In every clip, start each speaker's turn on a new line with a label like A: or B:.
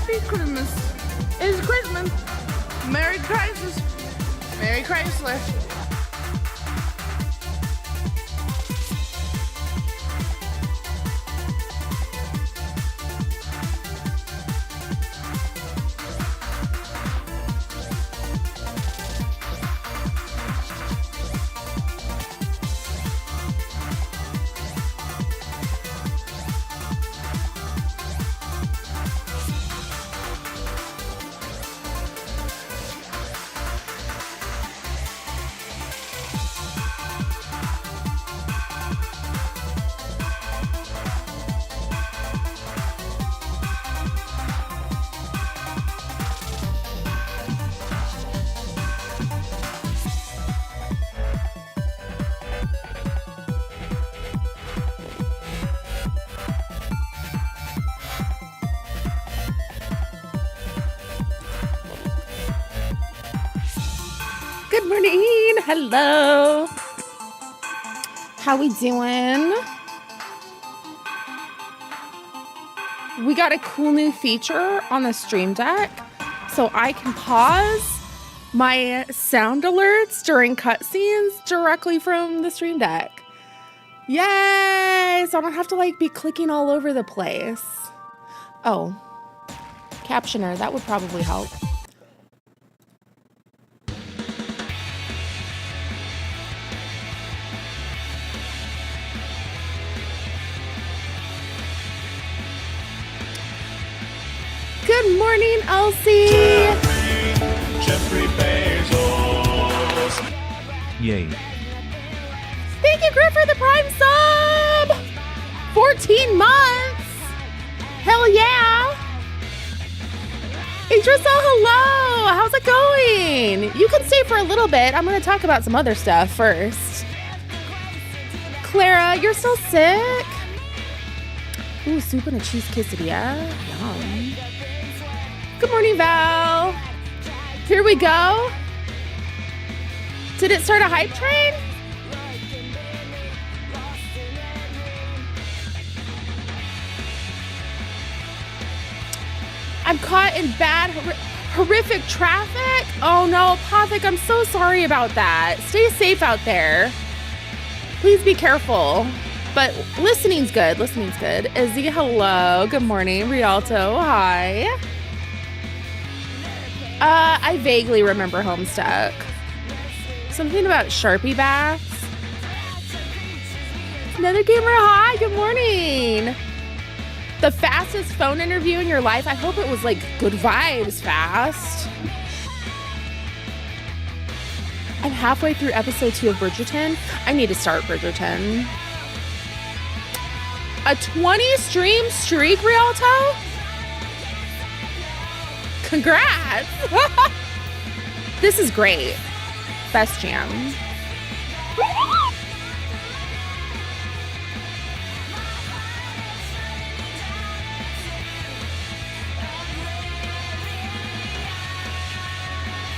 A: Happy Christmas. It's Christmas. Merry Christmas. Merry Chrysler. Good morning. Hello. How we doing? We got a cool new feature on the Stream Deck, so I can pause my sound alerts during cutscenes directly from the Stream Deck. Yay! So I don't have to like be clicking all over the place. Oh, captioner, that would probably help. Good morning, Elsie.
B: Jeffrey Bezos.
C: Yay.
A: Thank you, Griff, for the Prime sub. 14 months. Hell yeah. Idrissa, hello. How's it going? You can stay for a little bit. I'm going to talk about some other stuff first. Clara, you're still sick? Ooh, soup and a cheese quesadilla. Yum. Good morning, Val. Here we go. Did it start a hype train? I'm caught in bad, horrific traffic. Oh no, Pathic, I'm so sorry about that. Stay safe out there. Please be careful. But listening's good, listening's good. Izzy, hello, good morning. Rialto, hi. I vaguely remember Homestuck. Something about Sharpie baths. Another gamer, hi, good morning. The fastest phone interview in your life. I hope it was like good vibes fast. I'm halfway through episode 2 of Bridgerton. I need to start Bridgerton. A 20 stream streak, Rialto? Congrats! This is great. Best jam.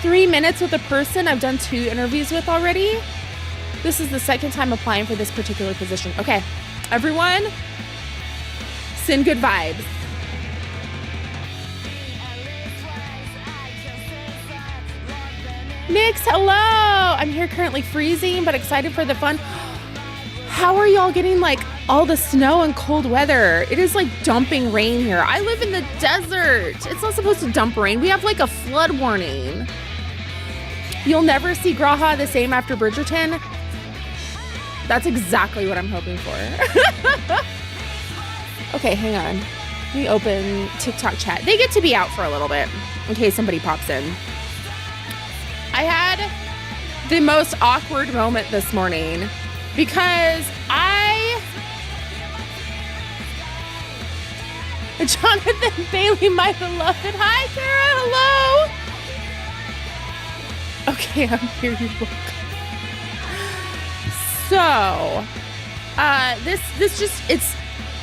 A: Three minutes with a person I've done 2 interviews with already. This is the second time applying for this particular position. Okay, everyone, send good vibes. Nix, hello. I'm here currently freezing, but excited for the fun. How are y'all getting like all the snow and cold weather? It is like dumping rain here. I live in the desert. It's not supposed to dump rain. We have like a flood warning. You'll never see Graha the same after Bridgerton. That's exactly what I'm hoping for. Okay, hang on. Let me open TikTok chat. They get to be out for a little bit in case somebody pops in. I had the most awkward moment this morning because Jonathan Bailey, my beloved. Hi, Kara. Hello. Okay, I'm here. You look. So, it's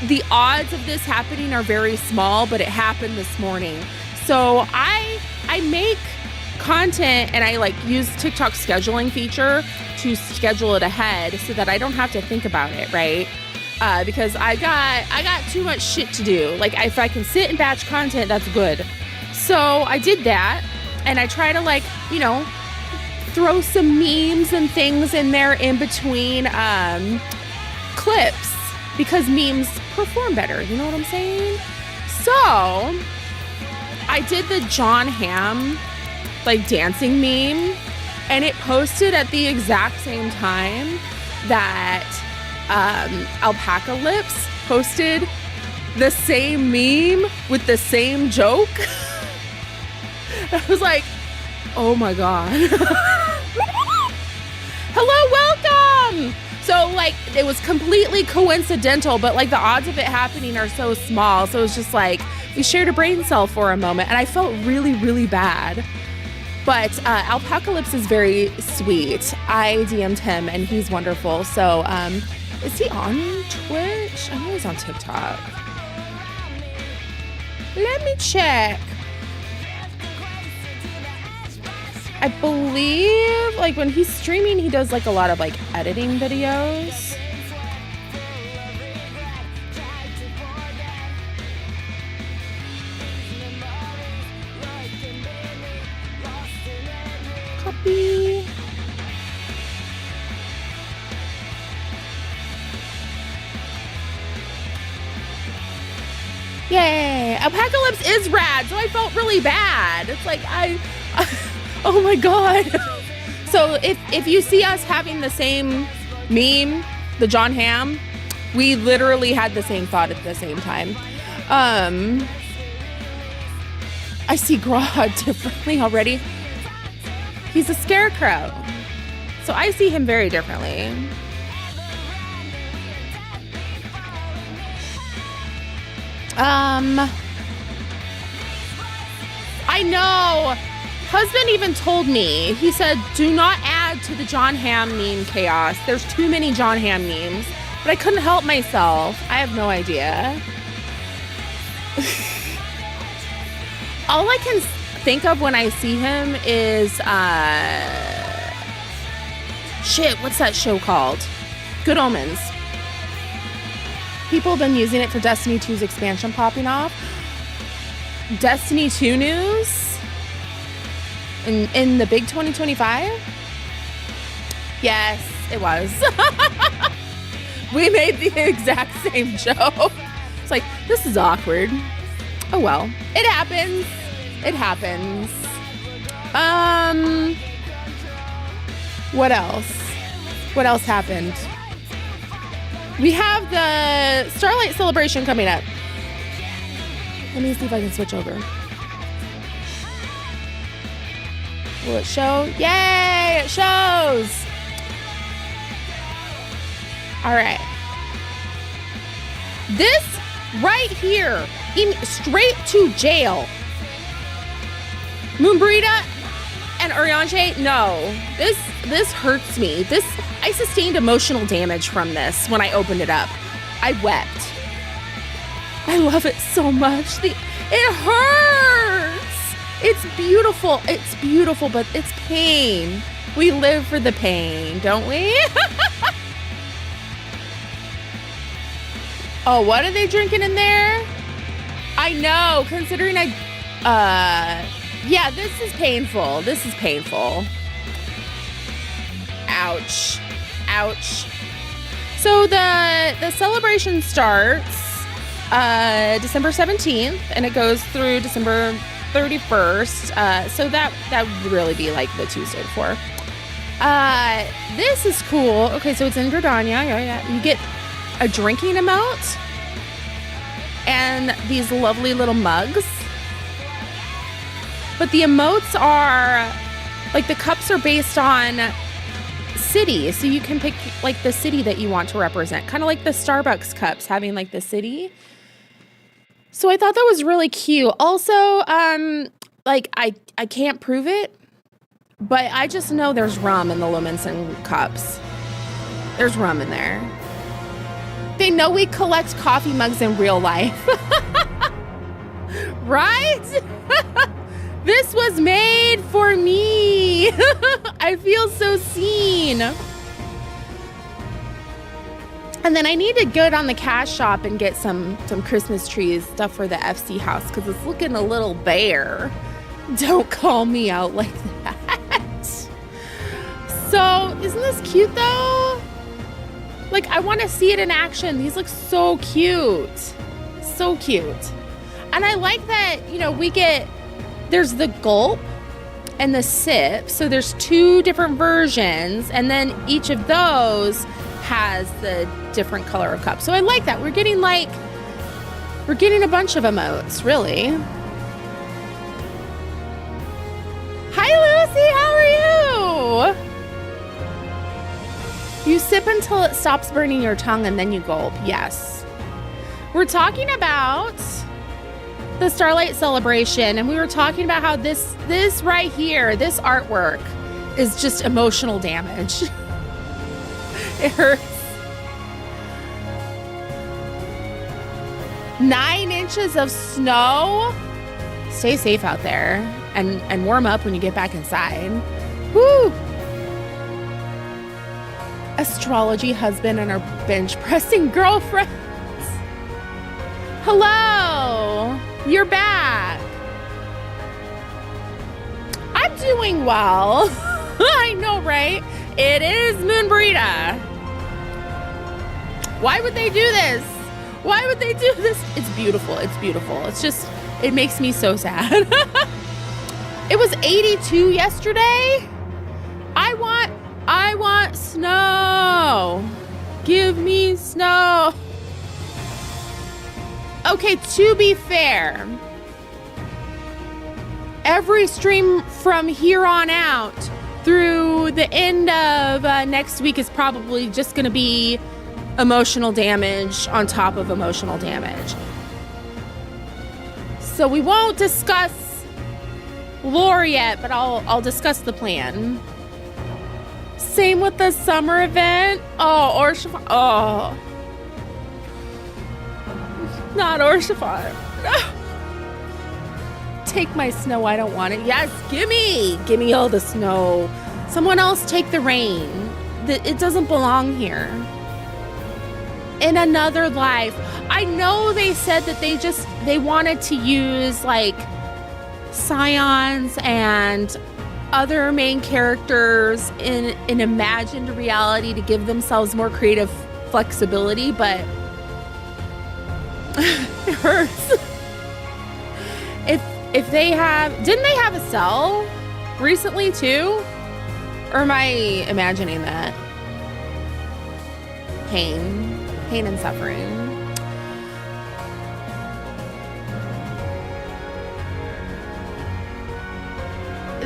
A: the odds of this happening are very small, but it happened this morning. So I make content and I like use TikTok's scheduling feature to schedule it ahead so that I don't have to think about it, right? because I got too much shit to do. Like if I can sit and batch content, that's good. So I did that, and I try to like, you know, throw some memes and things in there in between clips because memes perform better. You know what I'm saying? So I did the John Hamm like dancing meme, and it posted at the exact same time that Alpaca Lips posted the same meme with the same joke. I was like, oh my God. Hello, welcome. So like it was completely coincidental, but like the odds of it happening are so small. So it was just like we shared a brain cell for a moment, and I felt really, really bad. But Alpaca Lips is very sweet. I DM'd him and he's wonderful. So is he on Twitch? I know he's on TikTok. Let me check. I believe like when he's streaming, he does like a lot of like editing videos. Copy. Yay! Alpaca Lips is rad, so I felt really bad. It's like oh my God. So if you see us having the same meme, the John Hamm, we literally had the same thought at the same time. I see Grodd differently already. He's a scarecrow. So I see him very differently. I know. Husband even told me, he said, do not add to the John Hamm meme chaos. There's too many John Hamm memes. But I couldn't help myself. I have no idea. All I can think of when I see him is, shit, what's that show called? Good Omens. People have been using it for Destiny 2's expansion popping off. Destiny 2 news in the big 2025? Yes, it was. We made the exact same joke. It's like, this is awkward. Oh well, it happens. It happens. What else? What else happened? We have the Starlight Celebration coming up. Let me see if I can switch over. Will it show? Yay, it shows. All right. This right here, straight to jail. Moonbrita and Urianger, no. This hurts me. I sustained emotional damage from this when I opened it up. I wept. I love it so much. It hurts. It's beautiful. It's beautiful, but it's pain. We live for the pain, don't we? Oh, what are they drinking in there? I know, considering yeah, this is painful. This is painful. Ouch. Ouch. So the celebration starts December 17th and it goes through December 31st. So that would really be like the Tuesday before. This is cool. Okay, so it's in Gridania. Yeah. You get a drinking emote and these lovely little mugs. But the emotes are like the cups are based on city, so you can pick like the city that you want to represent, kind of like the Starbucks cups having like the city. So I thought that was really cute. Also, like I can't prove it, but I just know there's rum in the Lumenson cups. There's rum in there. They know we collect coffee mugs in real life. Right? This was made for me. I feel so seen. And then I need to go down the cash shop and get some Christmas trees, stuff for the FC house, because it's looking a little bare. Don't call me out like that. So, isn't this cute though? Like, I want to see it in action. These look so cute. So cute. And I like that, you know, there's the gulp and the sip. So there's 2 different versions, and then each of those has the different color of cup. So I like that. We're getting a bunch of emotes, really. Hi, Lucy. How are you? You sip until it stops burning your tongue and then you gulp. Yes. We're talking about the Starlight Celebration, and we were talking about how this right here, this artwork is just emotional damage. It hurts. 9 inches of snow. Stay safe out there and warm up when you get back inside. Woo! Astrology husband and our bench pressing girlfriends. Hello, you're back. I'm doing well. I know, right? It is Moon Burrito. Why would they do this? Why would they do this? It's beautiful. It's beautiful. It's just, it makes me so sad. It was 82 yesterday. I want snow. Give me snow. Okay, to be fair, every stream from here on out through the end of next week is probably just going to be emotional damage on top of emotional damage. So we won't discuss lore yet, but I'll discuss the plan. Same with the summer event. Oh, Orshafar. Oh. Not Orshafar. No. Take my snow. I don't want it. Yes, gimme all the snow. Someone else take the rain. It doesn't belong here. In another life. I know they said that they wanted to use like scions and other main characters in an imagined reality to give themselves more creative flexibility, but it hurts. If they didn't they have a cell recently too? Or am I imagining that? Pain and suffering.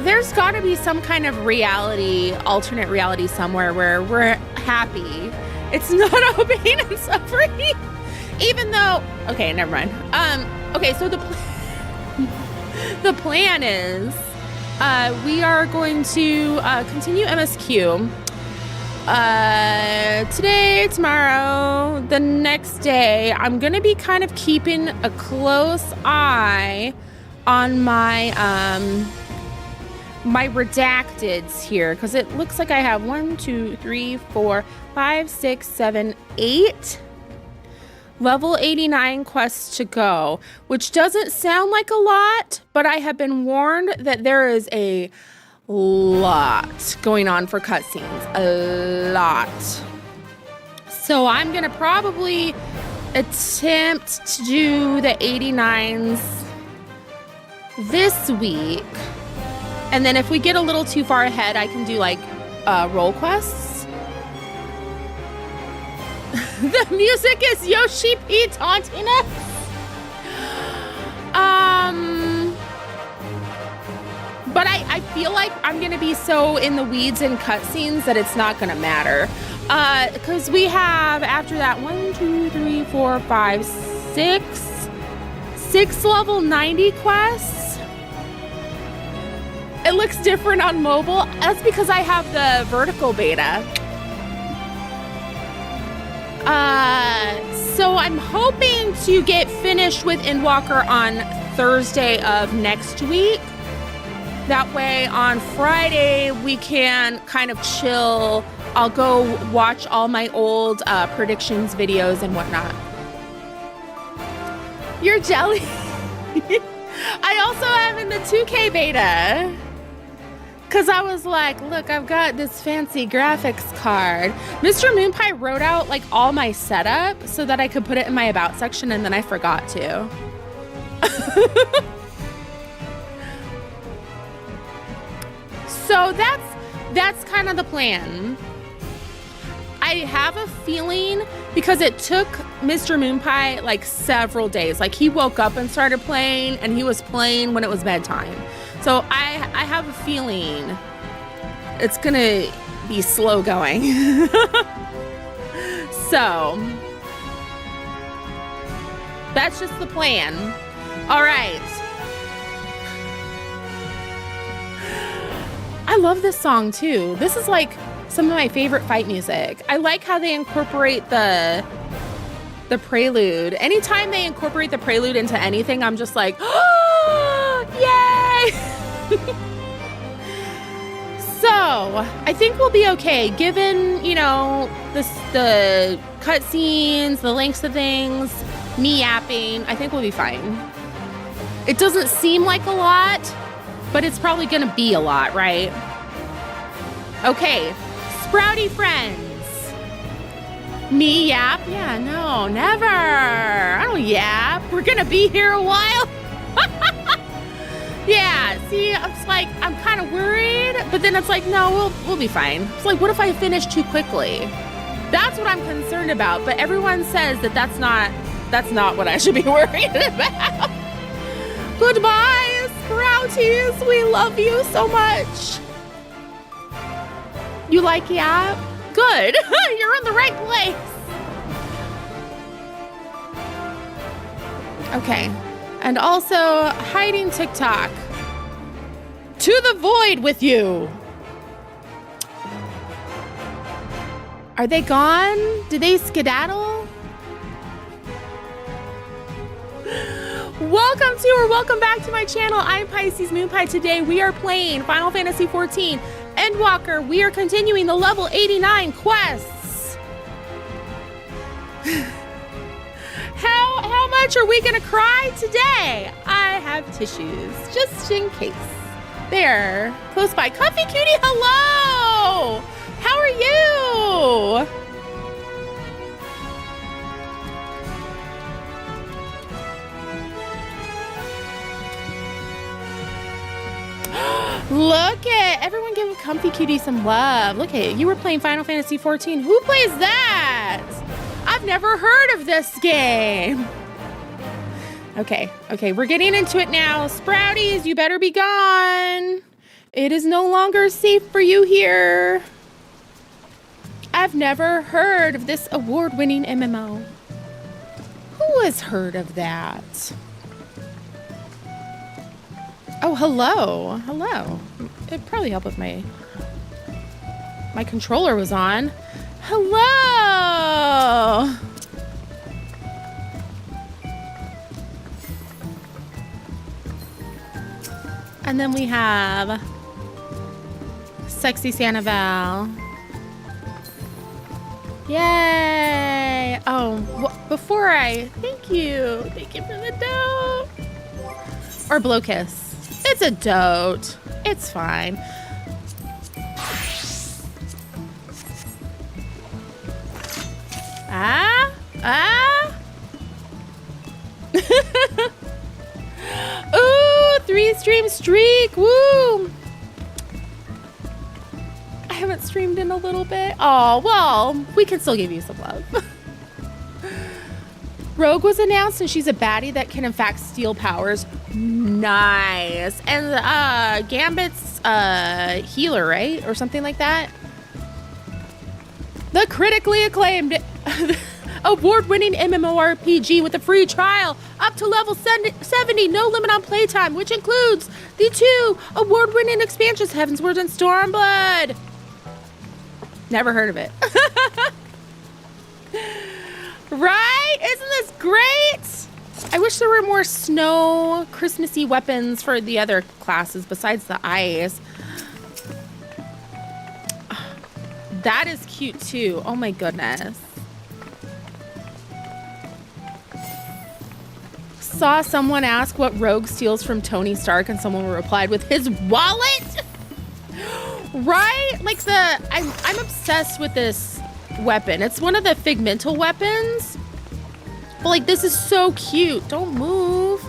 A: There's got to be some kind of reality, alternate reality somewhere where we're happy. It's not all pain and suffering. Even though, okay, never mind. Okay, so the plan is we are going to continue MSQ today, tomorrow, the next day. I'm going to be kind of keeping a close eye on my my redacteds here, because it looks like I have 1, 2, 3, 4, 5, 6, 7, 8 level 89 quests to go, which doesn't sound like a lot, but I have been warned that there is a lot going on for cutscenes. A lot. So I'm going to probably attempt to do the 89s this week. And then if we get a little too far ahead, I can do like role quests. The music is Yoshi P taunting us. But I feel like I'm going to be so in the weeds in cutscenes that it's not going to matter. Because we have, after that, 1, 2, 3, 4, 5, 6 level 90 quests. It looks different on mobile. That's because I have the vertical beta. So I'm hoping to get finished with ENDWALKER on Thursday of next week. That way on Friday we can kind of chill I'll go watch all my old predictions videos and whatnot. You're jelly. I also am in the 2K beta. Because I was like, look, I've got this fancy graphics card. Mr. Moonpie wrote out like all my setup so that I could put it in my about section, and then I forgot to. So that's kind of the plan. I have a feeling, because it took Mr. Moonpie like several days. Like he woke up and started playing, and he was playing when it was bedtime. So I have a feeling it's gonna be slow going. So that's just the plan. All right. I love this song too. This is like some of my favorite fight music. I like how they incorporate the prelude. Anytime they incorporate the prelude into anything, I'm just like, oh, yay! So I think we'll be okay, given, you know, the cutscenes, the lengths of things, me yapping. I think we'll be fine. It doesn't seem like a lot, but it's probably gonna be a lot, right? Okay, Sprouty friends. Me yap? Yeah, no, never. I don't yap. We're gonna be here a while. Yeah, see, it's like, I'm kind of worried, but then it's like, no, we'll be fine. It's like, what if I finish too quickly? That's what I'm concerned about, but everyone says that that's not what I should be worried about. Goodbye, Sprouties. We love you so much. You like yap? Good. You're in the right place. Okay. And also, hiding TikTok. To the void with you. Are they gone? Did they skedaddle? Welcome back to my channel. I'm Pisces Moonpie. Today we are playing Final Fantasy XIV Endwalker. We are continuing the level 89 quests. How much are we gonna cry today? I have tissues, just in case. There, close by. Comfy Cutie, hello! How are you? Look at everyone give Comfy Cutie some love. Look at you were playing Final Fantasy XIV. Who plays that? I've never heard of this game. Okay, we're getting into it now. Sprouties, you better be gone. It is no longer safe for you here. I've never heard of this award-winning MMO. Who has heard of that? Oh, hello. It'd probably help if my controller was on. Hello. And then we have Sexy Sandoval. Yay! Oh, thank you for the dote. Or Blowkiss. It's a dote. It's fine. Ooh, 3-stream streak. Woo! I haven't streamed in a little bit. Oh, well, we can still give you some love. Rogue was announced, and she's a baddie that can, in fact, steal powers. Nice. And Gambit's healer, right? Or something like that. The critically acclaimed award-winning MMORPG with a free trial up to level 70, no limit on playtime, which includes the 2 award-winning expansions, Heavensward and Stormblood. Never heard of it. Right? Isn't this great? I wish there were more snow Christmassy weapons for the other classes besides the ice. That is cute too. Oh my goodness. Saw someone ask what Rogue steals from Tony Stark, and someone replied with his wallet. Right? Like I'm obsessed with this weapon. It's one of the Figmental weapons. But like, this is so cute. Don't move.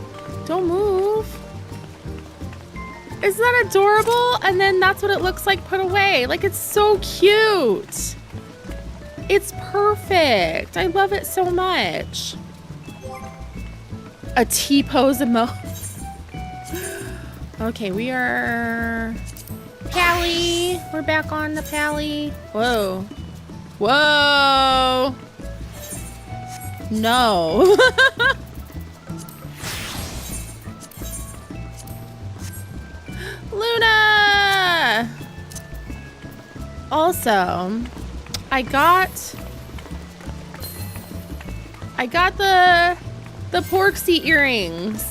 A: Don't move. Isn't that adorable? And then that's what it looks like put away. Like, it's so cute. It's perfect. I love it so much. A T-pose emote. Okay, we are... Pally. We're back on the Pally. Whoa. Whoa. No. Luna! Also, I got the Porksy earrings.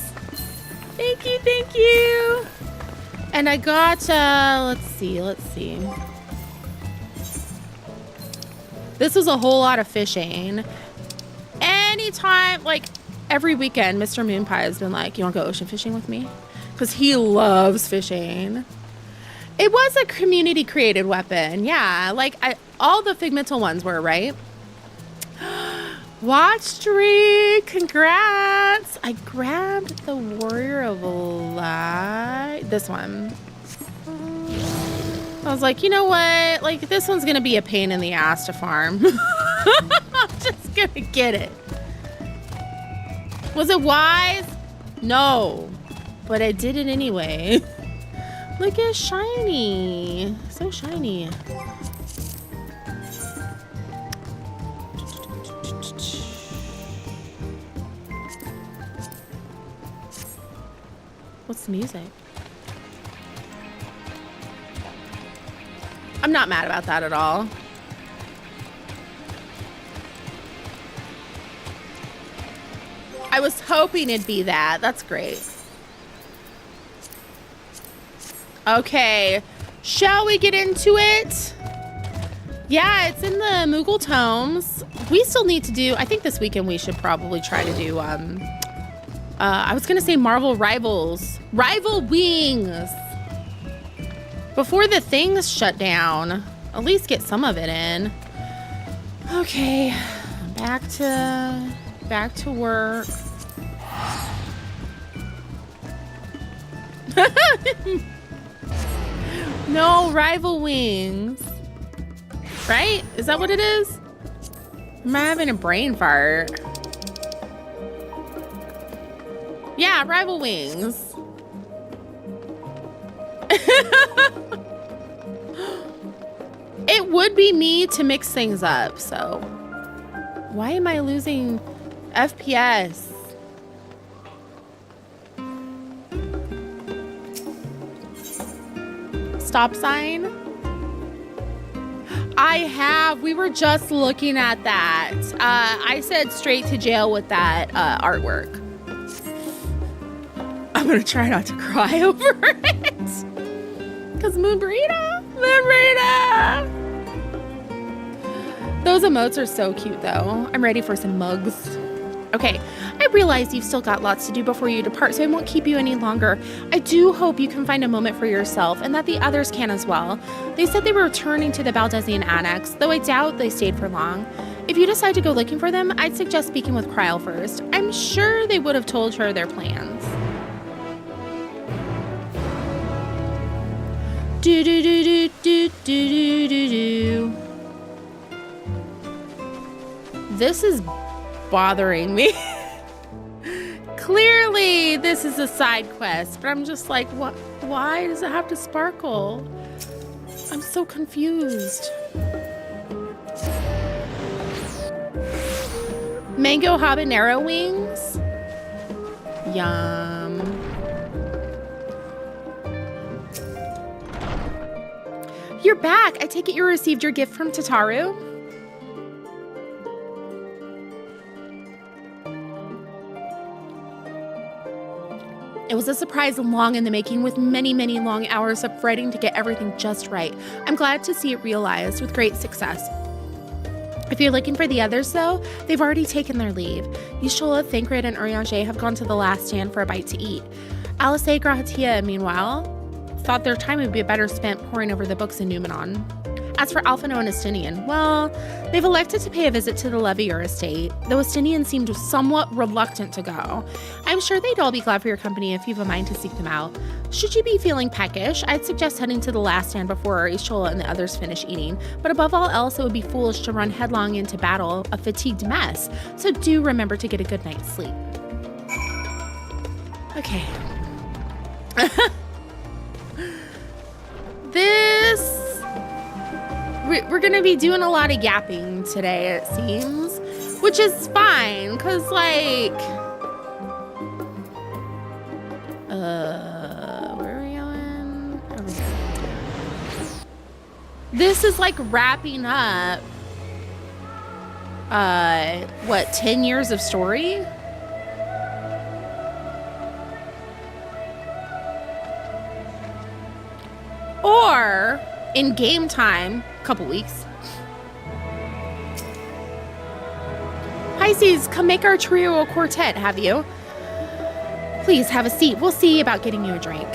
A: Thank you, thank you. And I got let's see. This was a whole lot of fishing. Anytime, like every weekend, Mr. Moonpie has been like, "You want to go ocean fishing with me?" Because he loves fishing. It was a community created weapon. Yeah, like all the Figmental ones were, right? Watch streak, congrats. I grabbed the Warrior of Light. This one. I was like, you know what? Like, this one's gonna be a pain in the ass to farm. I'm just gonna get it. Was it wise? No. But I did it anyway. Look at shiny. So shiny. What's the music? I'm not mad about that at all. I was hoping it'd be that. That's great. Okay, shall we get into it? Yeah, it's in the Moogle Tomes. We still need to do, I think this weekend we should probably try to do, I was gonna say Marvel Rivals. Rival Wings! Before the things shut down. At least get some of it in. Okay, back to work. No, Rival Wings. Right? Is that what it is? Am I having a brain fart? Yeah, Rival Wings. It would be me to mix things up, so. Why am I losing FPS? Stop sign? I have. We were just looking at that. I said straight to jail with that artwork. I'm gonna try not to cry over it. Cause Moon Burrito. Those emotes are so cute though. I'm ready for some mugs. Okay, I realize you've still got lots to do before you depart, so I won't keep you any longer. I do hope you can find a moment for yourself and that the others can as well. They said they were returning to the Baldesion Annex, though I doubt they stayed for long. If you decide to go looking for them, I'd suggest speaking with Kryl first. I'm sure they would have told her their plans. Do do do do do do do do. This is bothering me. Clearly this is a side quest, but I'm just like, what? Why does it have to sparkle? I'm so confused. Mango habanero wings. Yum. You're back. I take it you received your gift from Tataru? It was a surprise long in the making with many, many long hours of fretting to get everything just right. I'm glad to see it realized with great success. If you're looking for the others, though, they've already taken their leave. Yushola, Thancred, and Urianger have gone to the last stand for a bite to eat. Alice, Grahatia, meanwhile, thought their time would be better spent poring over the books in Numenon. As for Alphino and Estinian, well, they've elected to pay a visit to the Levier estate, though Estinian seemed somewhat reluctant to go. I'm sure they'd all be glad for your company if you've a mind to seek them out. Should you be feeling peckish, I'd suggest heading to the last stand before Ishola and the others finish eating, but above all else, it would be foolish to run headlong into battle, a fatigued mess, so do remember to get a good night's sleep. Okay. We're gonna be doing a lot of yapping today, it seems, which is fine, cause like, where are we going? Over here. This is like wrapping up, what, 10 years of story? Or in game time, couple weeks. Pisces, come make our trio a quartet, have you? Please have a seat. We'll see about getting you a drink.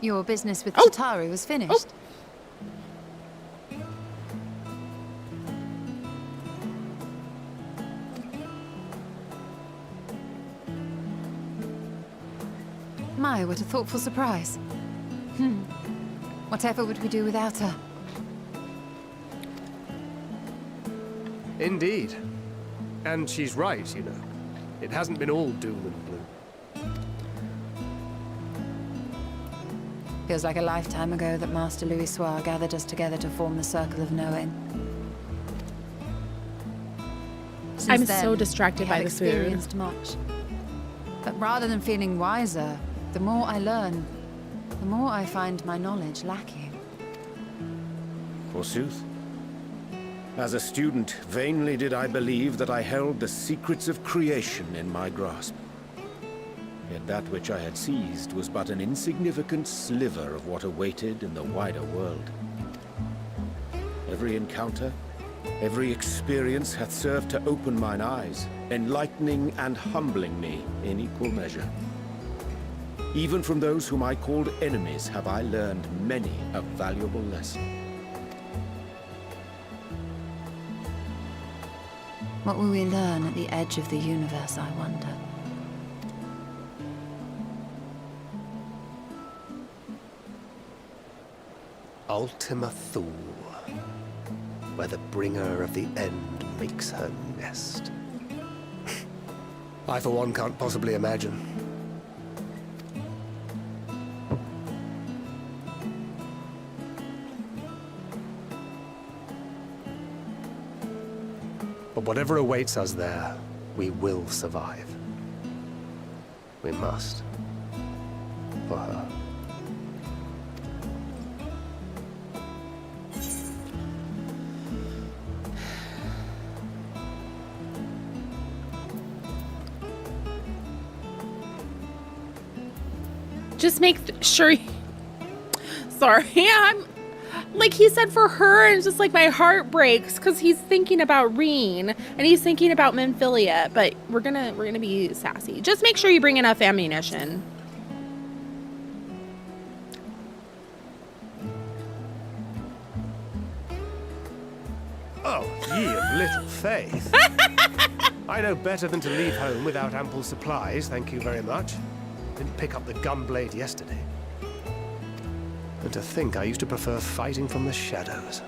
C: Your business with Chitauri was finished. My, what a thoughtful surprise. Whatever would we do without her?
D: Indeed. And she's right, you know. It hasn't been all doom and gloom.
C: Feels like a lifetime ago that Master Louis Soir gathered us together to form the Circle of Knowing.
A: I'm so distracted by the food.
C: Experienced much. But rather than feeling wiser, the more I learn, the more I find my knowledge lacking.
E: Forsooth. As a student, vainly did I believe that I held the secrets of creation in my grasp. Yet that which I had seized was but an insignificant sliver of what awaited in the wider world. Every encounter, every experience hath served to open mine eyes, enlightening and humbling me in equal measure. Even from those whom I called enemies have I learned many a valuable lesson.
C: What will we learn at the edge of the universe, I wonder?
D: Ultima Thule, where the bringer of the end makes her nest. I, for one, can't possibly imagine. But whatever awaits us there, we will survive. We must. For her.
A: Just make sure. Sorry, I'm like he said for her, and it's just like my heart breaks because he's thinking about Reen and he's thinking about Menphilia. But we're gonna be sassy. Just make sure you bring enough ammunition.
D: Oh, ye of little faith. I know better than to leave home without ample supplies, thank you very much. Didn't pick up the gunblade yesterday. And to think I used to prefer fighting from the shadows.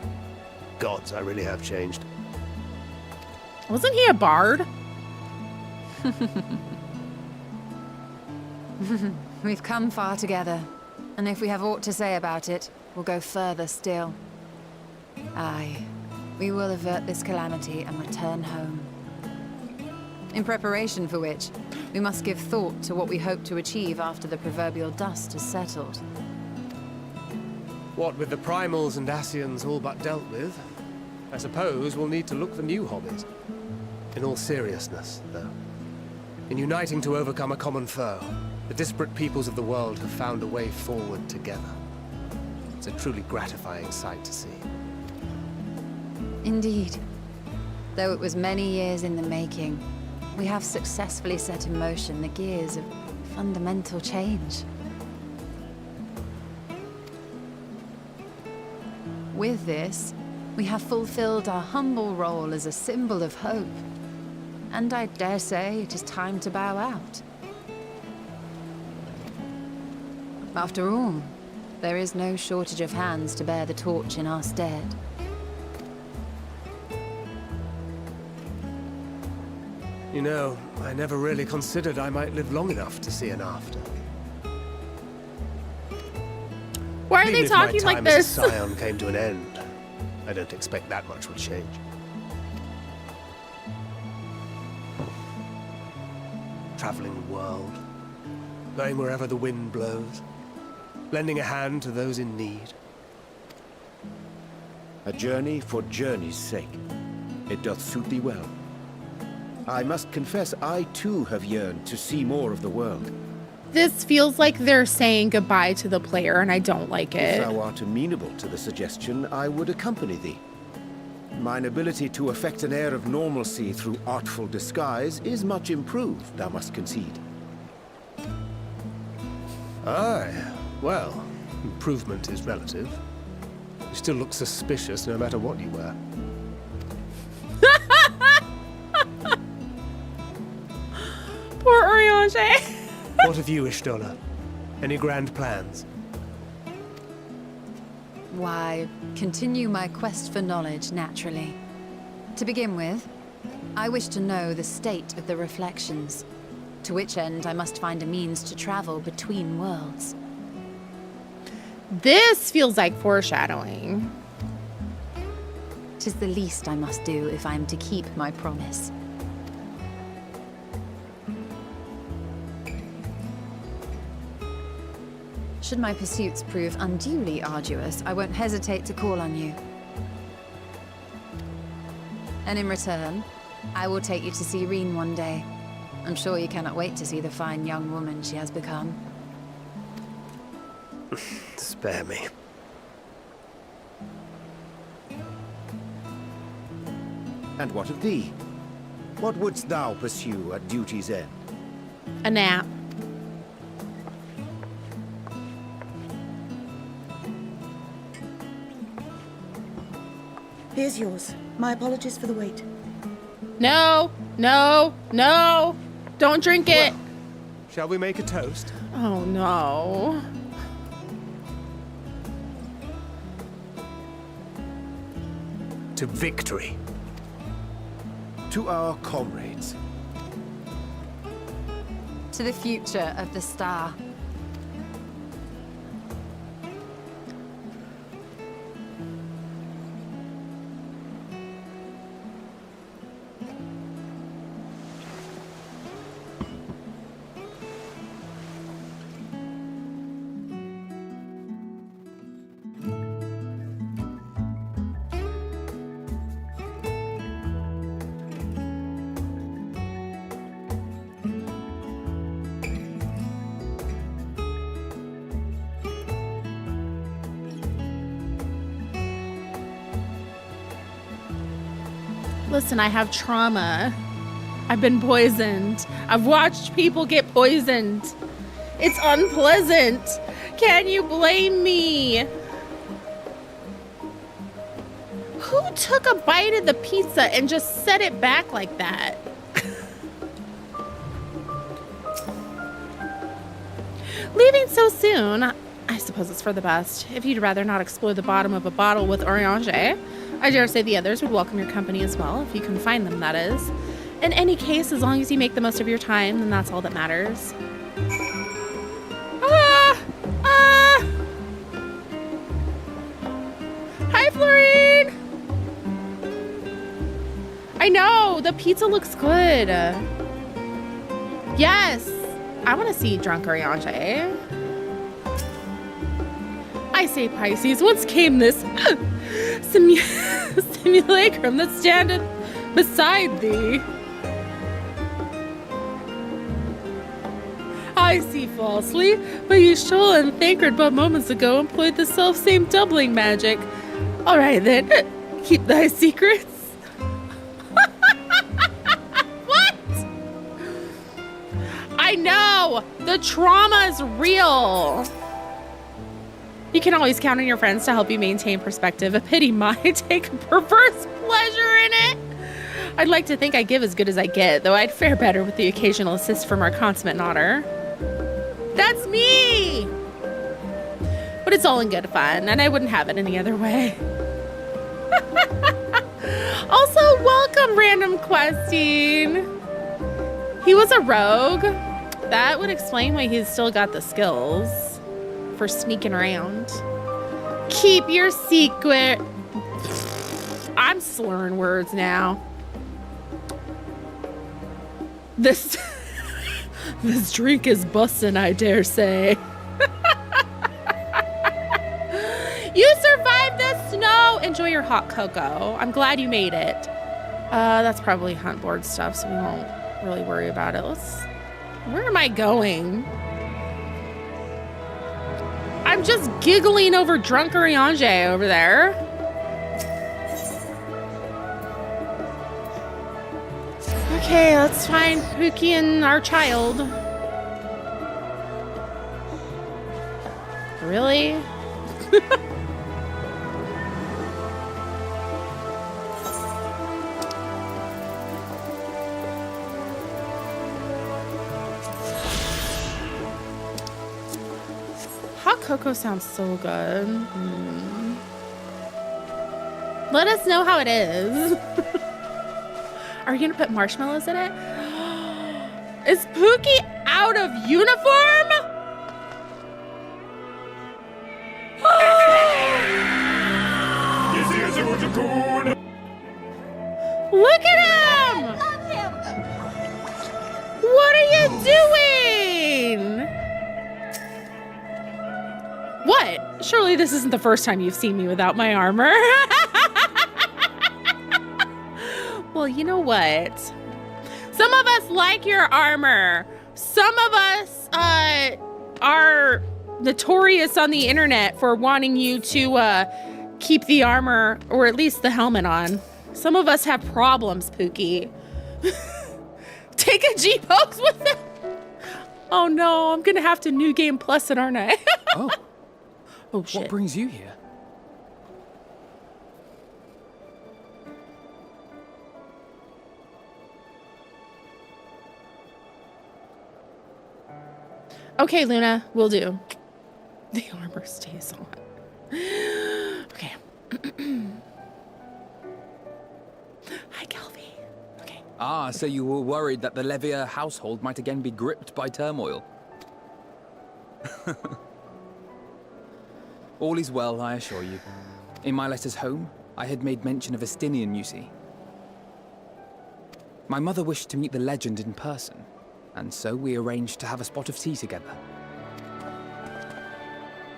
D: Gods, I really have changed.
A: Wasn't he a bard?
C: We've come far together, and if we have aught to say about it, we'll go further still. Aye, we will avert this calamity and return home. In preparation for which, we must give thought to what we hope to achieve after the proverbial dust has settled.
D: What with the primals and Asians all but dealt with, I suppose we'll need to look for new hobbies. In all seriousness, though, in uniting to overcome a common foe, the disparate peoples of the world have found a way forward together. It's a truly gratifying sight to see.
C: Indeed. Though it was many years in the making, we have successfully set in motion the gears of fundamental change. With this, we have fulfilled our humble role as a symbol of hope. And I dare say it is time to bow out. After all, there is no shortage of hands to bear the torch in our stead.
D: You know, I never really considered I might live long enough to see an after.
A: Why are
D: Even
A: they
D: if
A: talking
D: my
A: like
D: time
A: this?
D: as a scion came to an end, I don't expect that much will change. Traveling the world, going wherever the wind blows, lending a hand to those in need.
E: A journey for journey's sake. It doth suit thee well. I must confess, I too have yearned to see more of the world.
A: This feels like they're saying goodbye to the player, and I don't like
E: If
A: it.
E: thou art amenable to the suggestion, I would accompany thee. Mine ability to affect an air of normalcy through artful disguise is much improved, thou must concede.
D: Aye, well, improvement is relative. You still look suspicious no matter what you wear.
A: Poor Oriange.
D: What of you, Ishtola? Any grand plans?
C: Why, continue my quest for knowledge, naturally. To begin with, I wish to know the state of the reflections, to which end I must find a means to travel between worlds.
A: This feels like foreshadowing.
C: 'Tis the least I must do if I am to keep my promise. Should my pursuits prove unduly arduous, I won't hesitate to call on you. And in return, I will take you to see Reen one day. I'm sure you cannot wait to see the fine young woman she has become.
D: Spare me.
E: And what of thee? What wouldst thou pursue at duty's end?
A: A nap.
F: Here's yours. My apologies for the wait.
A: No, no, no. Don't drink it.
D: Shall we make a toast?
A: Oh, no.
D: To victory.
E: To our comrades.
C: To the future of the star.
A: Listen, I have trauma. I've been poisoned. I've watched people get poisoned. It's unpleasant. Can you blame me? Who took a bite of the pizza and just set it back like that? Leaving so soon, I suppose it's for the best. If you'd rather not explore the bottom of a bottle with Oriange, I dare say the others would welcome your company as well, if you can find them, that is. In any case, as long as you make the most of your time, then that's all that matters. Ah! Ah! Hi, Florine! I know, the pizza looks good. Yes! I want to see drunk Oriange. I I say, Pisces, whence came this simulacrum that standeth beside thee? I see falsely, but ye Shoal and Thancred but moments ago employed the self-same doubling magic. All right then, keep thy secrets. What? I know, the trauma is real. You can always count on your friends to help you maintain perspective. A pity might take a perverse pleasure in it. I'd like to think I give as good as I get, though I'd fare better with the occasional assist from our consummate nodder. That's me! But it's all in good fun, and I wouldn't have it any other way. Also, welcome, Random Questing. He was a rogue. That would explain why he's still got the skills for sneaking around. Keep your secret. I'm slurring words now. This drink is bussin', I dare say. You survived the snow. Enjoy your hot cocoa. I'm glad you made it. That's probably hunt board stuff, so we won't really worry about it. Where am I going? I'm just giggling over drunk Urianger over there. Okay, let's find Pookie and our child. Really? Hot cocoa sounds so good. Let us know how it is. Are you gonna put marshmallows in it? Is Pookie out of uniform? Look at him!
G: I love him!
A: What are you doing? What? Surely this isn't the first time you've seen me without my armor. Well, you know what? Some of us like your armor. Some of us are notorious on the internet for wanting you to keep the armor, or at least the helmet on. Some of us have problems, Pookie. Take a G-pose with it. Oh no, I'm gonna have to New Game Plus it, aren't I?
H: Oh.
A: Oh shit.
H: What brings you here?
A: Okay, Luna, will do. The armor stays on. Okay. Hi, Kelvy. Okay.
H: Ah, so you were worried that the Levier household might again be gripped by turmoil. All is well, I assure you. In my letters home, I had made mention of Estinian, you see. My mother wished to meet the legend in person, and so we arranged to have a spot of tea together.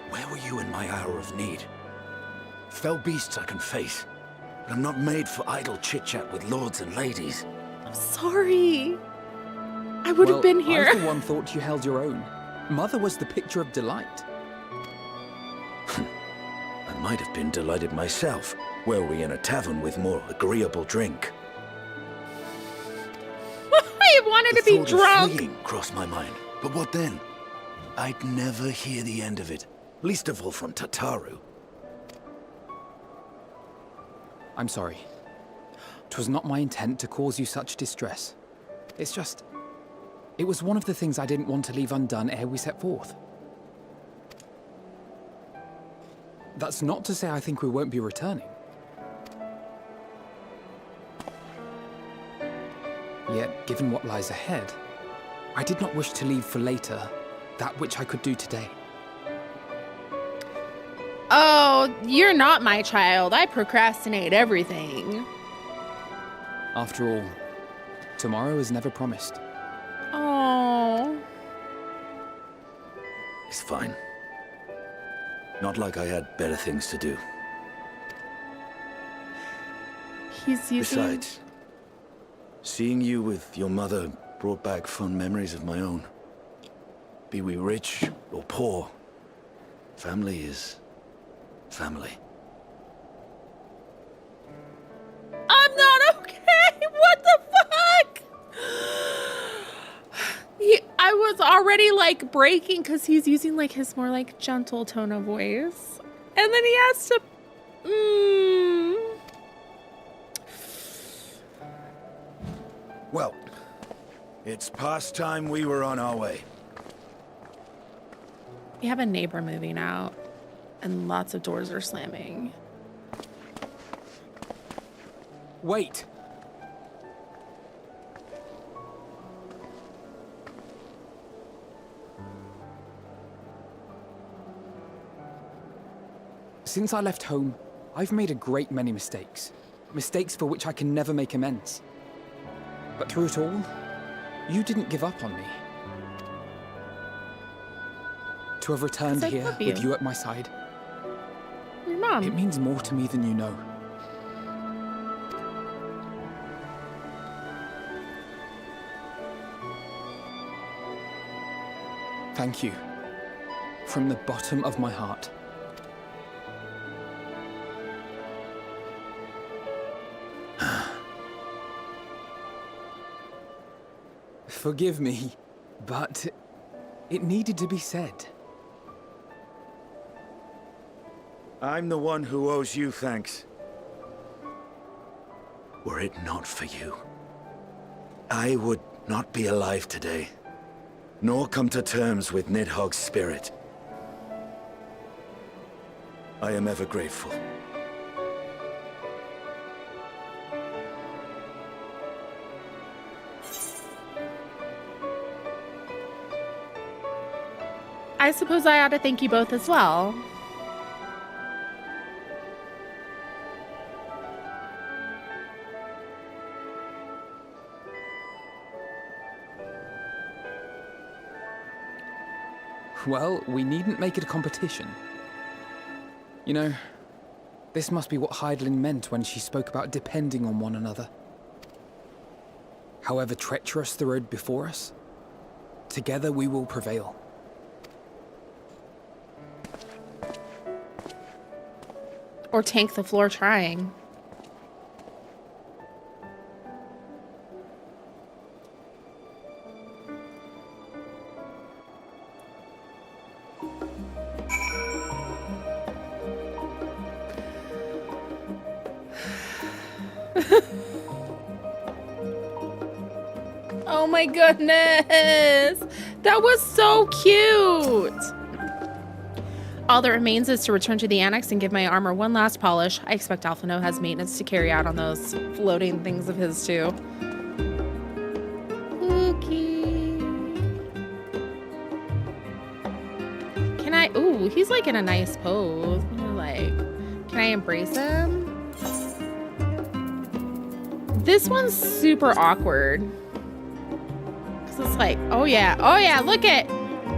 I: Where were you in my hour of need? Fell beasts I can face, but I'm not made for idle chit-chat with lords and ladies.
A: I'm sorry. I would have been here.
H: I, for one, thought you held your own. Mother was the picture of delight.
I: I might have been delighted myself, were we in a tavern with more agreeable drink.
A: I wanted to be
I: The thought
A: drunk.
I: of fleeing crossed my mind, but what then? I'd never hear the end of it, least of all from Tataru.
H: I'm sorry. 'Twas not my intent to cause you such distress. It's just... it was one of the things I didn't want to leave undone ere we set forth. That's not to say I think we won't be returning. Yet, given what lies ahead, I did not wish to leave for later that which I could do today.
A: Oh, you're not my child. I procrastinate everything.
H: After all, tomorrow is never promised.
A: Oh.
I: It's fine. Not like I had better things to do.
A: He's using...
I: Besides, seeing you with your mother brought back fond memories of my own. Be we rich or poor, family is family.
A: I'm not okay. What the fuck? I was already like breaking because he's using like his more like gentle tone of voice. And then he has to...
I: Well, it's past time we were on our way.
A: We have a neighbor moving out and lots of doors are slamming.
H: Wait! Since I left home, I've made a great many mistakes. Mistakes for which I can never make amends. But through it all, you didn't give up on me. To have returned
A: I
H: here
A: love
H: with
A: you.
H: you at my side,
A: Your mom.
H: it means more to me than you know. Thank you. From the bottom of my heart. Forgive me, but it needed to be said.
I: I'm the one who owes you thanks. Were it not for you, I would not be alive today, nor come to terms with Nidhogg's spirit. I am ever grateful.
A: I suppose I ought to thank you both as well.
H: Well, we needn't make it a competition. You know, this must be what Hydaelyn meant when she spoke about depending on one another. However treacherous the road before us, together we will prevail.
A: Or tank the floor trying. Oh my goodness! That was so cute! All that remains is to return to the annex and give my armor one last polish. I expect Alphino has maintenance to carry out on those floating things of his too. Pookie. Can I? Ooh, he's like in a nice pose. Like, can I embrace him? This one's super awkward. Cause it's like, oh yeah, look it.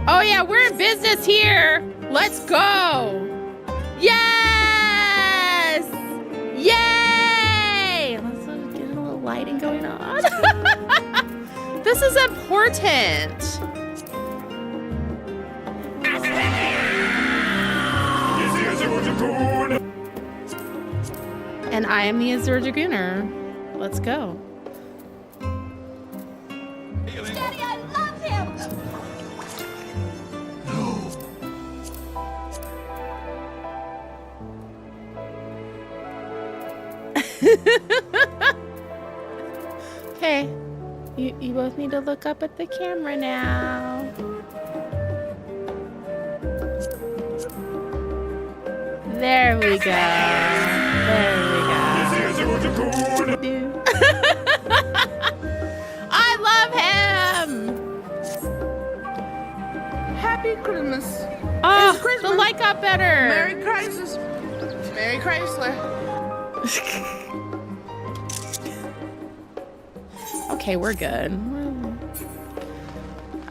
A: Oh yeah, we're in business here. Let's go! Yes! Yay! Let's get a little lighting going on. This is important. And I am the Azure Dragooner. Let's go.
G: Daddy, I love him!
A: Okay, you both need to look up at the camera now. There we go. There we go. I love him.
F: Happy Christmas.
A: Oh,
F: Christmas.
A: the light got better.
F: Merry Chrysler. Merry Chrysler.
A: Okay, we're good.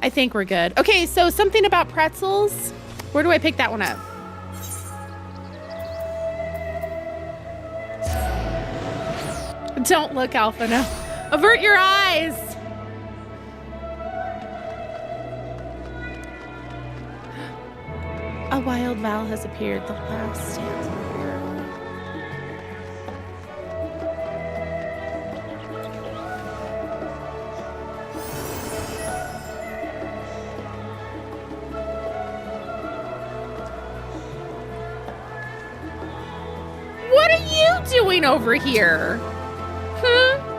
A: I think we're good. Okay, so something about pretzels. Where do I pick that one up? Don't look, Alpha, no. Avert your eyes! A wild Val has appeared. The last stands here. What are you doing over here?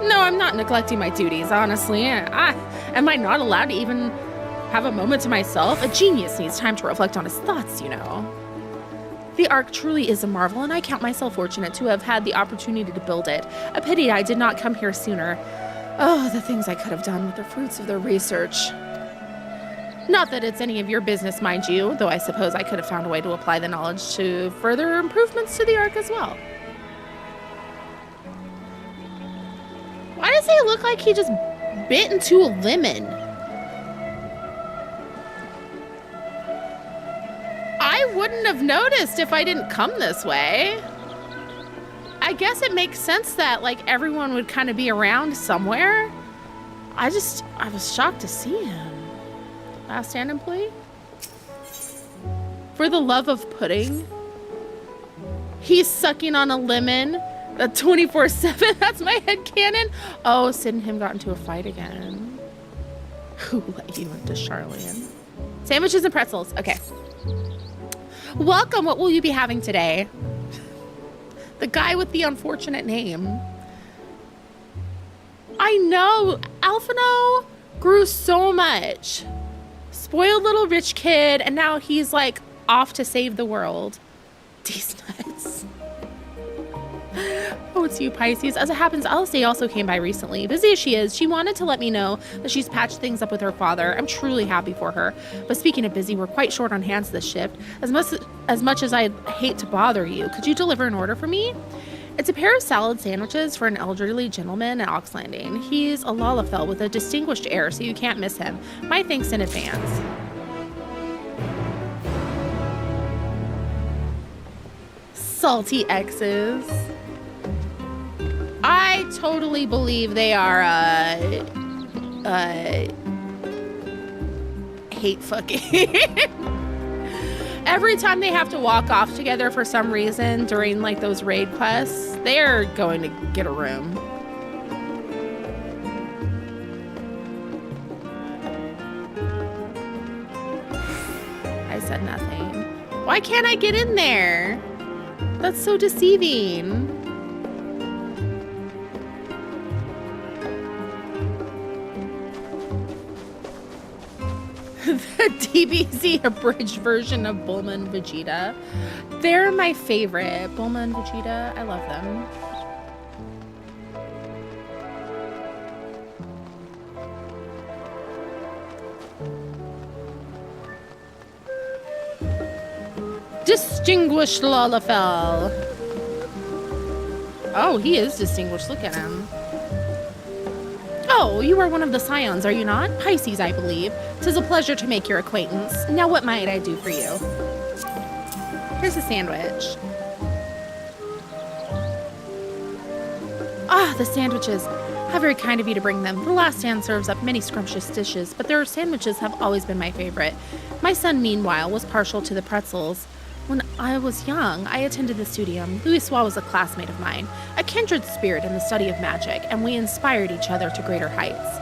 A: No, I'm not neglecting my duties, honestly. Am I not allowed to even have a moment to myself? A genius needs time to reflect on his thoughts, you know. The Ark truly is a marvel, and I count myself fortunate to have had the opportunity to build it. A pity I did not come here sooner. Oh, the things I could have done with the fruits of their research. Not that it's any of your business, mind you, though I suppose I could have found a way to apply the knowledge to further improvements to the Ark as well. Why does he look like he just bit into a lemon? I wouldn't have noticed if I didn't come this way. I guess it makes sense that, like, everyone would kind of be around somewhere. I was shocked to see him. Last stand employee? For the love of pudding. He's sucking on a lemon. The 24/7, that's my headcanon. Oh, Sid and him got into a fight again. Who let you into Charlene? Sandwiches and pretzels. Okay. Welcome. What will you be having today? The guy with the unfortunate name. I know. Alphino grew so much. Spoiled little rich kid, and now he's like off to save the world. These nuts. Oh, it's you, Pisces. As it happens, Alice also came by recently. Busy as she is, she wanted to let me know that she's patched things up with her father. I'm truly happy for her. But speaking of busy, we're quite short on hands this shift. As much as I'd hate to bother you, could you deliver an order for me? It's a pair of salad sandwiches for an elderly gentleman at Ox Landing. He's a Lalafell with a distinguished air, so you can't miss him. My thanks in advance. Salty X's. I totally believe they are, hate fucking. Every time they have to walk off together for some reason during, like, those raid quests, they're going to get a room. I said nothing. Why can't I get in there? That's so deceiving. The DBZ abridged version of Bulma and Vegeta. They're my favorite. Bulma and Vegeta, I love them. Distinguished Lalafell. Oh, he is distinguished. Look at him. Oh, you are one of the Scions, are you not? Pisces, I believe. 'Tis a pleasure to make your acquaintance. Now, what might I do for you? Here's a sandwich. Ah, the sandwiches. How very kind of you to bring them. The last stand serves up many scrumptious dishes, but their sandwiches have always been my favorite. My son, meanwhile, was partial to the pretzels. When I was young, I attended the studium. Louis was a classmate of mine, a kindred spirit in the study of magic, and we inspired each other to greater heights.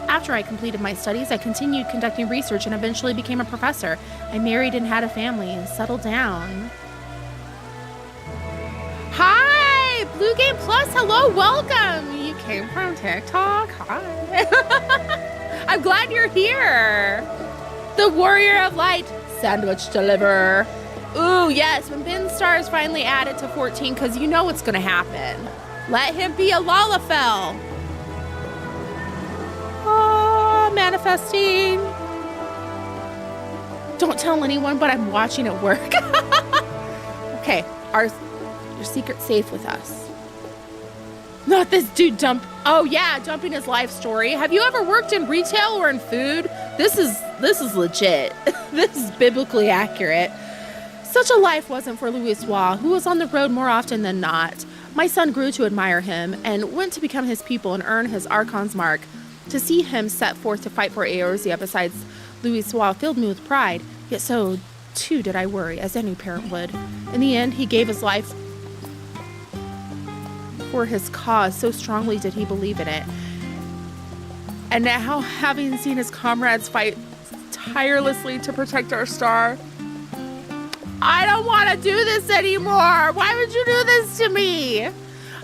A: After I completed my studies, I continued conducting research and eventually became a professor. I married and had a family and settled down. Hi, Blue Game Plus, hello, welcome. You came from TikTok, hi. I'm glad you're here. The Warrior of Light, sandwich deliverer. Ooh, yes, when Ben Star is finally added to 14, because you know what's going to happen. Let him be a Lalafell. Oh, manifesting. Don't tell anyone, but I'm watching it work. Okay, your secret's safe with us. Not this dude oh yeah, dumping his life story. Have you ever worked in retail or in food? This is legit. This is biblically accurate. Such a life wasn't for Louis, who was on the road more often than not. My son grew to admire him and went to become his pupil and earn his Archon's mark. To see him set forth to fight for Eorzea besides Louisoix filled me with pride, yet so too did I worry, as any parent would. In the end, he gave his life for his cause, so strongly did he believe in it. And now, having seen his comrades fight tirelessly to protect our star, I don't want to do this anymore. Why would you do this to me?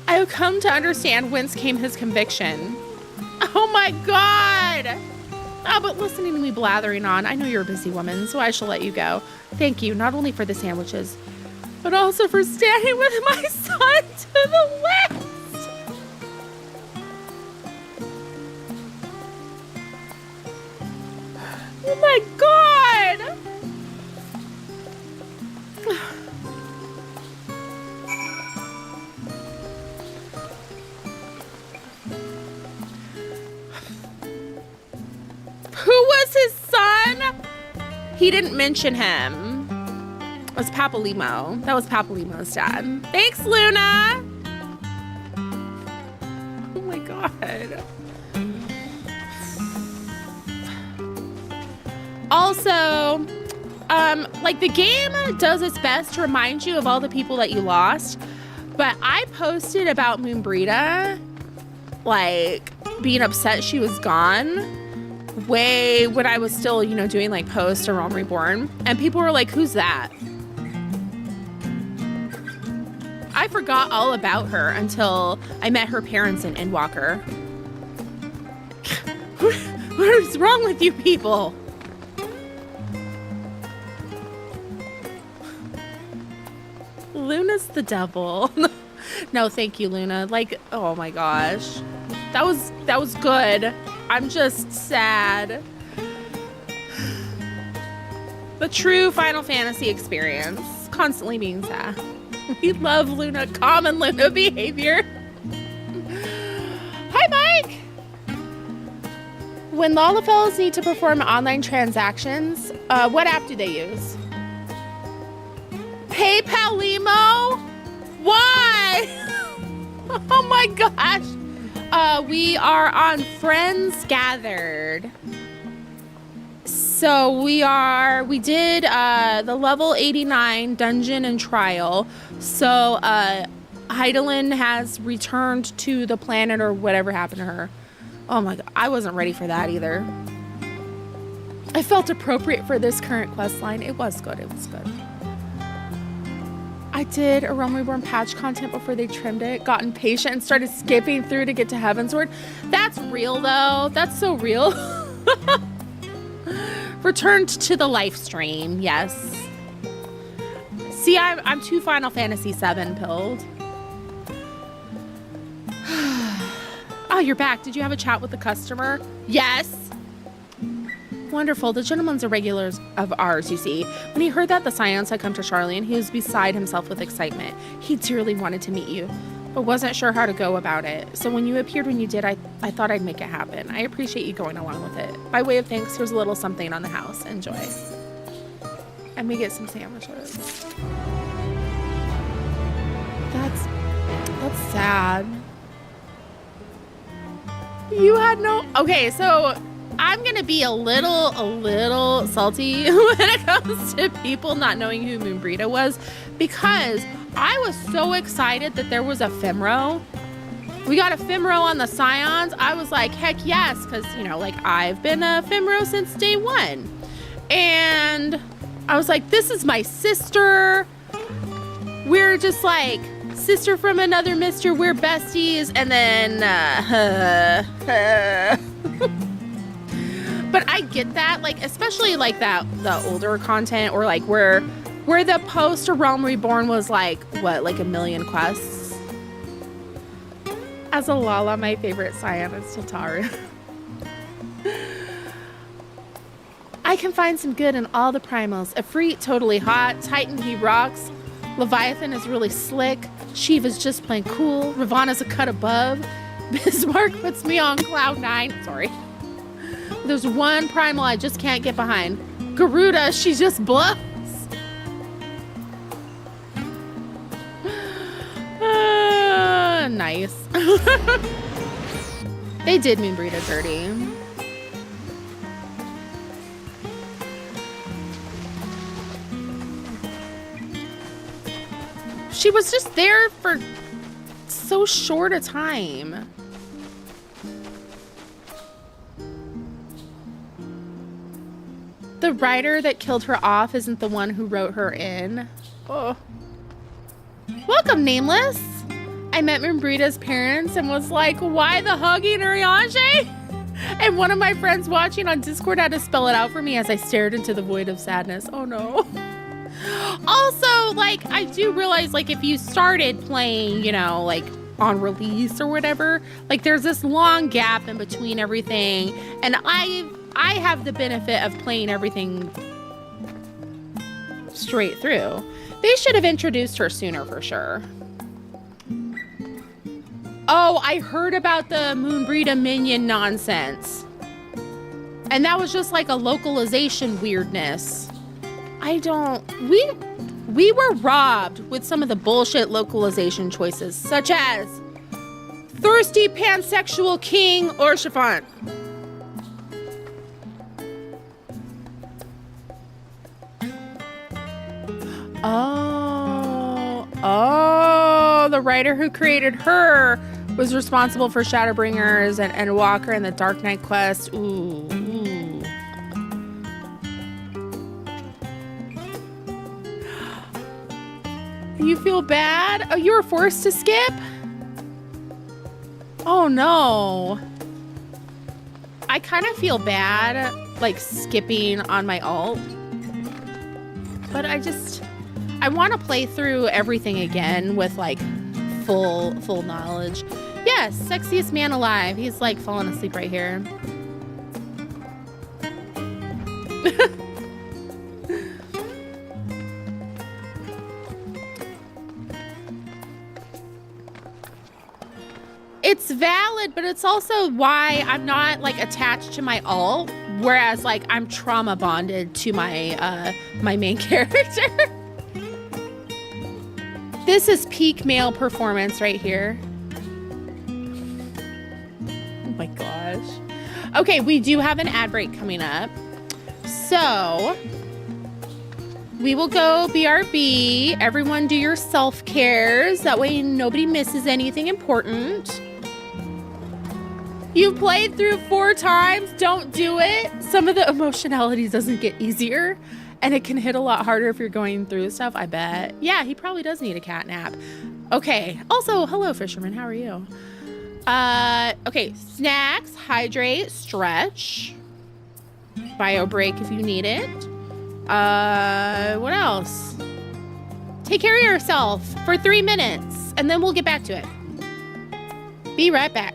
A: I have come to understand whence came his conviction. Oh my God. Oh, but listening to me blathering on, I know you're a busy woman, so I shall let you go. Thank you, not only for the sandwiches, but also for standing with my son to the west. Oh my God. Who was his son? He didn't mention him. It was Papalimo. That was Papalimo's dad. Thanks, Luna. Oh my God. Also, like the game does its best to remind you of all the people that you lost, but I posted about Moonbrita, like being upset she was gone way when I was still, you know, doing like posts to Realm Reborn, and people were like, who's that? I forgot all about her until I met her parents in Endwalker. What is wrong with you people? Luna's the devil. No, thank you, Luna. Like, oh my gosh. That was good. I'm just sad. The true Final Fantasy experience. Constantly being sad. We love Luna. Common Luna behavior. Hi, Mike. When Lalafellas need to perform online transactions, what app do they use? PayPal Limo? Why? Oh my gosh. We are on Friends Gathered. So we did the level 89 dungeon and trial. So Heidelin has returned to the planet, or whatever happened to her. Oh my god, I wasn't ready for that either. I felt appropriate for this current quest line. It was good, it was good. I did a Realm Reborn patch content before they trimmed it, got impatient and started skipping through to get to Heavensward. That's real though, that's so real. Returned to the live stream, yes. See, I'm too Final Fantasy VII pilled. Oh, you're back. Did you have a chat with the customer? Yes. Wonderful. The gentleman's a regular of ours, you see. When he heard that the Scions had come to Charlian, he was beside himself with excitement. He dearly wanted to meet you, but wasn't sure how to go about it. So when you appeared when you did, I thought I'd make it happen. I appreciate you going along with it. By way of thanks, here's a little something on the house. Enjoy. And we get some sandwiches. That's sad. You had no... Okay, so I'm going to be a little salty when it comes to people not knowing who Moonbrita was, because I was so excited that there was a Fimro. We got a Fimro on the Scions. I was like, heck yes, because, you know, like, I've been a Fimro since day one. And I was like, this is my sister. We're just like... sister from another mister, we're besties, and then but I get that, like, especially like that the older content, or like where the post to Realm Reborn was like, what, like 1 million quests. As a Lala, my favorite Scion is Tataru. I can find some good in all the primals. Ifrit, totally hot. Titan, he rocks. Leviathan is really slick. Shiva's just plain cool. Ravana's a cut above. Bismarck puts me on cloud 9. Sorry. There's one primal I just can't get behind. Garuda, she just bluffs. Nice. They did mean Brita dirty. She was just there for so short a time. The writer that killed her off isn't the one who wrote her in. Oh. Welcome, Nameless. I met Mimbrita's parents and was like, why the hugging, Urianger? And one of my friends watching on Discord had to spell it out for me as I stared into the void of sadness. Oh no. Also, like, I do realize, like, if you started playing, you know, like, on release or whatever, like, there's this long gap in between everything. And I have the benefit of playing everything straight through. They should have introduced her sooner for sure. Oh, I heard about the Moonbrita minion nonsense. And that was just like a localization weirdness. We were robbed with some of the bullshit localization choices, such as Thirsty Pansexual King Orchifant. Oh, the writer who created her was responsible for Shadowbringers and ENDWALKER and the Dark Knight quest. Ooh. You feel bad? Oh, you were forced to skip? Oh no. I kind of feel bad, like, skipping on my alt. But I want to play through everything again with, like, full knowledge. Yes, sexiest man alive. He's, like, falling asleep right here. It's valid, but it's also why I'm not, like, attached to my alt, whereas, like, I'm trauma bonded to my my main character. This is peak male performance right here. Oh my gosh. Okay, we do have an ad break coming up. So we will go BRB. Everyone do your self-cares. That way nobody misses anything important. You played through 4 times. Don't do it. Some of the emotionality doesn't get easier. And it can hit a lot harder if you're going through stuff, I bet. Yeah, he probably does need a cat nap. Okay. Also, hello, Fisherman. How are you? Okay. Snacks, hydrate, stretch. Bio break if you need it. What else? Take care of yourself for 3 minutes, and then we'll get back to it. Be right back.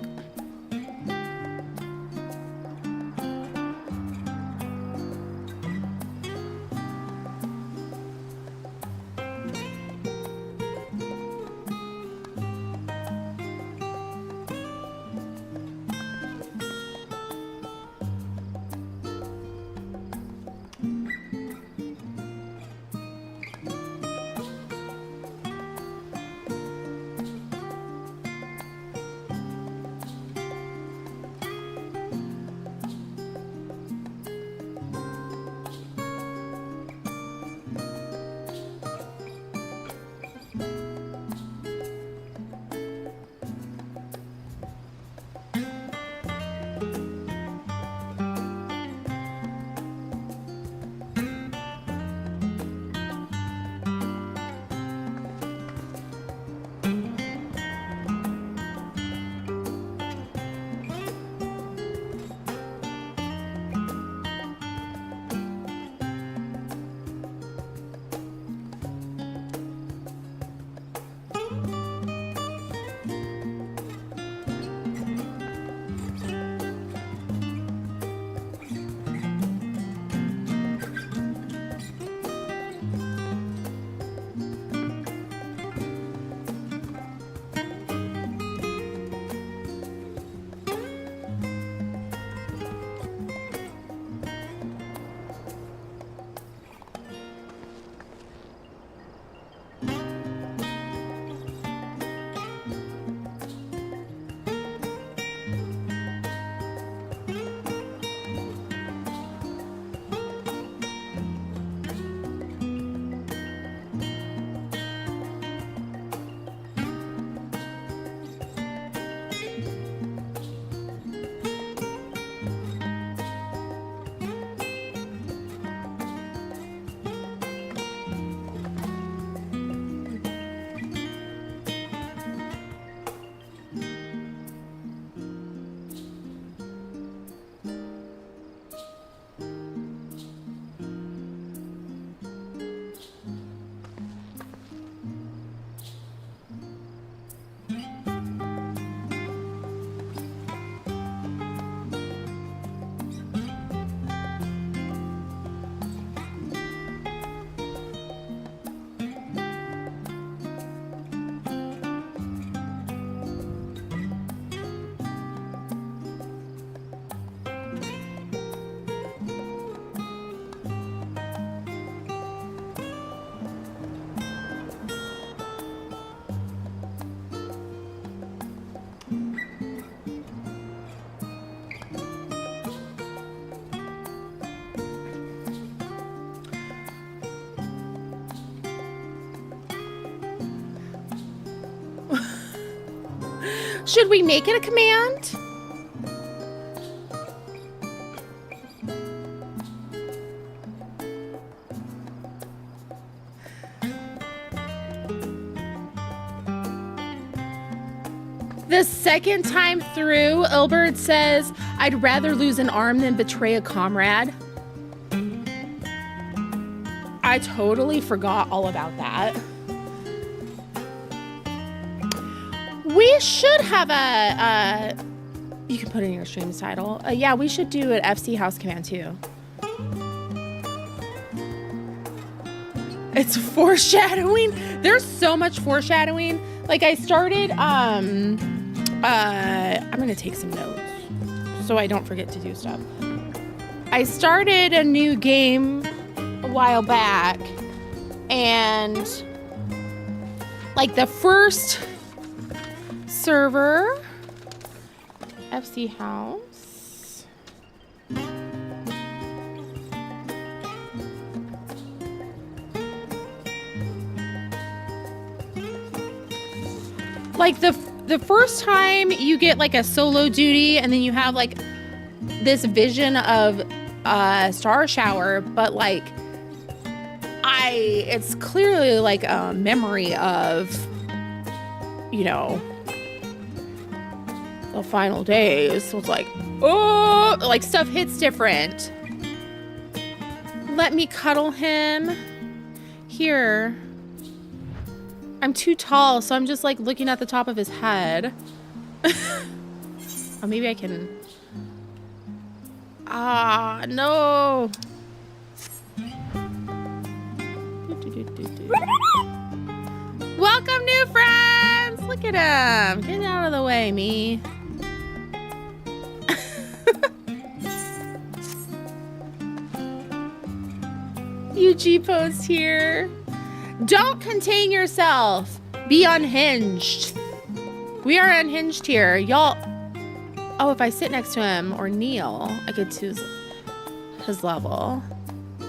A: Should we make it a command? The second time through, Ilbert says, I'd rather lose an arm than betray a comrade. I totally forgot all about that. We should have a you can put it in your stream's title. Yeah, we should do an FC house command too. It's foreshadowing. There's so much foreshadowing. Like I started, I'm gonna take some notes so I don't forget to do stuff. I started a new game a while back, and like the first server, FC House. Like the first time you get like a solo duty, and then you have like this vision of Star Shower, but like it's clearly like a memory of, you know, the final days. So it's like, oh, like stuff hits different. Let me cuddle him. Here. I'm too tall, so I'm just like looking at the top of his head. Oh, maybe I can. Ah, no. Welcome, new friends. Look at him. Get out of the way, me. UG post here. Don't contain yourself. Be unhinged. We are unhinged here. Y'all. Oh, if I sit next to him or kneel, I could choose his level.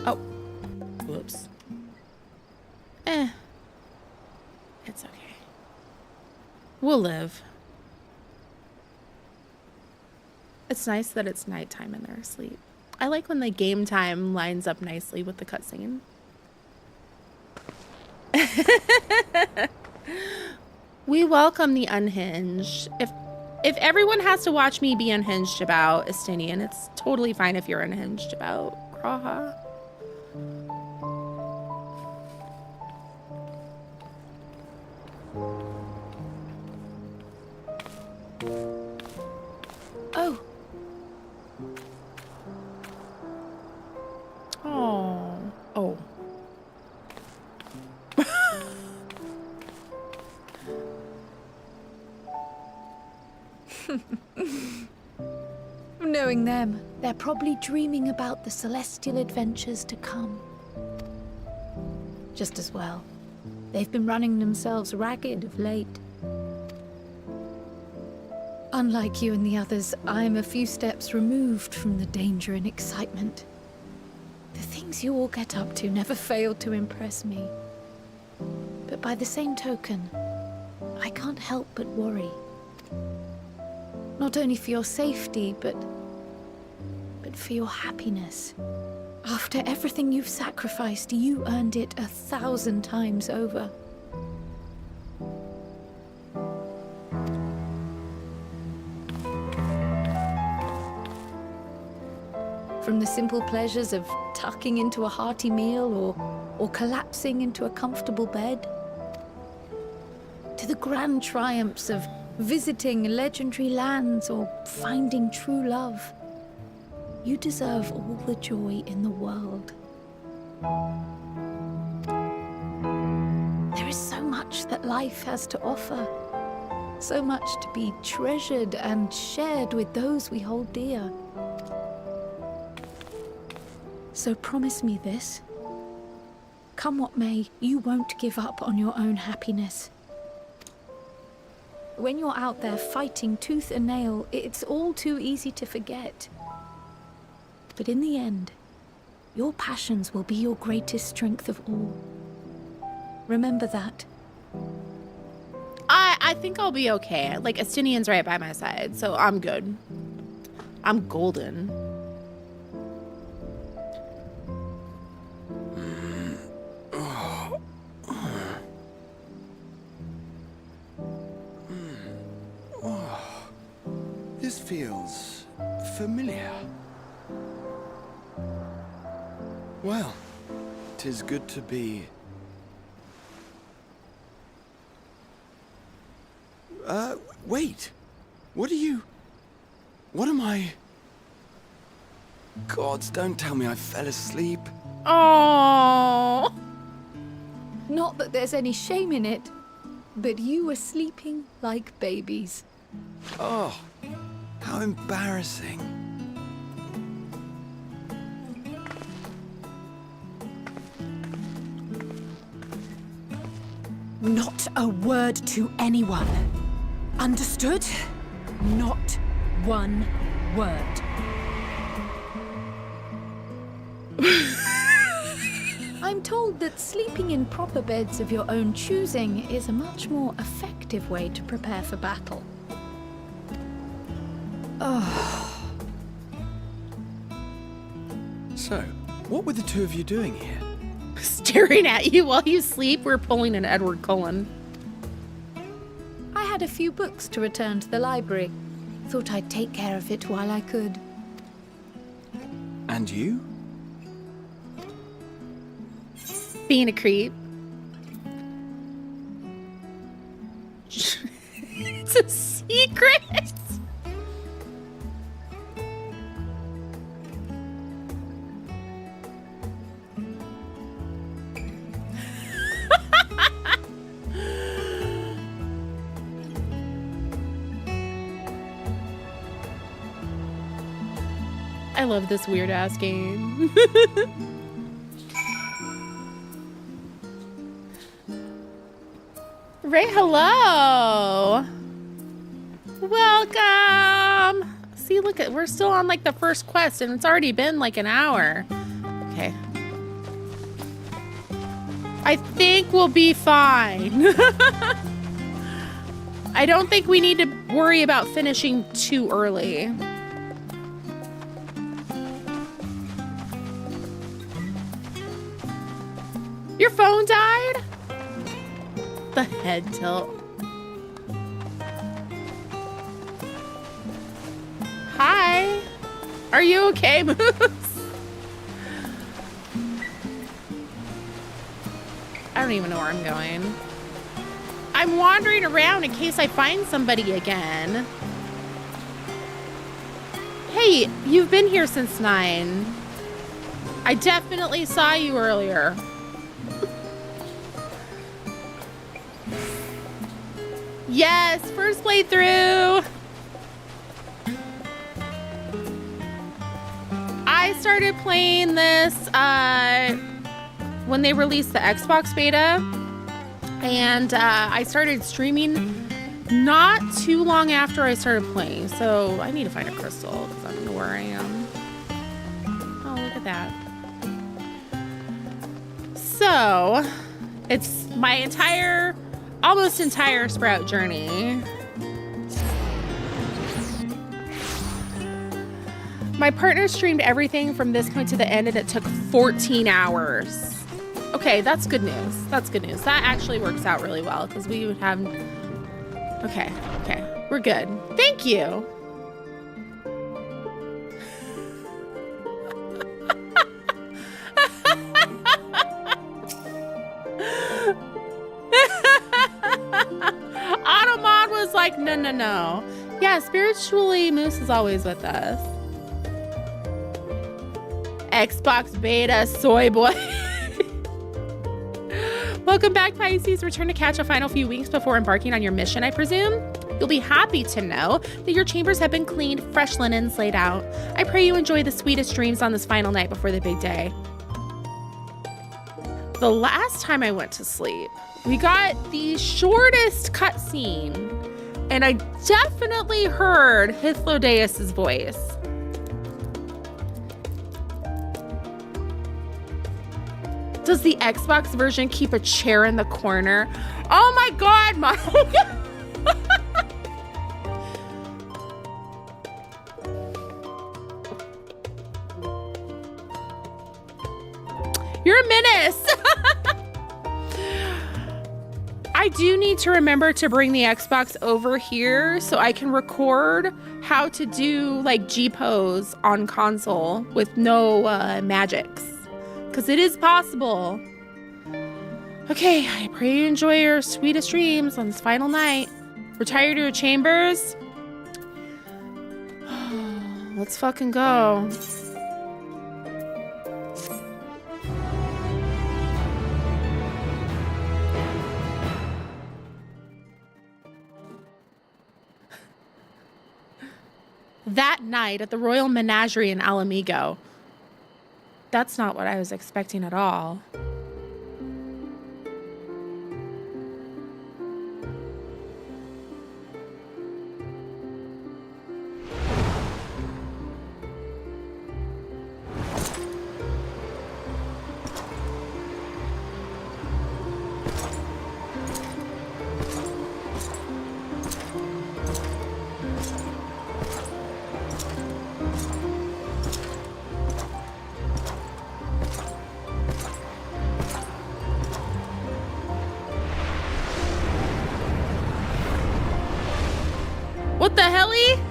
A: Oh. Whoops. It's okay. We'll live. It's nice that it's nighttime and they're asleep. I like when the game time lines up nicely with the cutscene. We welcome the unhinged. If everyone has to watch me be unhinged about Estinian, it's totally fine if you're unhinged about Graha. Oh. Oh. Oh.
C: Knowing them, they're probably dreaming about the celestial adventures to come. Just as well. They've been running themselves ragged of late. Unlike you and the others, I'm a few steps removed from the danger and excitement. The things you all get up to never fail to impress me. But by the same token, I can't help but worry. Not only for your safety, but for your happiness. After everything you've sacrificed, you earned it 1,000 times over. From the simple pleasures of tucking into a hearty meal or collapsing into a comfortable bed, to the grand triumphs of visiting legendary lands or finding true love. You deserve all the joy in the world. There is so much that life has to offer. So much to be treasured and shared with those we hold dear. So promise me this. Come what may, you won't give up on your own happiness. When you're out there fighting tooth and nail, it's all too easy to forget. But in the end, your passions will be your greatest strength of all. Remember that.
A: I I think I'll be okay. Like, Estinian's right by my side, so I'm good. I'm golden.
I: This feels familiar. Well, 'tis good to be... wait. What am I... Gods, don't tell me I fell asleep.
A: Oh.
C: Not that there's any shame in it, but you were sleeping like babies.
I: Oh, how embarrassing.
C: Not a word to anyone. Understood? Not one word. I'm told that sleeping in proper beds of your own choosing is a much more effective way to prepare for battle. Oh.
I: So, what were the two of you doing here?
A: Staring at you while you sleep. We're pulling an Edward Cullen.
C: I had a few books to return to the library. Thought I'd take care of it while I could.
I: And you?
A: Being a creep. It's a secret. I love this weird ass game. Ray, hello. Welcome. See, look at, we're still on like the first quest and it's already been like an hour. Okay. I think we'll be fine. I don't think we need to worry about finishing too early. Your phone died? The head tilt. Hi. Are you okay, Moose? I don't even know where I'm going. I'm wandering around in case I find somebody again. Hey, you've been here since 9. I definitely saw you earlier. Yes, first playthrough. I started playing this when they released the Xbox beta, and I started streaming not too long after I started playing. So I need to find a crystal because I don't know where I am. Oh, look at that. So it's my almost entire Sprout journey. My partner streamed everything from this point to the end and it took 14 hours. Okay, that's good news. That's good news. That actually works out really well because we would have... Okay, we're good. Thank you. Automod was like, no. Yeah, spiritually, Moose is always with us. Xbox beta, soy boy. Welcome back, Pisces. Return to catch a final few weeks before embarking on your mission, I presume? You'll be happy to know that your chambers have been cleaned, fresh linens laid out. I pray you enjoy the sweetest dreams on this final night before the big day. The last time I went to sleep, we got the shortest cutscene, and I definitely heard Hythlodaeus' voice. Does the Xbox version keep a chair in the corner? Oh my God, Mom. You're a menace. I do need to remember to bring the Xbox over here so I can record how to do like G-pose on console with no magics. Because it is possible. Okay, I pray you enjoy your sweetest dreams on this final night. Retire to your chambers. Let's fucking go. That night at the Royal Menagerie in Alamigo. That's not what I was expecting at all. What the helly?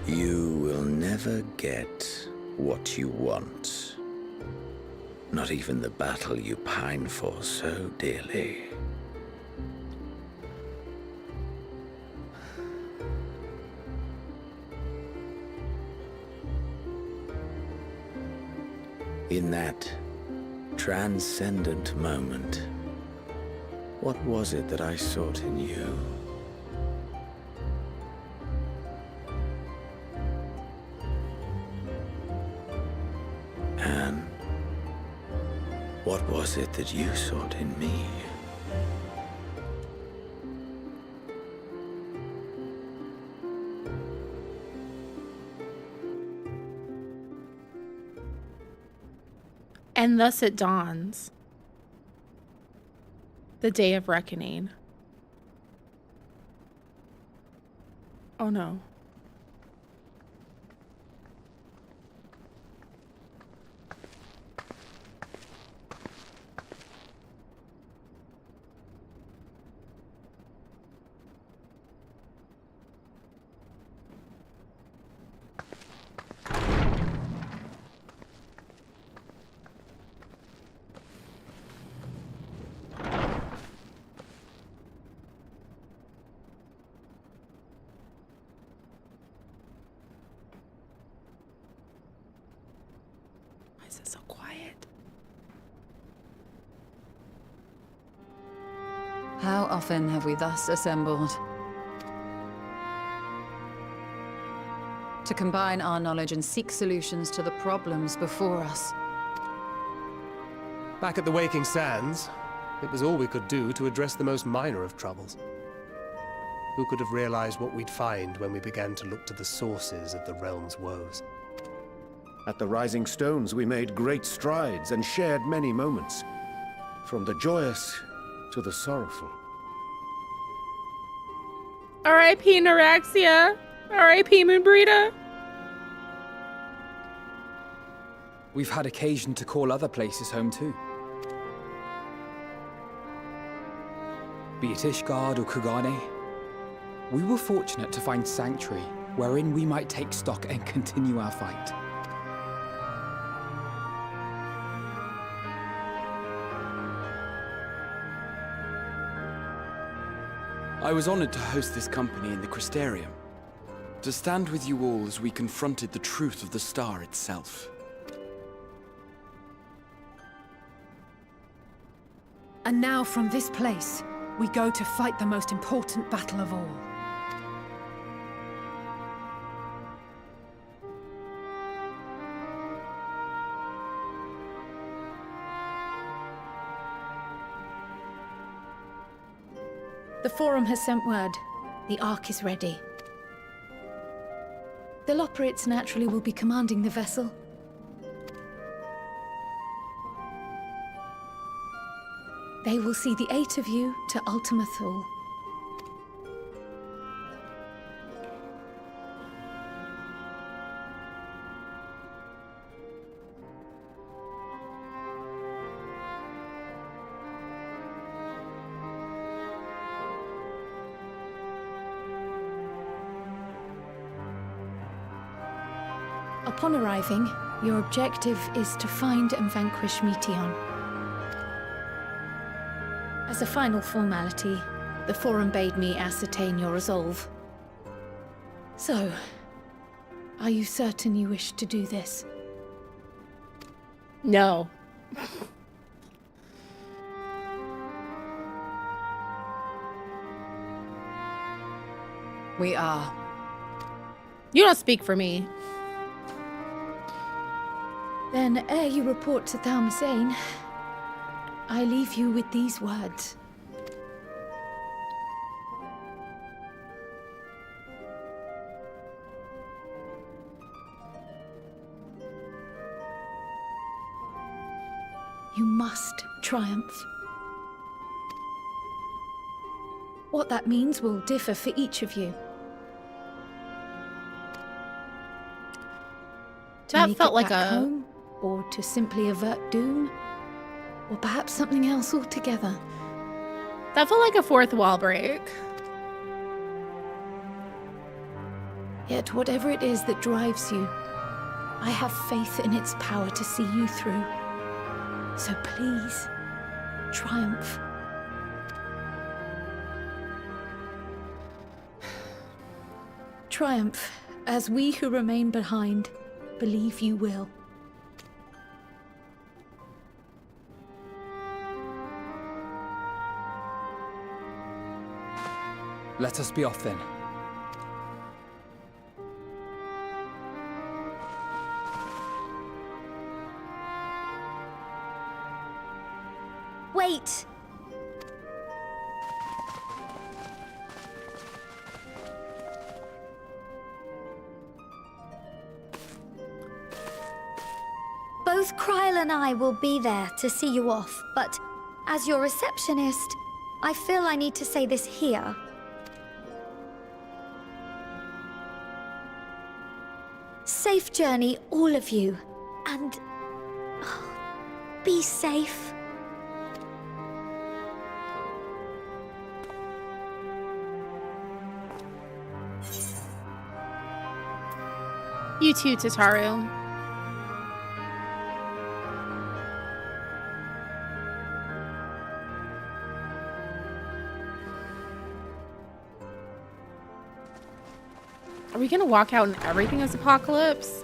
E: You will never get what you want. Not even the battle you pine for so dearly. In that transcendent moment, what was it that I sought in you? And what was it that you sought in me?
A: And thus it dawns. The day of reckoning. Oh no. Why is it so quiet?
C: How often have we thus assembled? To combine our knowledge and seek solutions to the problems before us.
D: Back at the Waking Sands, it was all we could do to address the most minor of troubles. Who could have realized what we'd find when we began to look to the sources of the realm's woes?
E: At the Rising Stones, we made great strides and shared many moments. From the joyous to the sorrowful.
A: R.I.P. Neuraxia. R.I.P. Moonbreeder.
H: We've had occasion to call other places home too. Be it Ishgard or Kugane, we were fortunate to find sanctuary wherein we might take stock and continue our fight.
J: I was honored to host this company in the Crystarium, to stand with you all as we confronted the truth of the star itself.
K: And now from this place, we go to fight the most important battle of all.
L: The Forum has sent word. The Ark is ready. The Loporrits naturally will be commanding the vessel. They will see the 8 of you to Ultima Thule. Upon arriving, your objective is to find and vanquish Meteon. As a final formality, the Forum bade me ascertain your resolve. So, are you certain you wish to do this?
A: No.
C: We are.
A: You don't speak for me.
L: Then, ere you report to Thalmasane, I leave you with these words. You must triumph. What that means will differ for each of you.
A: That
L: Make
A: felt
L: it
A: like
L: back
A: a...
L: home, or to simply avert doom, or perhaps something else altogether.
A: That felt like a fourth wall break.
L: Yet whatever it is that drives you, I have faith in its power to see you through. So please, triumph. Triumph, as we who remain behind believe you will.
H: Let us be off then.
G: Wait! Both Kryl and I will be there to see you off, but as your receptionist, I feel I need to say this here. Safe journey, all of you, and be safe.
A: You too, Tataru. Are we gonna walk out and everything is apocalypse?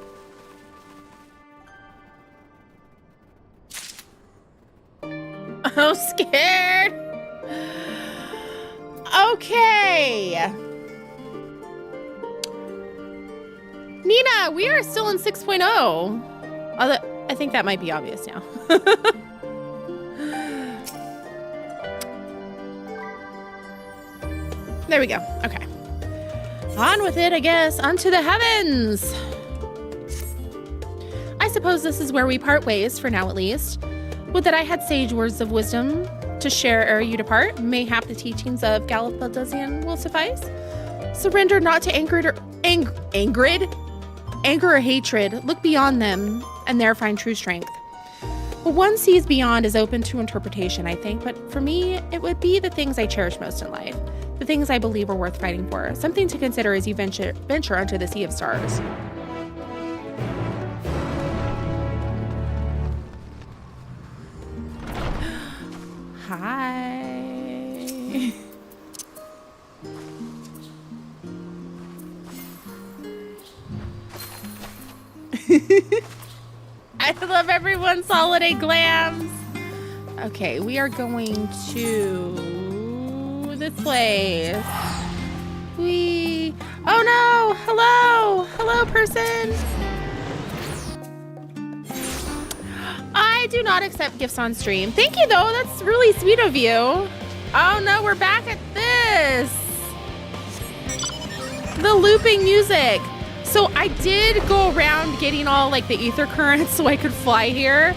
A: I'm scared. Okay. Nina, we are still in 6.0. Although, I think that might be obvious now. There we go. Okay. On with it, I guess. Onto the heavens. I suppose this is where we part ways, for now at least. Would that I had sage words of wisdom to share ere you depart. Mayhap the teachings of Galapagosian will suffice. Surrender not to anger or hatred. Look beyond them, and there find true strength. What one sees beyond is open to interpretation, I think, but for me, it would be the things I cherish most in life. The things I believe are worth fighting for. Something to consider as you venture onto the sea of stars. Hi. I love everyone's holiday glams. Okay, we are going to this place. Oh no! Hello! Hello, person! I do not accept gifts on stream. Thank you, though. That's really sweet of you. Oh no, we're back at this. The looping music. So I did go around getting all like the ether currents so I could fly here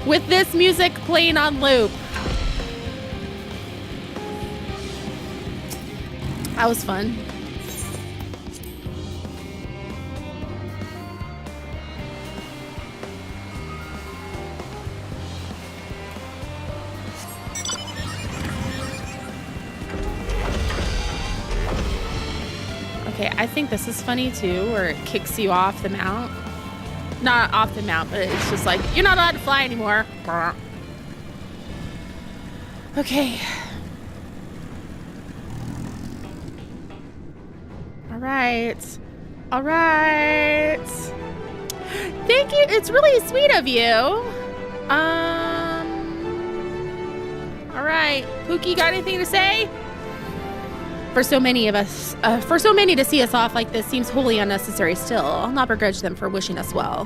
A: with this music playing on loop. That was fun. Okay, I think this is funny too, where it kicks you off the mount. Not off the mount, but it's just like, you're not allowed to fly anymore. Okay. All right. All right. Thank you. It's really sweet of you. All right. Pookie, got anything to say? For so many of us, for so many to see us off like this seems wholly unnecessary still. I'll not begrudge them for wishing us well.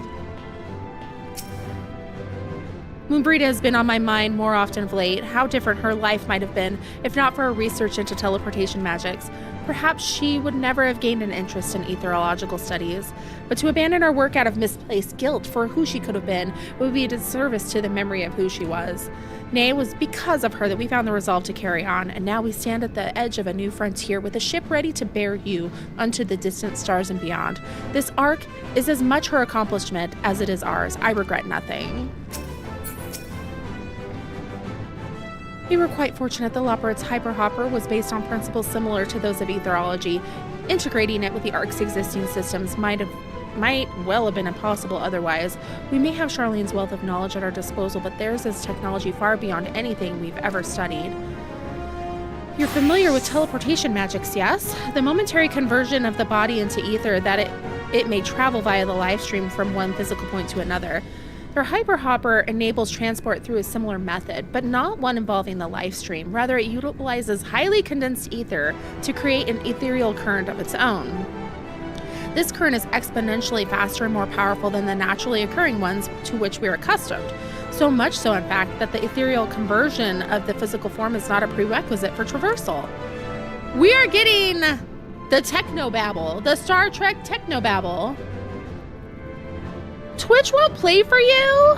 A: Moonbrita has been on my mind more often of late. How different her life might have been if not for her research into teleportation magics. Perhaps she would never have gained an interest in etherological studies. But to abandon her work out of misplaced guilt for who she could have been would be a disservice to the memory of who she was. Nay, it was because of her that we found the resolve to carry on, and now we stand at the edge of a new frontier with a ship ready to bear you unto the distant stars and beyond. This arc is as much her accomplishment as it is ours. I regret nothing. We were quite fortunate that Loporrit's hyperhopper was based on principles similar to those of etherology. Integrating it with the Ark's existing systems might well have been impossible otherwise. We may have Charlene's wealth of knowledge at our disposal, but theirs is technology far beyond anything we've ever studied. You're familiar with teleportation magics, yes? The momentary conversion of the body into ether that it may travel via the life stream from one physical point to another. Their hyperhopper enables transport through a similar method, but not one involving the life stream. Rather, it utilizes highly condensed ether to create an ethereal current of its own. This current is exponentially faster and more powerful than the naturally occurring ones to which we are accustomed. So much so, in fact, that the ethereal conversion of the physical form is not a prerequisite for traversal. We are getting the technobabble, the Star Trek technobabble. Twitch won't play for you?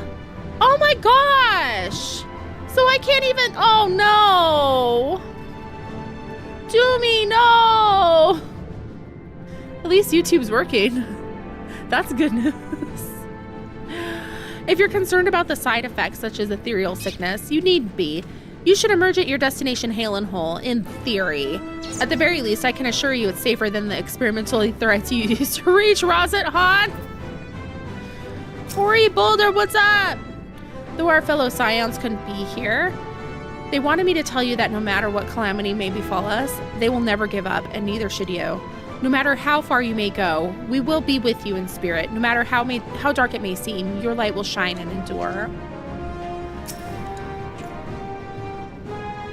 A: Oh my gosh! So I can't even, oh no! Doomy, no! At least YouTube's working. That's good news. If you're concerned about the side effects such as ethereal sickness, you needn't be. You should emerge at your destination hale and whole, in theory. At the very least, I can assure you it's safer than the experimental etherites you used to reach Rosette Han. Tori Boulder, what's up? Though our fellow Scions couldn't be here, they wanted me to tell you that no matter what calamity may befall us, they will never give up, and neither should you. No matter how far you may go, we will be with you in spirit. No matter how dark it may seem, your light will shine and endure.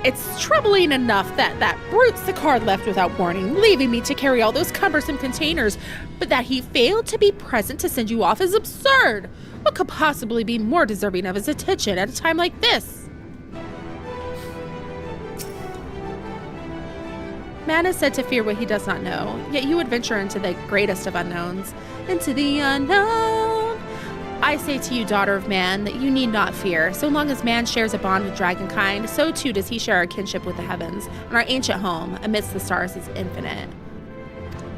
A: It's troubling enough that that brute Sicard left without warning, leaving me to carry all those cumbersome containers, but that he failed to be present to send you off is absurd. What could possibly be more deserving of his attention at a time like this? Man is said to fear what he does not know, yet you would venture into the greatest of unknowns, into the unknown. I say to you, daughter of man, that you need not fear. So long as man shares a bond with dragonkind, so too does he share our kinship with the heavens, and our ancient home amidst the stars is infinite.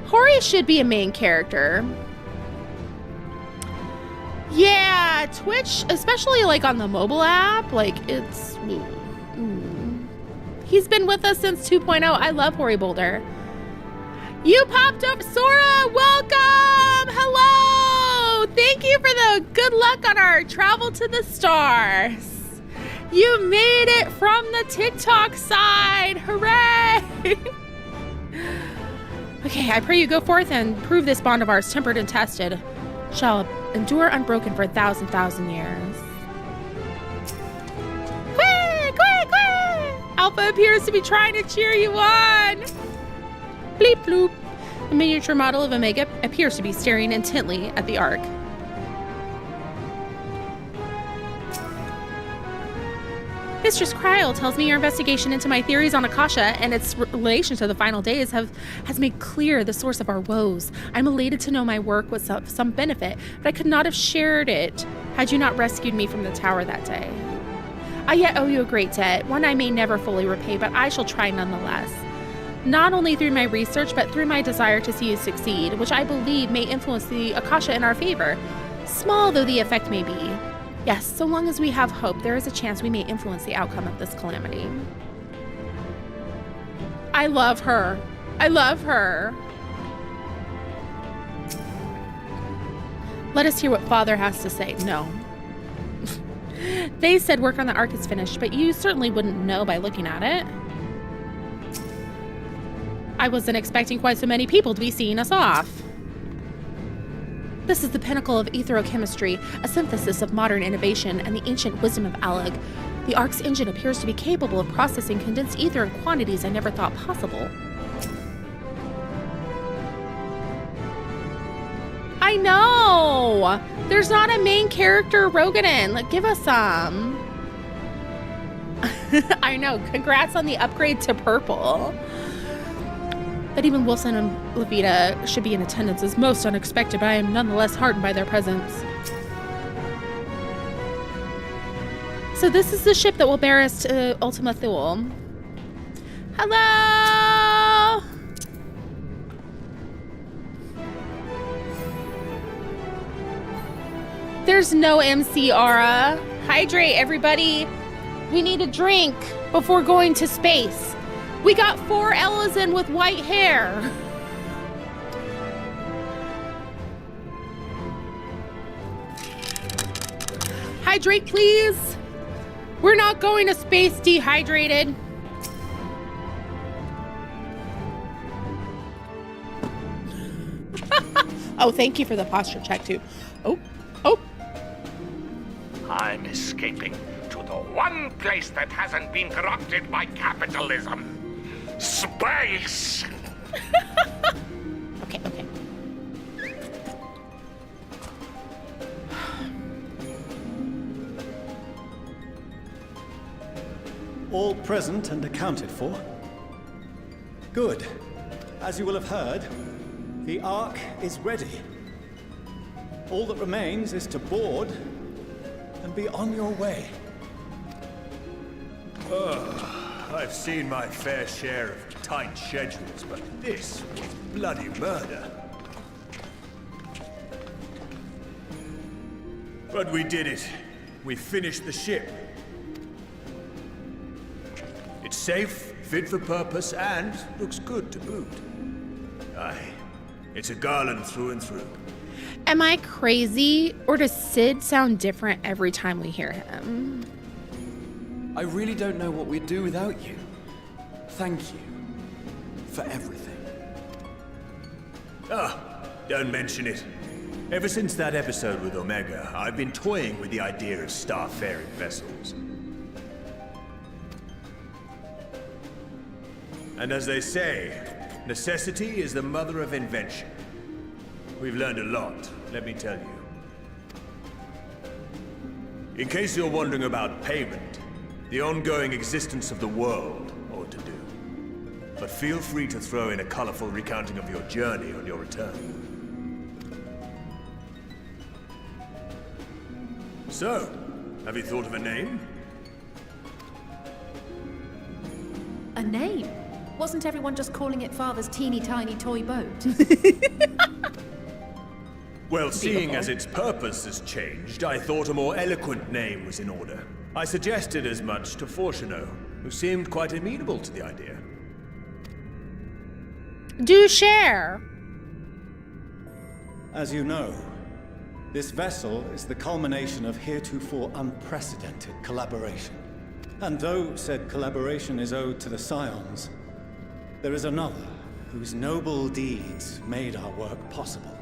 A: Hori should be a main character. Yeah, Twitch, especially like on the mobile app, like it's... He's been with us since 2.0. I love Hori Boulder. You popped up, Sora, welcome! Hello! Thank you for the good luck on our travel to the stars. You made it from the TikTok side, hooray! Okay, I pray you go forth and prove this bond of ours, tempered and tested, shall endure unbroken for 1,000 years. Alpha appears to be trying to cheer you on. Bleep bloop. A miniature model of Omega appears to be staring intently at the Ark. Mistress Kryl tells me your investigation into my theories on Akasha and its relation to the final days has made clear the source of our woes. I'm elated to know my work was of some benefit, but I could not have shared it had you not rescued me from the tower that day. I yet owe you a great debt, one I may never fully repay, but I shall try nonetheless. Not only through my research, but through my desire to see you succeed, which I believe may influence the Akasha in our favor, small though the effect may be. Yes, so long as we have hope, there is a chance we may influence the outcome of this calamity. I love her. I love her. Let us hear what Father has to say. No. They said work on the Ark is finished, but you certainly wouldn't know by looking at it. I wasn't expecting quite so many people to be seeing us off. This is the pinnacle of etherochemistry, a synthesis of modern innovation and the ancient wisdom of Aleg. The Ark's engine appears to be capable of processing condensed ether in quantities I never thought possible. I know! There's not a main character Rogaden. Like, give us some. I know. Congrats on the upgrade to purple. That even Wilson and Levita should be in attendance is most unexpected, but I am nonetheless heartened by their presence. So this is the ship that will bear us to Ultima Thule. Hello! There's no MC Aura. Hydrate, everybody. We need a drink before going to space. We got 4 Ellas in with white hair. Hydrate, please. We're not going to space dehydrated. Oh, thank you for the posture check, too. Oh.
B: I'm escaping to the one place that hasn't been corrupted by capitalism. Space!
A: Okay.
M: All present and accounted for? Good. As you will have heard, the Ark is ready. All that remains is to board and be on your way.
D: I've seen my fair share of tight schedules, but this was bloody murder. But we did it. We finished the ship. It's safe, fit for purpose, and looks good to boot. Aye, it's a Garland through and through.
A: Am I crazy, or does Sid sound different every time we hear him?
J: I really don't know what we'd do without you. Thank you for everything.
D: Don't mention it. Ever since that episode with Omega, I've been toying with the idea of star-faring vessels. And as they say, necessity is the mother of invention. We've learned a lot, let me tell you. In case you're wondering about payment, the ongoing existence of the world ought to do. But feel free to throw in a colorful recounting of your journey on your return. So, have you thought of a name?
L: A name? Wasn't everyone just calling it Father's teeny tiny toy boat?
D: Well, seeing as its purpose has changed, I thought a more eloquent name was in order. I suggested as much to Fortuno, who seemed quite amenable to the idea.
A: Do share.
M: As you know, this vessel is the culmination of heretofore unprecedented collaboration. And though said collaboration is owed to the Scions, there is another whose noble deeds made our work possible.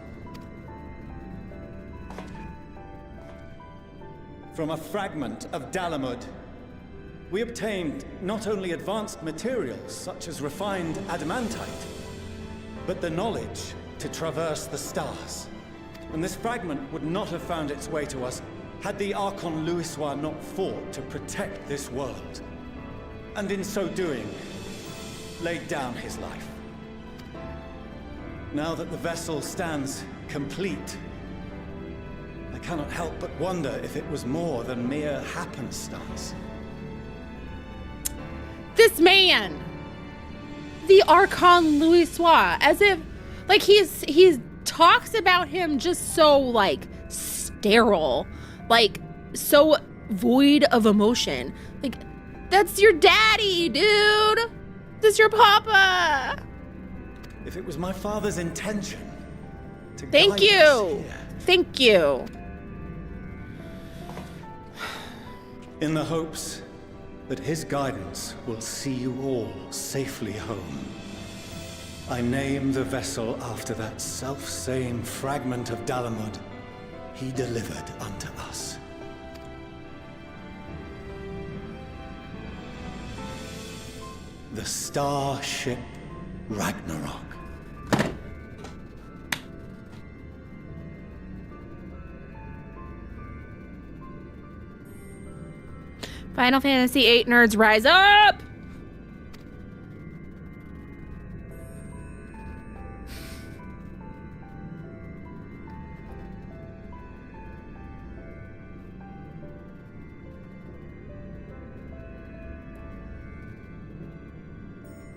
M: From a fragment of Dalamud, we obtained not only advanced materials such as refined adamantite, but the knowledge to traverse the stars. And this fragment would not have found its way to us had the Archon Louisoix not fought to protect this world. And in so doing, laid down his life. Now that the vessel stands complete, I cannot help but wonder if it was more than mere happenstance.
A: This man! The Archon Louisoix, as if, like, he talks about him just so, like, sterile, like, so void of emotion. Like, that's your daddy, dude! That's your papa!
M: If it was my father's intention, to
A: Thank
M: guide us
A: you.
M: here.
A: Thank you.
M: In the hopes that his guidance will see you all safely home, I name the vessel after that self-same fragment of Dalamud he delivered unto us. The starship Ragnarok.
A: Final Fantasy VIII nerds, rise up!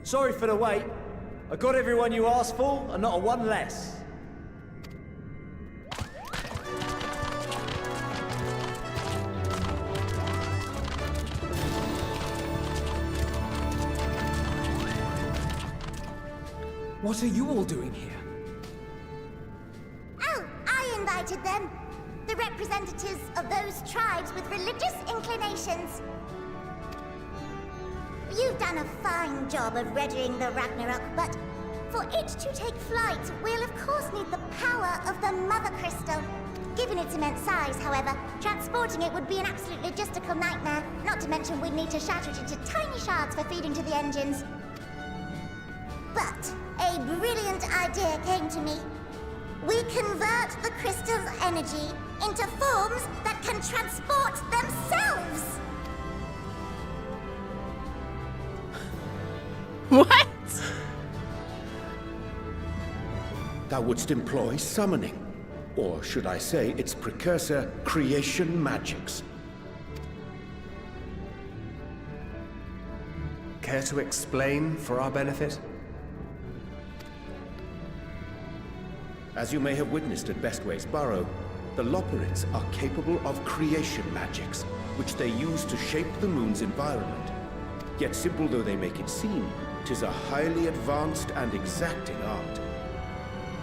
N: Sorry for the wait. I got everyone you asked for, and not a one less.
H: What are you all doing here?
O: Oh, I invited them. The representatives of those tribes with religious inclinations. You've done a fine job of readying the Ragnarok, but for it to take flight, we'll of course need the power of the Mother Crystal. Given its immense size, however, transporting it would be an absolute logistical nightmare, not to mention we'd need to shatter it into tiny shards for feeding to the engines. But a brilliant idea came to me. We convert the crystal's energy into forms that can transport themselves!
A: What?
E: Thou wouldst employ summoning, or should I say its precursor, creation magics.
D: Care to explain for our benefit?
E: As you may have witnessed at Bestway's Burrow, the Loporrits are capable of creation magics, which they use to shape the moon's environment. Yet simple though they make it seem, 'tis a highly advanced and exacting art.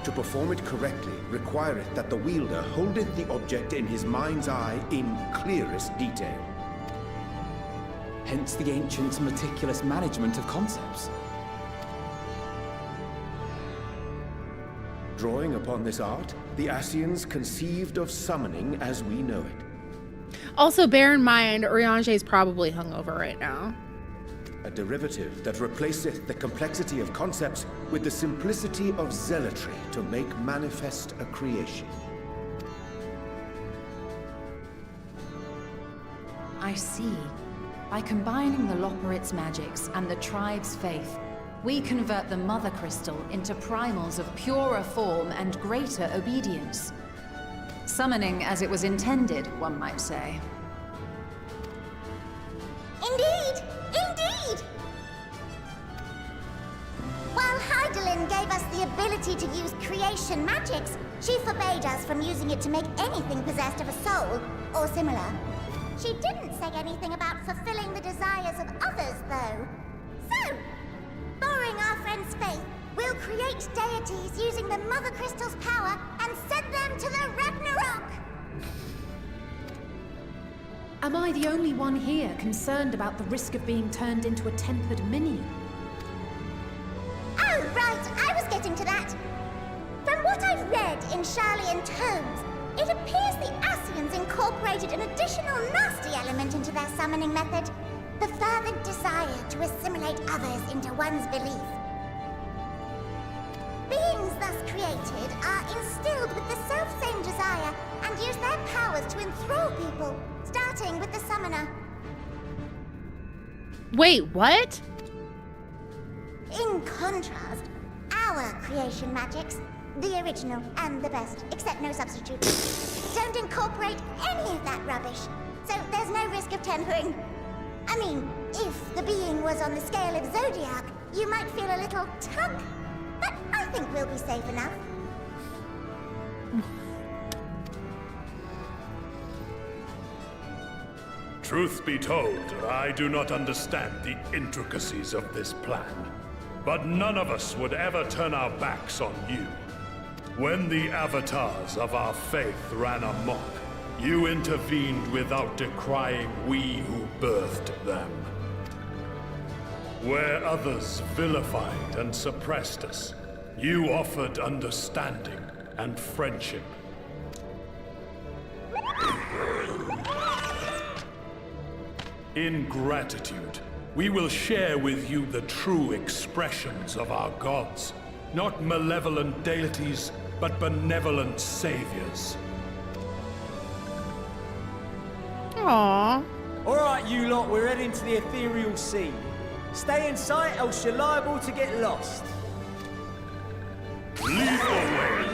E: To perform it correctly requireth that the wielder holdeth the object in his mind's eye in clearest detail.
H: Hence the ancients' meticulous management of concepts.
E: Drawing upon this art, the Ascians conceived of summoning as we know it.
A: Also, bear in mind, Urianger is probably hungover right now.
E: A derivative that replaceth the complexity of concepts with the simplicity of zealotry to make manifest a creation.
C: I see. By combining the Loporrit's magics and the tribe's faith, we convert the Mother Crystal into primals of purer form and greater obedience. Summoning as it was intended, one might say.
O: Indeed! Indeed! While Heidelin gave us the ability to use creation magics, she forbade us from using it to make anything possessed of a soul, or similar. She didn't say anything about fulfilling the desires of others, though. So, borrowing our friend's faith, we'll create deities using the Mother Crystal's power and send them to the Ragnarok!
L: Am I the only one here concerned about the risk of being turned into a tempered minion?
O: Oh, right, I was getting to that. From what I've read in Charlian tomes, it appears the Ascians incorporated an additional nasty element into their summoning method. The fervent desire to assimilate others into one's belief. Beings thus created are instilled with the self-same desire and use their powers to enthrall people, starting with the summoner.
A: Wait, what?
O: In contrast, our creation magics, the original and the best, except no substitute, don't incorporate any of that rubbish, so there's no risk of tempering. I mean, if the being was on the scale of Zodiac, you might feel a little tug, but I think we'll be safe enough.
P: Truth be told, I do not understand the intricacies of this plan. But none of us would ever turn our backs on you. When the avatars of our faith ran amok, you intervened without decrying we who birthed them. Where others vilified and suppressed us, you offered understanding and friendship. In gratitude, we will share with you the true expressions of our gods. Not malevolent deities, but benevolent saviors.
A: Aww.
N: Alright, you lot, we're heading to the ethereal sea. Stay in sight, else you're liable to get lost.
P: Lead the way.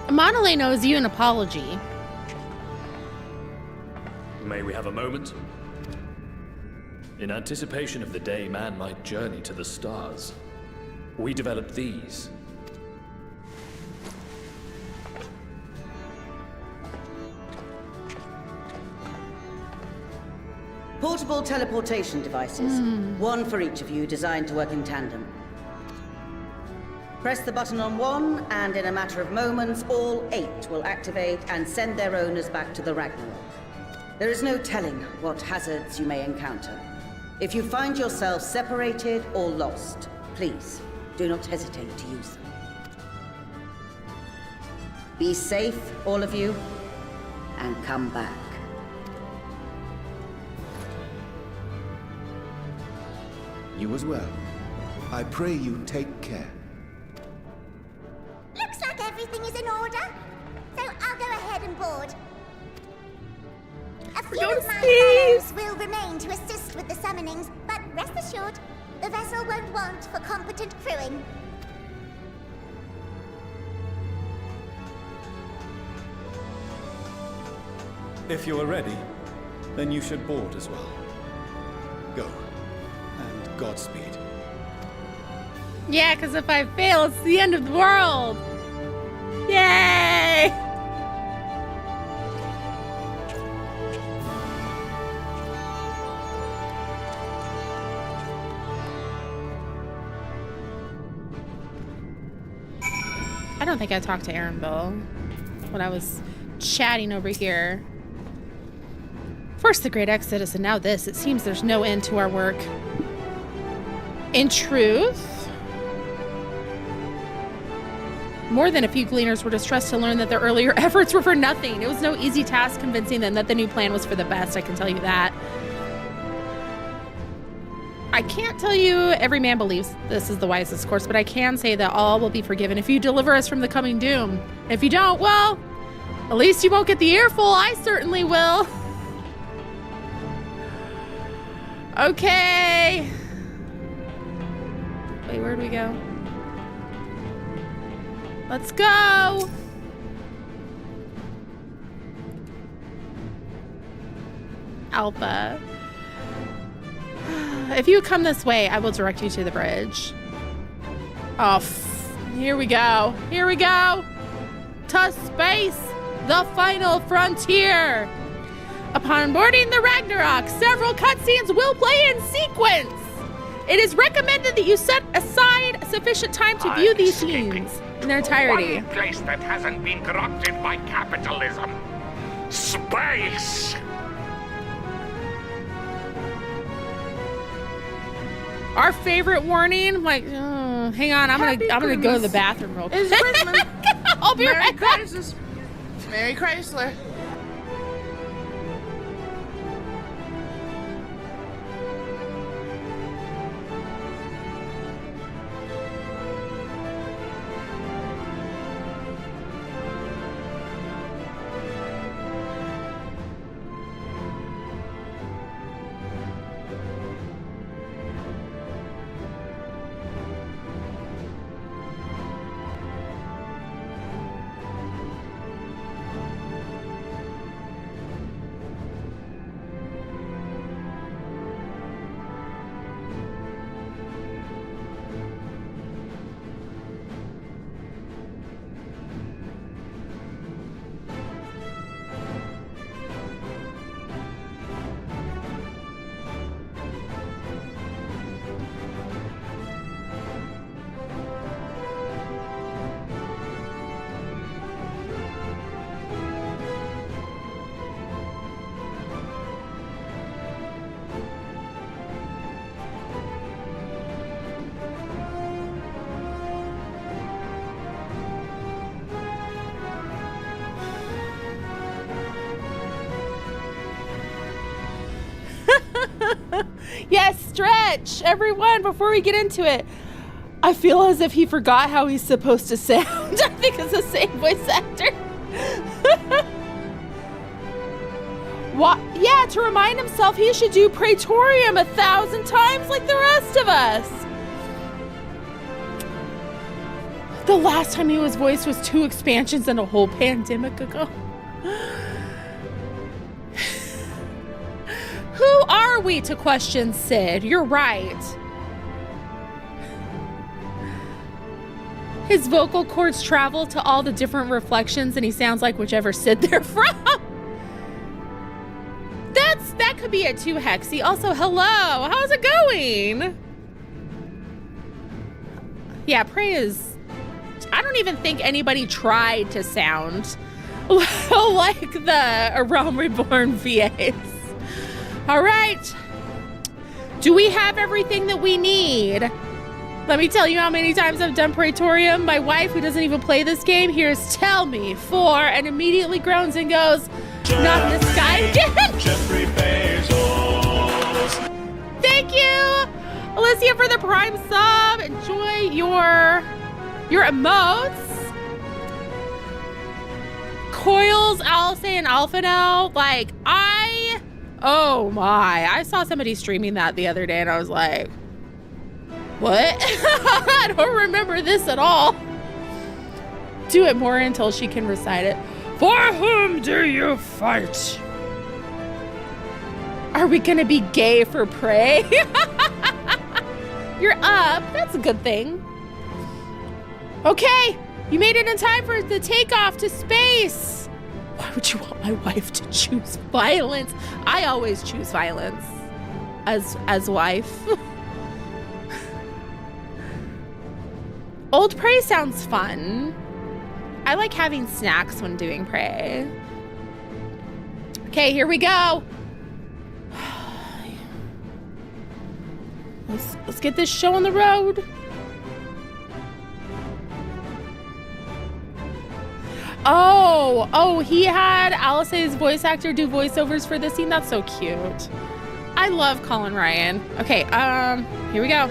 A: Monolith owes you an apology.
Q: May we have a moment? In anticipation of the day man might journey to the stars, we developed these.
R: Portable teleportation devices. One for each of you, designed to work in tandem. Press the button on one, and in a matter of moments, all 8 will activate and send their owners back to the Ragnarok. There is no telling what hazards you may encounter. If you find yourself separated or lost, please do not hesitate to use them. Be safe, all of you, and come back.
E: You as well. I pray you take care.
O: Looks like everything is in order, so I'll go ahead and board. A few of my fellows will remain to assist with the summonings, but rest assured, the vessel won't want for competent crewing.
M: If you are ready, then you should board as well. Go. And Godspeed.
A: Yeah, because if I fail, it's the end of the world. Yay! I don't think I talked to Aaron Bill when I was chatting over here. First the Great Exodus and now this. It seems there's no end to our work. In truth, more than a few gleaners were distressed to learn that their earlier efforts were for nothing. It was no easy task convincing them that the new plan was for the best, I can tell you that. I can't tell you every man believes this is the wisest course, but I can say that all will be forgiven if you deliver us from the coming doom. If you don't, well, at least you won't get the earful. I certainly will. Okay. Wait, where'd we go? Let's go. Alpha. If you come this way, I will direct you to the bridge. Oh, here we go. Here we go. To space, the final frontier. Upon boarding the Ragnarok, several cutscenes will play in sequence. It is recommended that you set aside sufficient time to view these scenes in their entirety.
B: One place that hasn't been corrupted by capitalism. Space!
A: Our favorite warning, like, hang on, I'm gonna go to the bathroom real quick. I'll be right back.
F: Mary Chrysler.
A: much, everyone. Before we get into it, I feel as if he forgot how he's supposed to sound. I think it's the same voice actor. What? Yeah, to remind himself he should do Praetorium 1,000 times like the rest of us. The last time he was voiced was 2 expansions and a whole pandemic ago. Who are we to question Sid? You're right. His vocal cords travel to all the different reflections and he sounds like whichever Sid they're from. That could be it too, Hexy. Also, hello. How's it going? Yeah, Prey is... I don't even think anybody tried to sound like the Realm Reborn VAs. All right. Do we have everything that we need? Let me tell you how many times I've done Praetorium. My wife, who doesn't even play this game, hears "tell me" 4 and immediately groans and goes, "Not in the sky again." Jeffrey Bezos. Thank you, Alicia, for the Prime sub. Enjoy your emotes. Coils, Alice, and Alphino. Like, oh my. I saw somebody streaming that the other day and I was like, what? I don't remember this at all. Do it more until she can recite it. For whom do you fight? Are we gonna be gay for Prey? You're up. That's a good thing. Okay, you made it in time for the takeoff to space. Why would you want my wife to choose violence? I always choose violence as wife. Old Prey sounds fun. I like having snacks when doing Prey. Okay, here we go. Let's get this show on the road. Oh, he had Alice's voice actor do voiceovers for this scene. That's so cute. I love Colin Ryan. Okay, here we go.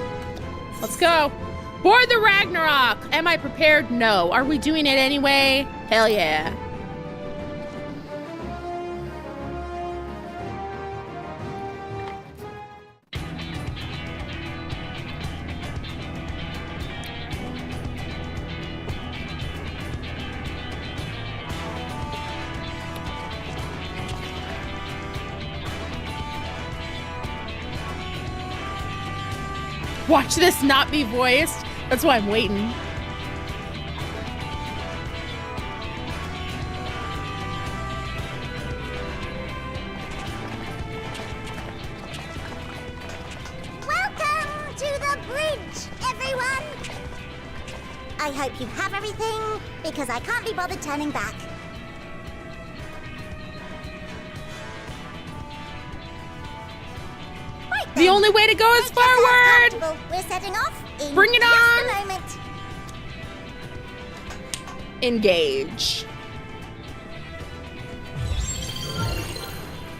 A: Let's go. Board the Ragnarok. Am I prepared? No. Are we doing it anyway? Hell yeah. Watch this not be voiced. That's why I'm waiting.
O: Welcome to the bridge, everyone. I hope you have everything, because I can't be bothered turning back.
A: The only way to go is forward.
O: We're setting off in
A: Bring it on.
O: just a moment.
A: Engage.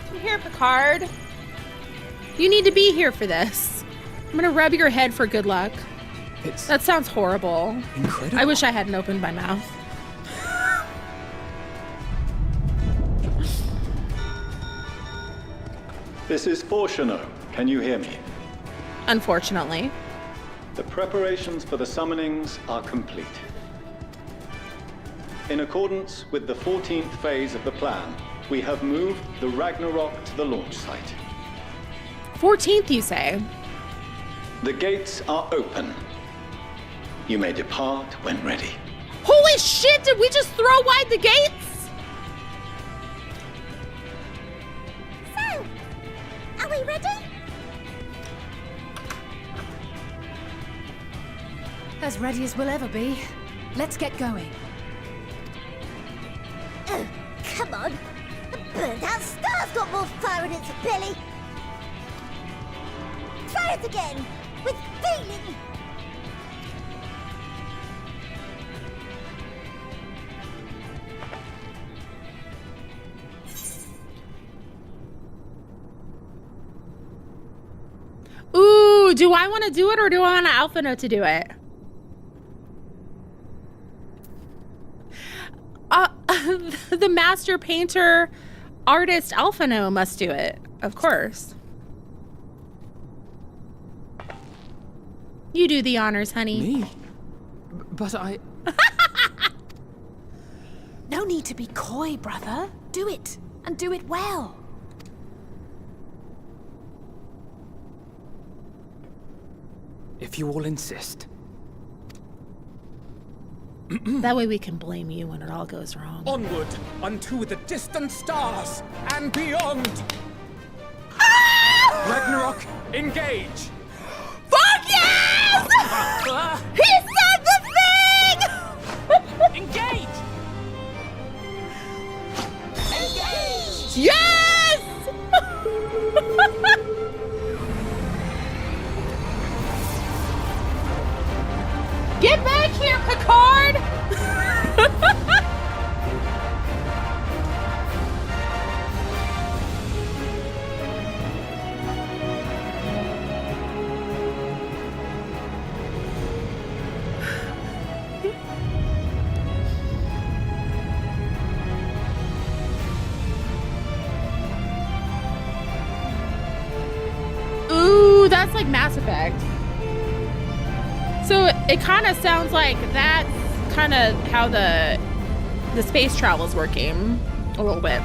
A: Come here, Picard. You need to be here for this. I'm gonna rub your head for good luck. That sounds horrible.
H: Incredible.
A: I wish I hadn't opened my mouth.
S: This is Fortuno. Can you hear me?
A: Unfortunately.
S: The preparations for the summonings are complete. In accordance with the 14th phase of the plan, we have moved the Ragnarok to the launch site.
A: 14th, you say?
S: The gates are open. You may depart when ready.
A: Holy shit, did we just throw wide the gates?
O: So, are we ready?
K: As ready as we'll ever be. Let's get going.
O: Oh, come on. The burnt-out star's got more fire in its belly. Try it again, with feeling.
A: Ooh, do I want to do it or do I want Alphino to do it? The master painter artist Alphino must do it, of course. You do the honors, honey.
H: Me? But I...
L: No need to be coy, brother. Do it, and do it well.
H: If you all insist.
A: That way we can blame you when it all goes wrong.
H: Onward unto the distant stars and beyond. Ragnarok, engage.
A: Fuck yes! He said the thing!
H: Engage!
A: Engage! Yes! Get back here, Picard! Ooh, that's like Mass Effect. So it kind of sounds like that's kind of how the space travel is working a little bit.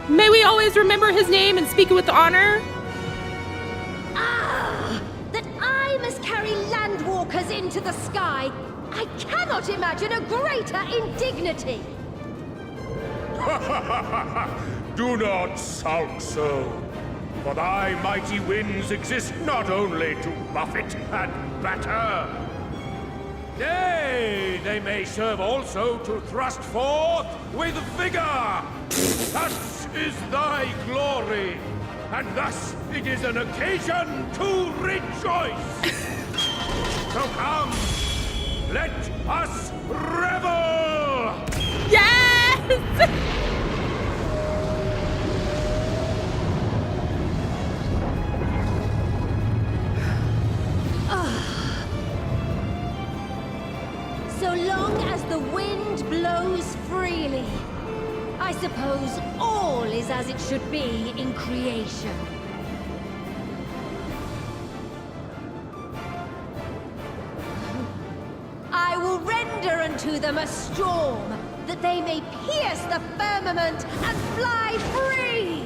A: May we always remember his name and speak it with honor.
T: Ah! That I must carry landwalkers into the sky! I cannot imagine a greater indignity!
B: Do not sulk so, for thy mighty winds exist not only to buffet and batter. Nay, they may serve also to thrust forth with vigor. Thus is thy glory, and thus it is an occasion to rejoice. So come, let us revel!
A: Yes!
T: So long as the wind blows freely, I suppose all is as it should be in creation. I will render unto them a storm, that they may pierce the firmament and fly free!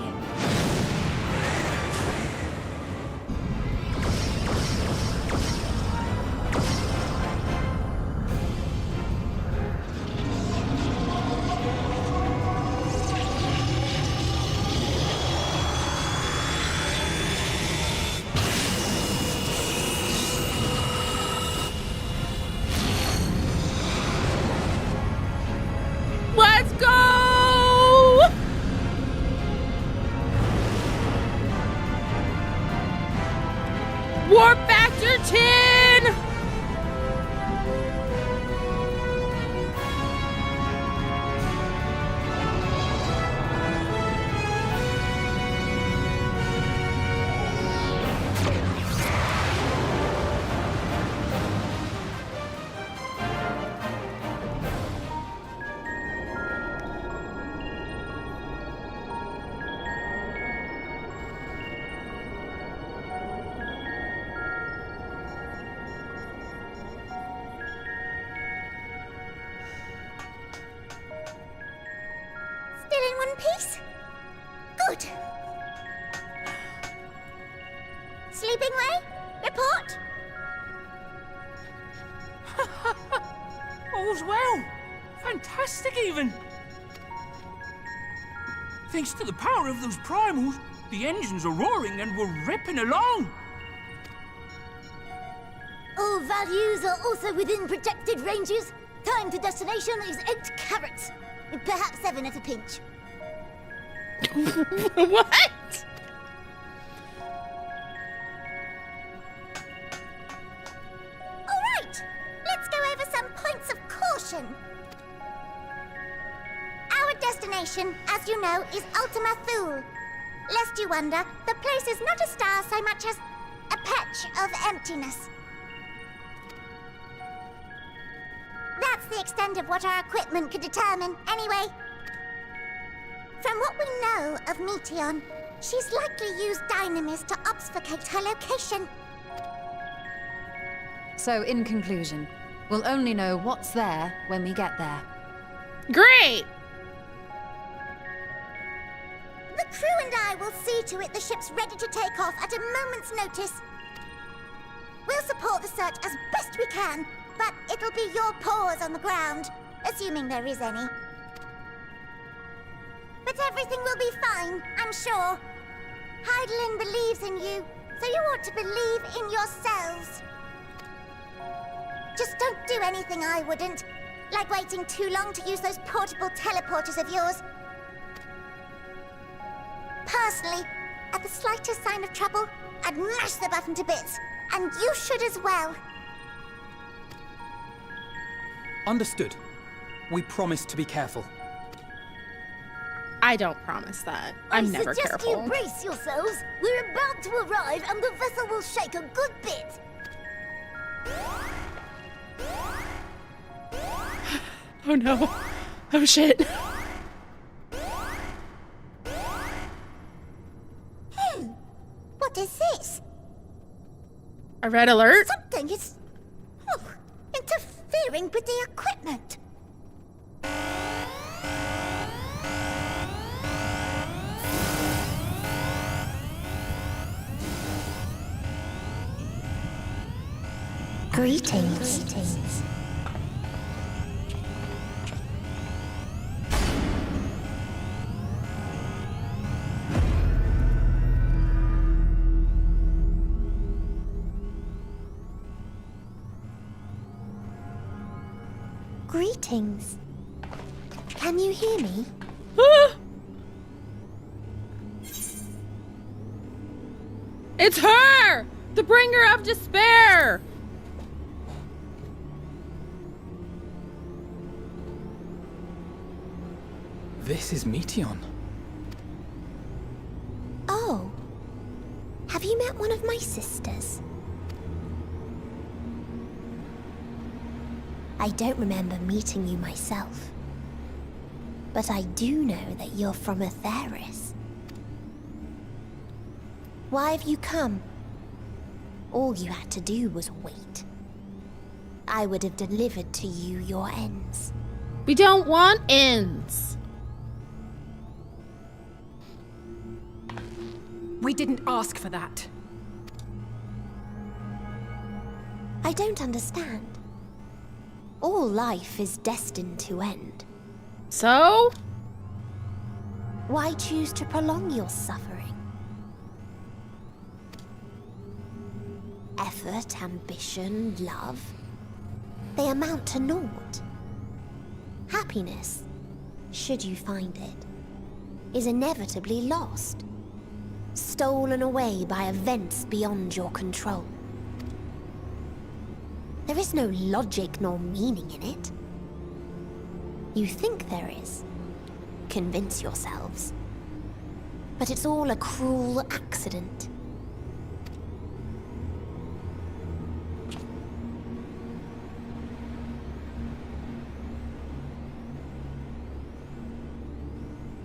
A: Let's go!
O: one piece? Good. Sleeping Way? Report?
U: All's well. Fantastic, even. Thanks to the power of those primals, the engines are roaring and we're ripping along.
T: All values are also within projected ranges. Time to destination is 8 carats. Perhaps 7 at a pinch.
A: What?
O: All right, let's go over some points of caution. Our destination, as you know, is Ultima Thule. Lest you wonder, the place is not a star so much as a patch of emptiness. That's the extent of what our equipment could determine, anyway. From what we know of Meteion, she's likely used dynamis to obfuscate her location.
C: So, in conclusion, we'll only know what's there when we get there.
A: Great!
O: The crew and I will see to it the ship's ready to take off at a moment's notice. We'll support the search as best we can, but it'll be your paws on the ground, assuming there is any. But everything will be fine, I'm sure. Hydaelyn believes in you, so you ought to believe in yourselves. Just don't do anything I wouldn't, like waiting too long to use those portable teleporters of yours. Personally, at the slightest sign of trouble, I'd mash the button to bits, and you should as well.
H: Understood. We promise to be careful.
A: I don't promise that. I'm never
T: I suggest
A: careful.
T: you brace yourselves. We're about to arrive and the vessel will shake a good bit.
A: Oh no. Oh shit.
O: What is this?
A: A red alert?
O: Something is interfering with the equipment. Greetings. Greetings. Can you hear me?
A: It's her! The bringer of despair!
H: This is Meteion.
O: Oh. Have you met one of my sisters? I don't remember meeting you myself. But I do know that you're from Atheris. Why have you come? All you had to do was wait. I would have delivered to you your ends.
A: We don't want ends.
K: We didn't ask for that.
O: I don't understand. All life is destined to end.
A: So?
O: Why choose to prolong your suffering? Effort, ambition, love, they amount to naught. Happiness, should you find it, is inevitably lost. Stolen away by events beyond your control. There is no logic nor meaning in it. You think there is. Convince yourselves. But it's all a cruel accident.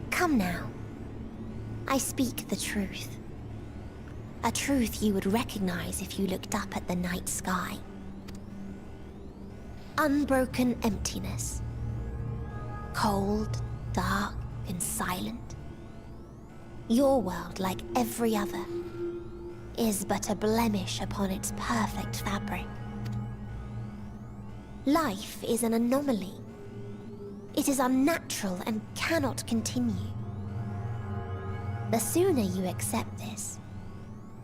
O: Come now. I speak the truth. A truth you would recognize if you looked up at the night sky. Unbroken emptiness. Cold, dark, and silent. Your world, like every other, is but a blemish upon its perfect fabric. Life is an anomaly. It is unnatural and cannot continue. The sooner you accept this,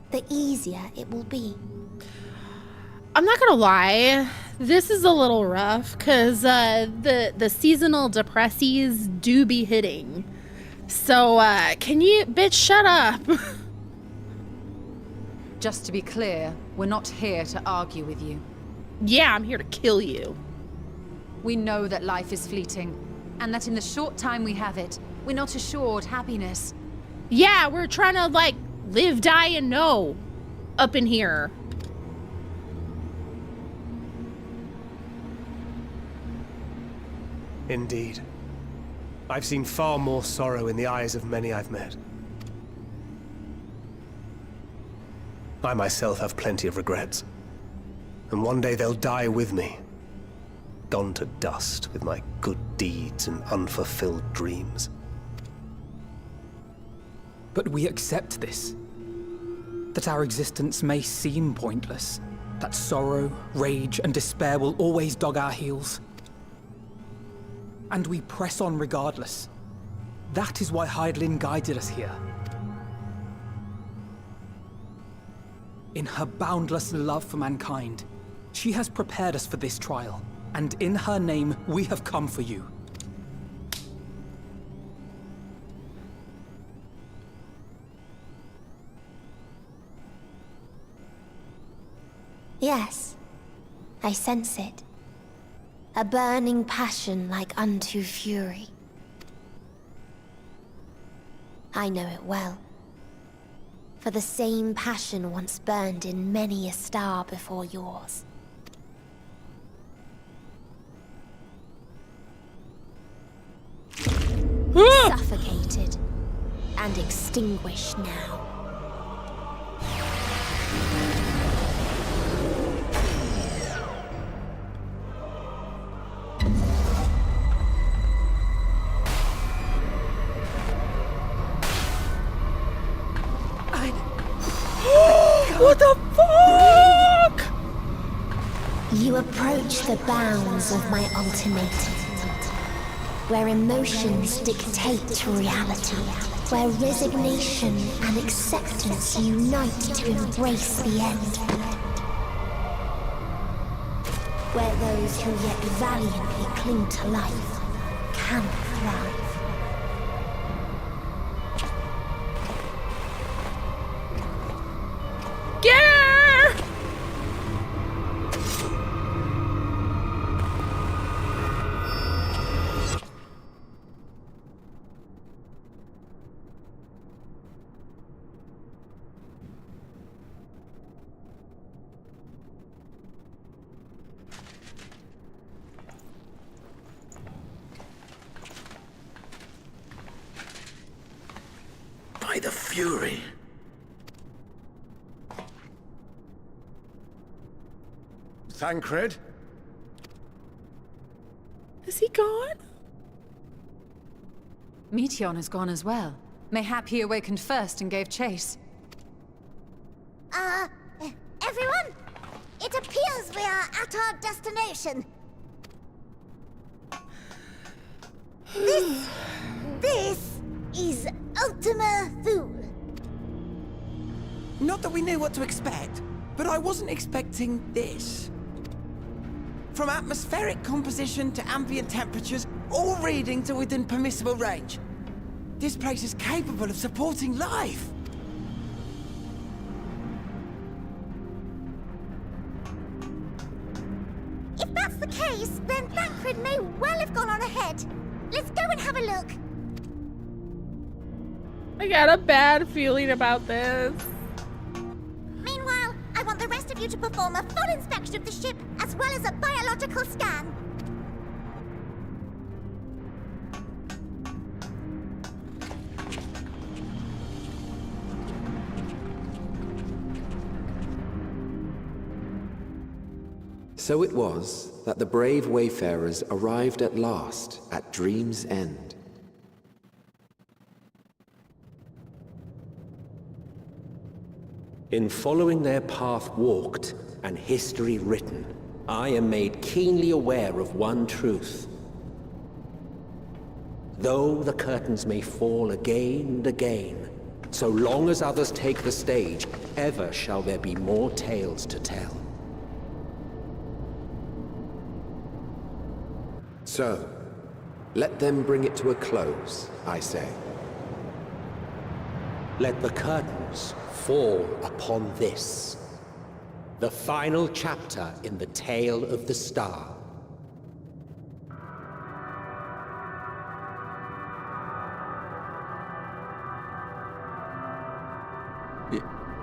O: the easier it will be.
A: I'm not gonna lie, this is a little rough because the seasonal depressies do be hitting. So can you bitch shut up?
C: Just to be clear, we're not here to argue with you.
A: Yeah, I'm here to kill you.
C: We know that life is fleeting, and that in the short time we have it, we're not assured happiness.
A: Yeah, we're trying to, like, live, die, and know up in here.
D: Indeed. I've seen far more sorrow in the eyes of many I've met. I myself have plenty of regrets. And one day they'll die with me. Gone to dust with my good deeds and unfulfilled dreams.
H: But we accept this. That our existence may seem pointless. That sorrow, rage, and despair will always dog our heels. And we press on regardless. That is why Hydaelyn guided us here. In her boundless love for mankind, she has prepared us for this trial, and in her name, we have come for you.
O: Yes, I sense it. A burning passion like unto fury. I know it well. For the same passion once burned in many a star before yours. Suffocated and extinguished now.
A: What the fuck?
O: You approach the bounds of my ultimatum, where emotions dictate reality, where resignation and acceptance unite to embrace the end, where those who yet valiantly cling to life can thrive.
A: Get her!
E: By the Fury. Thancred?
A: Is he gone?
C: Meteion has gone as well. Mayhap he awakened first and gave chase.
O: Everyone? It appears we are at our destination. This is Ultima Thule.
I: Not that we knew what to expect, but I wasn't expecting this. From atmospheric composition to ambient temperatures, all reading to within permissible range. This place is capable of supporting life.
O: If that's the case, then Thancred may well have gone on ahead. Let's go and have a look.
A: I got a bad feeling about this.
O: Meanwhile, I want the rest of you to perform a full inspection of the ship, as well as a biological scan.
V: So it was that the brave wayfarers arrived at last at Dream's End. In following their path walked and history written, I am made keenly aware of one truth. Though the curtains may fall again and again, so long as others take the stage, ever shall there be more tales to tell. So, let them bring it to a close, I say. Let the curtains fall upon this, the final chapter in the tale of the star.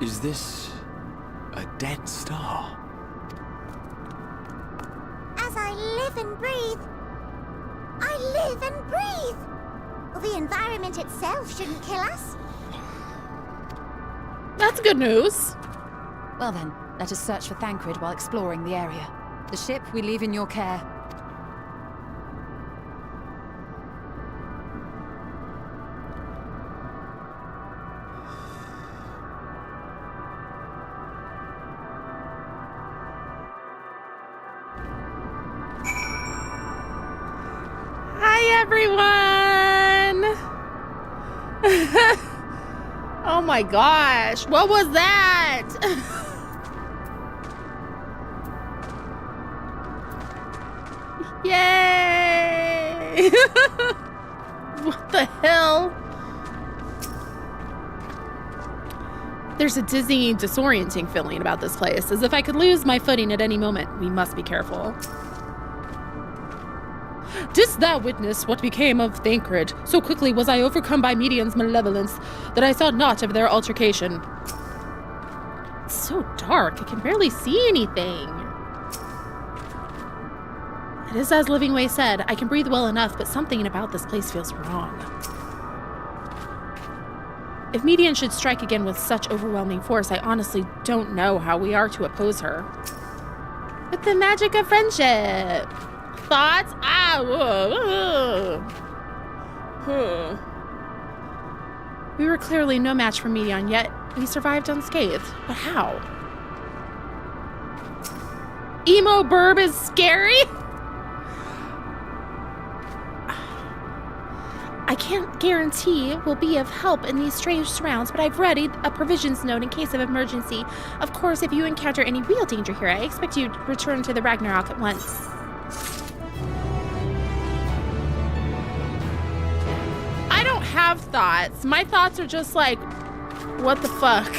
G: Is this a dead star?
O: As I live and breathe, I live and breathe. Well, the environment itself shouldn't kill us.
A: That's good news.
C: Well then, let us search for Thancred while exploring the area. The ship we leave in your care.
A: Hi, everyone. Oh my gosh, what was that? Yay! What the hell? There's a dizzying, disorienting feeling about this place, as if I could lose my footing at any moment. We must be careful. Didst thou witness what became of Thancred? So quickly was I overcome by Median's malevolence that I thought not of their altercation. It's so dark, I can barely see anything. It is as Livingway said, I can breathe well enough, but something about this place feels wrong. If Median should strike again with such overwhelming force, I honestly don't know how we are to oppose her. With the magic of friendship. Thoughts? We were clearly no match for Median, yet we survived unscathed. But how? Emo Burb is scary? I can't guarantee we'll be of help in these strange surrounds, but I've readied a provisions note in case of emergency. Of course, if you encounter any real danger here, I expect you to return to the Ragnarok at once. I don't have thoughts. My thoughts are just like, what the fuck?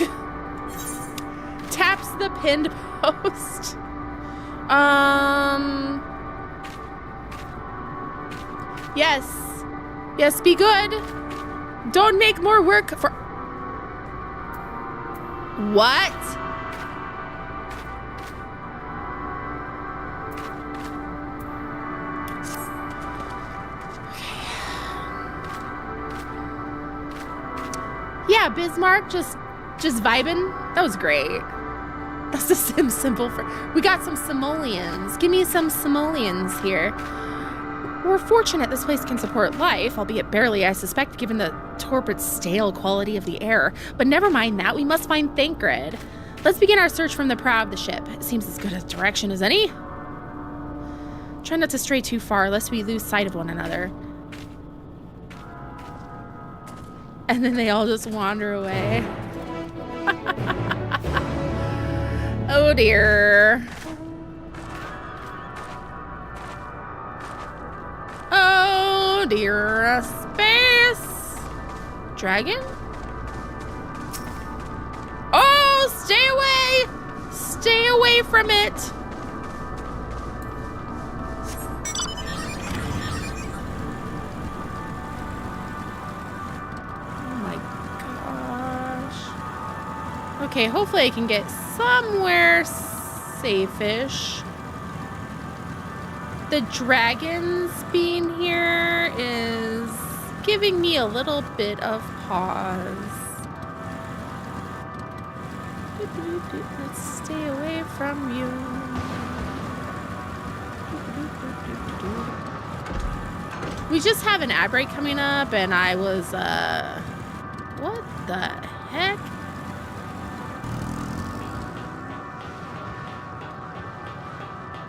A: Taps the pinned post. Yes. Yes, be good. Don't make more work for... What? Yeah, Bismarck just vibing. That was great. That's a simple for... We got some simoleons. Give me some simoleons here. We're fortunate this place can support life, albeit barely, I suspect, given the torpid, stale quality of the air. But never mind that, we must find Thancred. Let's begin our search from the prow of the ship. It seems as good a direction as any. Try not to stray too far, lest we lose sight of one another. And then they all just wander away. Oh dear. Oh dear. Space. Dragon? Oh, stay away! Stay away from it! Oh my gosh. Okay, hopefully I can get somewhere safe-ish. The dragons being here is giving me a little bit of pause. Let's stay away from you. We just have an ad break coming up, and I was, what the heck?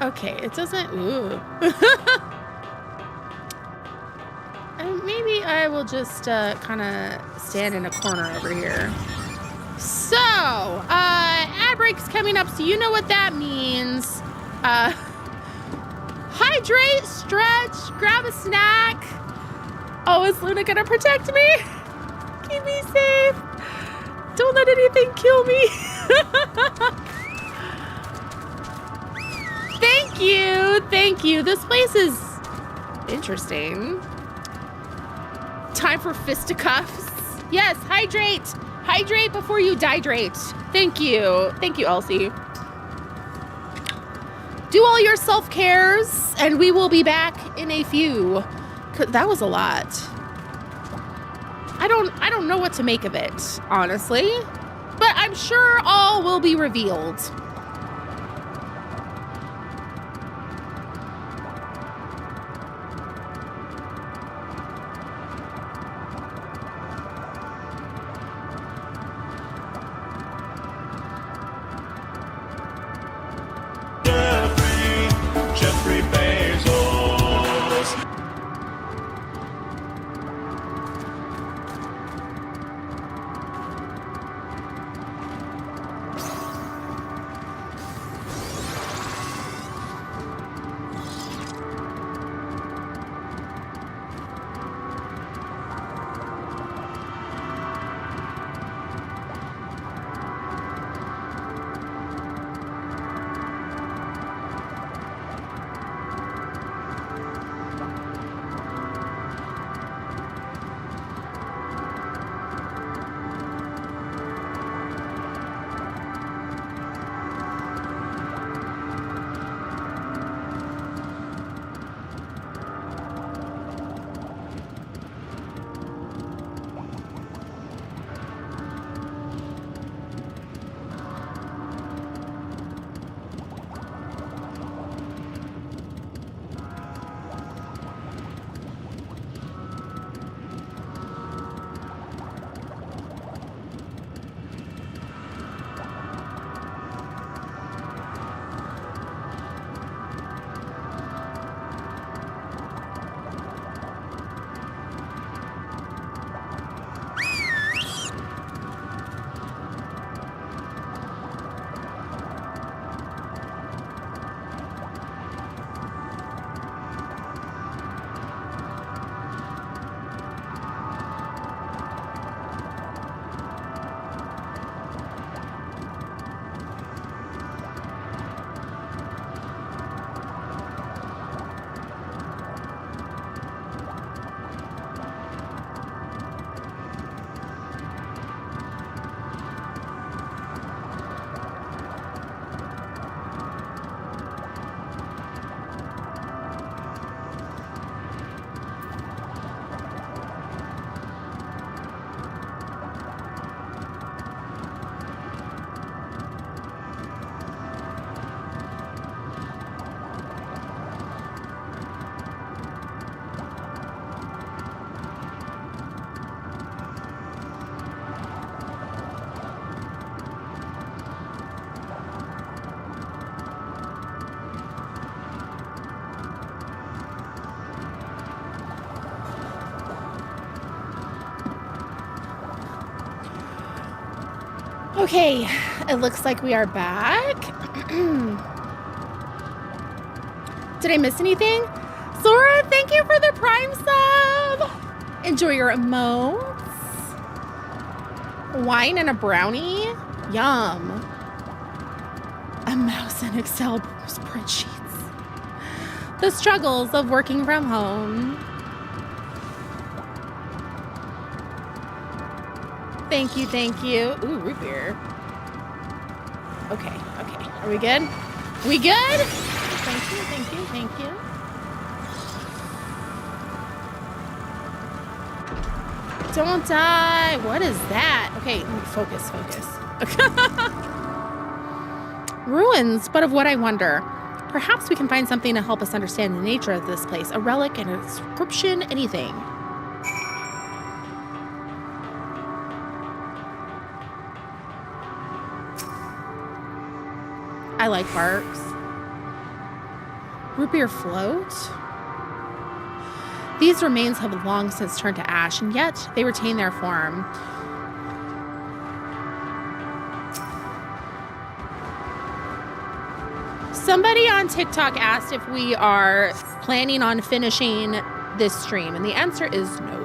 A: Okay, it doesn't. Ooh. Maybe I will just kind of stand in a corner over here. So, ad break's coming up, so you know what that means. Hydrate, stretch, grab a snack. Oh, is Luna gonna protect me? Keep me safe. Don't let anything kill me. Thank you. Thank you. This place is interesting. Time for fisticuffs. Yes, hydrate. Hydrate before you dihydrate. Thank you. Thank you, Elsie. Do all your self-cares, and we will be back in a few. That was a lot. I don't know what to make of it, honestly. But I'm sure all will be revealed. Okay, it looks like we are back. Did I miss anything? Sora, thank you for the Prime sub. Enjoy your emotes. Wine and a brownie? Yum. A mouse and Excel spreadsheets. The struggles of working from home. Thank you, thank you. Ooh, root beer. Okay, okay. Are we good? We good? Thank you, thank you, thank you. Don't die. What is that? Okay, focus, focus. Ruins, but of what I wonder. Perhaps we can find something to help us understand the nature of this place. A relic, an inscription, anything. I like barks. Root beer float? These remains have long since turned to ash, and yet they retain their form. Somebody on TikTok asked if we are planning on finishing this stream, and the answer is no.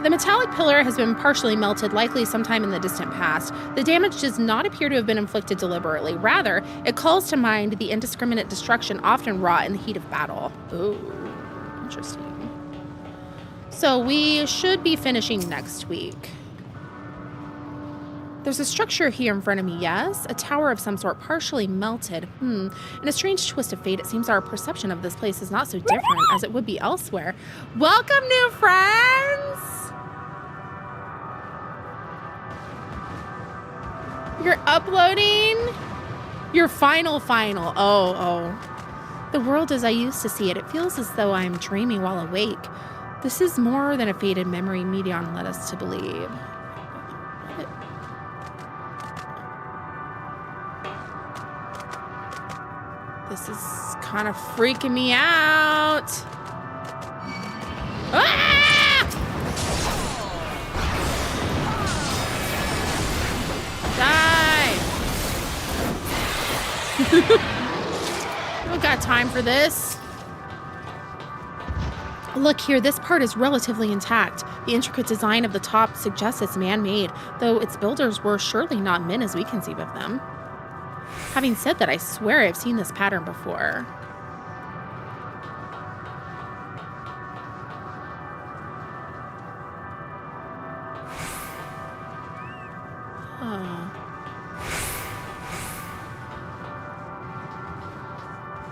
A: The metallic pillar has been partially melted, likely sometime in the distant past. The damage does not appear to have been inflicted deliberately. Rather, it calls to mind the indiscriminate destruction often wrought in the heat of battle. Ooh, interesting. So we should be finishing next week. There's a structure here in front of me, yes? A tower of some sort, partially melted. In a strange twist of fate, it seems our perception of this place is not so different as it would be elsewhere. Welcome, new friends! You're uploading your final. Oh. The world as I used to see it, it feels as though I'm dreaming while awake. This is more than a faded memory Medion led us to believe. This is kind of freaking me out. Ah! Die. Don't got time for this. Look here, this part is relatively intact. The intricate design of the top suggests it's man-made, though its builders were surely not men as we conceive of them. Having said that, I swear I've seen this pattern before.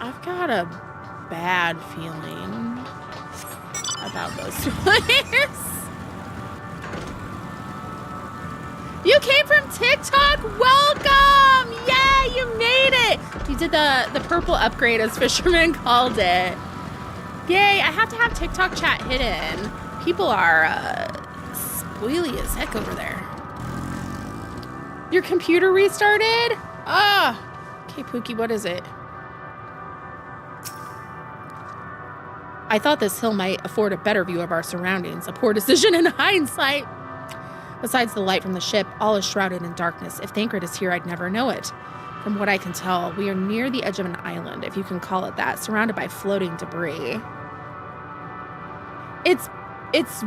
A: I've got a bad feeling about this place. You came from TikTok? Welcome! Yeah, you made it! You did the purple upgrade, as Fisherman called it. Yay, I have to have TikTok chat hidden. People are spoily as heck over there. Your computer restarted? Okay, Pookie, what is it? I thought this hill might afford a better view of our surroundings. A poor decision in hindsight. Besides the light from the ship, all is shrouded in darkness. If Thancred is here, I'd never know it. From what I can tell, we are near the edge of an island, if you can call it that, surrounded by floating debris. It's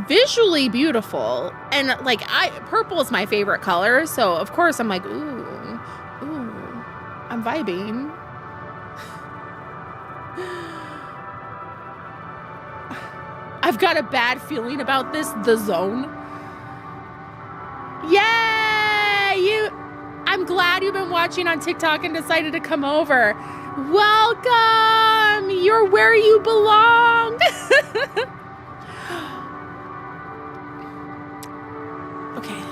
A: visually beautiful, and like purple is my favorite color, so of course I'm like, ooh, I'm vibing. I've got a bad feeling about this, the zone. Yay! I'm glad you've been watching on TikTok and decided to come over. Welcome! You're where you belong! Okay.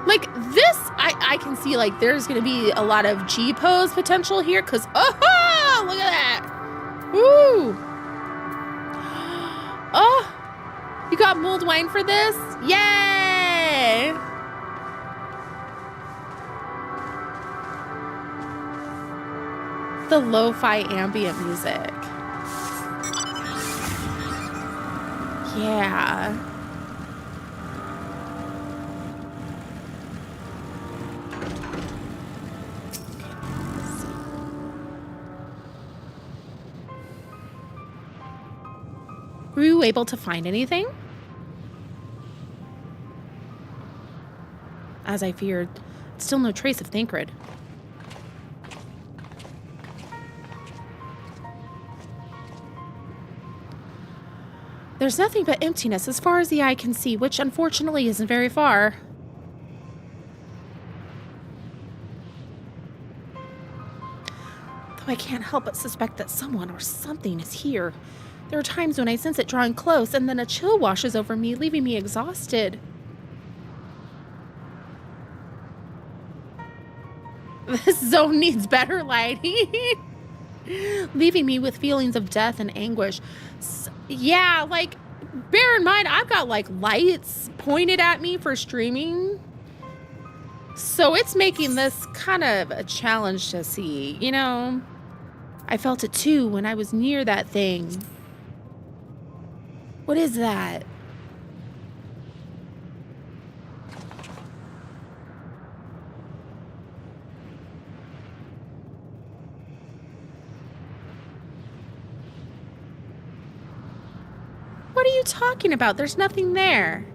A: Like this, I can see like there's gonna be a lot of G-pose potential here, because oh, look at that! Woo! Oh! You got mulled wine for this? Yay! The lo-fi ambient music. Yeah. Were you able to find anything? As I feared, still no trace of Thancred. There's nothing but emptiness as far as the eye can see, which unfortunately isn't very far. Though I can't help but suspect that someone or something is here. There are times when I sense it drawing close, and then a chill washes over me, leaving me exhausted. This zone needs better lighting. Leaving me with feelings of death and anguish. Yeah, like, bear in mind, I've got, like, lights pointed at me for streaming. So it's making this kind of a challenge to see, you know? I felt it too when I was near that thing. What is that? What are you talking about? There's nothing there.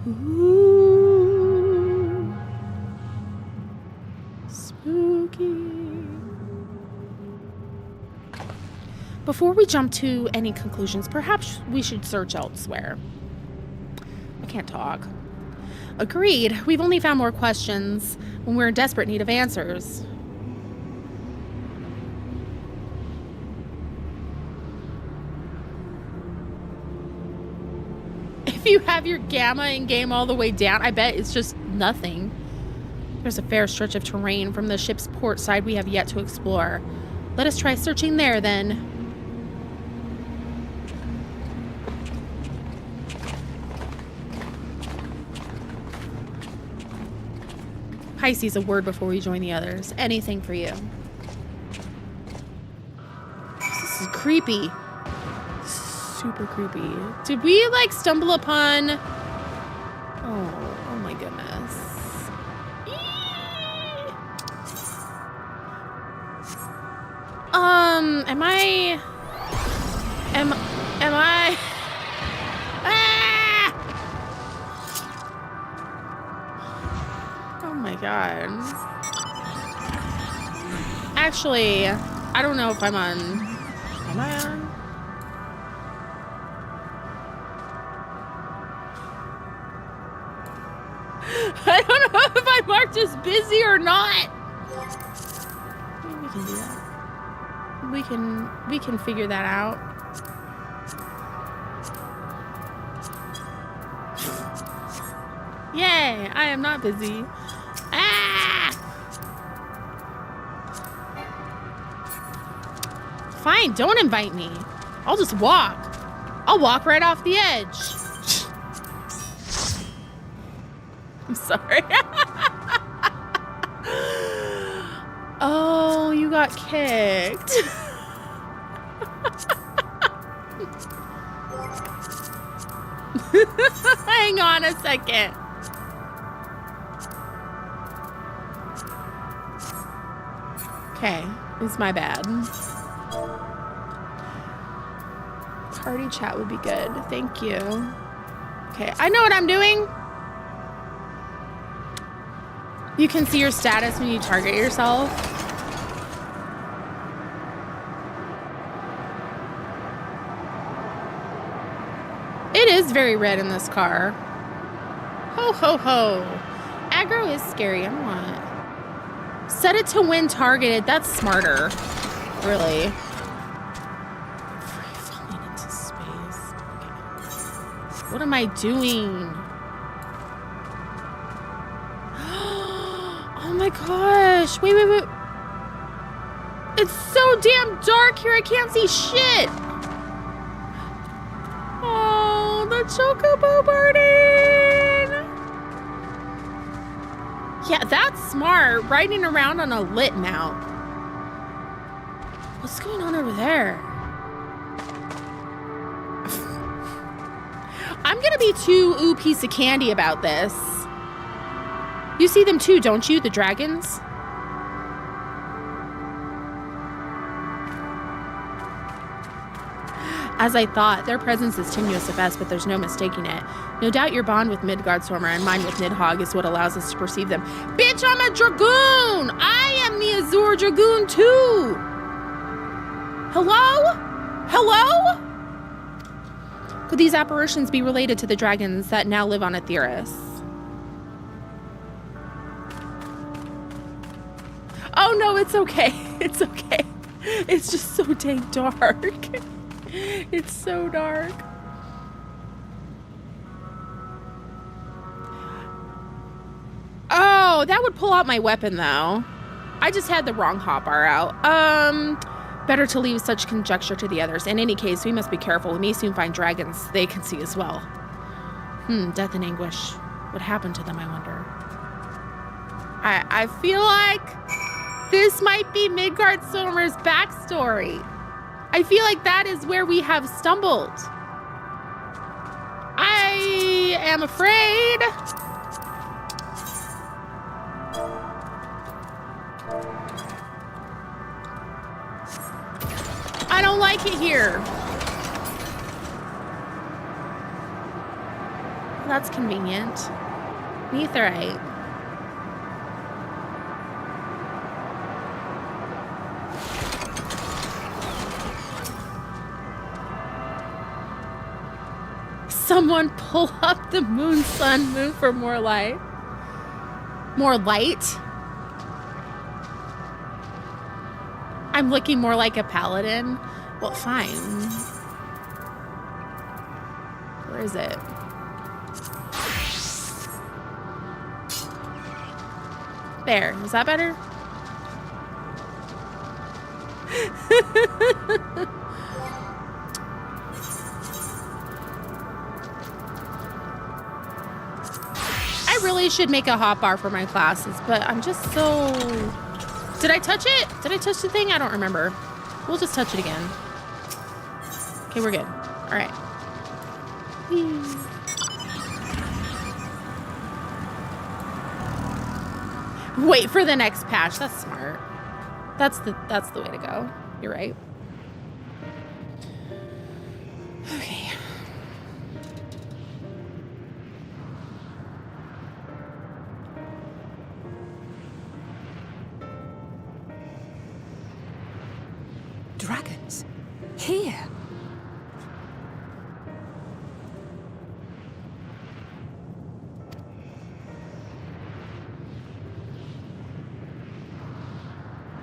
A: Ooh. Spooky. Before we jump to any conclusions, perhaps we should search elsewhere. I can't talk. Agreed. We've only found more questions when we're in desperate need of answers. If you have your gamma in game all the way down, I bet it's just nothing. There's a fair stretch of terrain from the ship's port side we have yet to explore. Let us try searching there then. Pisces, a word before we join the others. Anything for you. This is creepy. Super creepy. Did we like stumble upon... Oh my goodness. Am I... Ah! Oh my god. Actually, I don't know if I'm on... Am I on? I don't know if I marked as busy or not. Maybe we can do that. We can figure that out. Yay, I am not busy. Ah! Fine, don't invite me. I'll just walk. I'll walk right off the edge. I'm sorry. Oh, you got kicked. Hang on a second. Okay, it's my bad. Party chat would be good. Thank you. Okay, I know what I'm doing. You can see your status when you target yourself. It is very red in this car. Ho, ho, ho. Aggro is scary. I'm not. Set it to when targeted. That's smarter. Really. Falling into space. Okay. What am I doing? Oh my gosh. Wait. It's so damn dark here. I can't see shit. Oh, the Chocobo burning. Yeah, that's smart. Riding around on a lit mount. What's going on over there? I'm gonna be too piece of candy about this. You see them too, don't you? The dragons? As I thought, their presence is tenuous at best, but there's no mistaking it. No doubt your bond with Midgardstormer and mine with Nidhogg is what allows us to perceive them. Bitch, I'm a Dragoon! I am the Azure Dragoon too! Hello? Hello? Could these apparitions be related to the dragons that now live on Aetheris? Oh no, it's okay. It's okay. It's just so dang dark. It's so dark. Oh, that would pull out my weapon though. I just had the wrong hotbar out. Better to leave such conjecture to the others. In any case, we must be careful. We may soon find dragons they can see as well. Death and anguish. What happened to them, I wonder? I feel like this might be Midgardsormr's backstory. I feel like that is where we have stumbled. I am afraid. I don't like it here. That's convenient. Netherite. Someone pull up the moon, sun, moon for more light. More light? I'm looking more like a paladin. Well, fine. Where is it? There. Is that better? I really should make a hotbar for my classes, but I'm just so... Did I touch it? Did I touch the thing? I don't remember. We'll just touch it again. Okay, we're good. All right. Whee. Wait for the next patch. That's smart. That's the way to go. You're right. Okay.
K: Dragons? Here?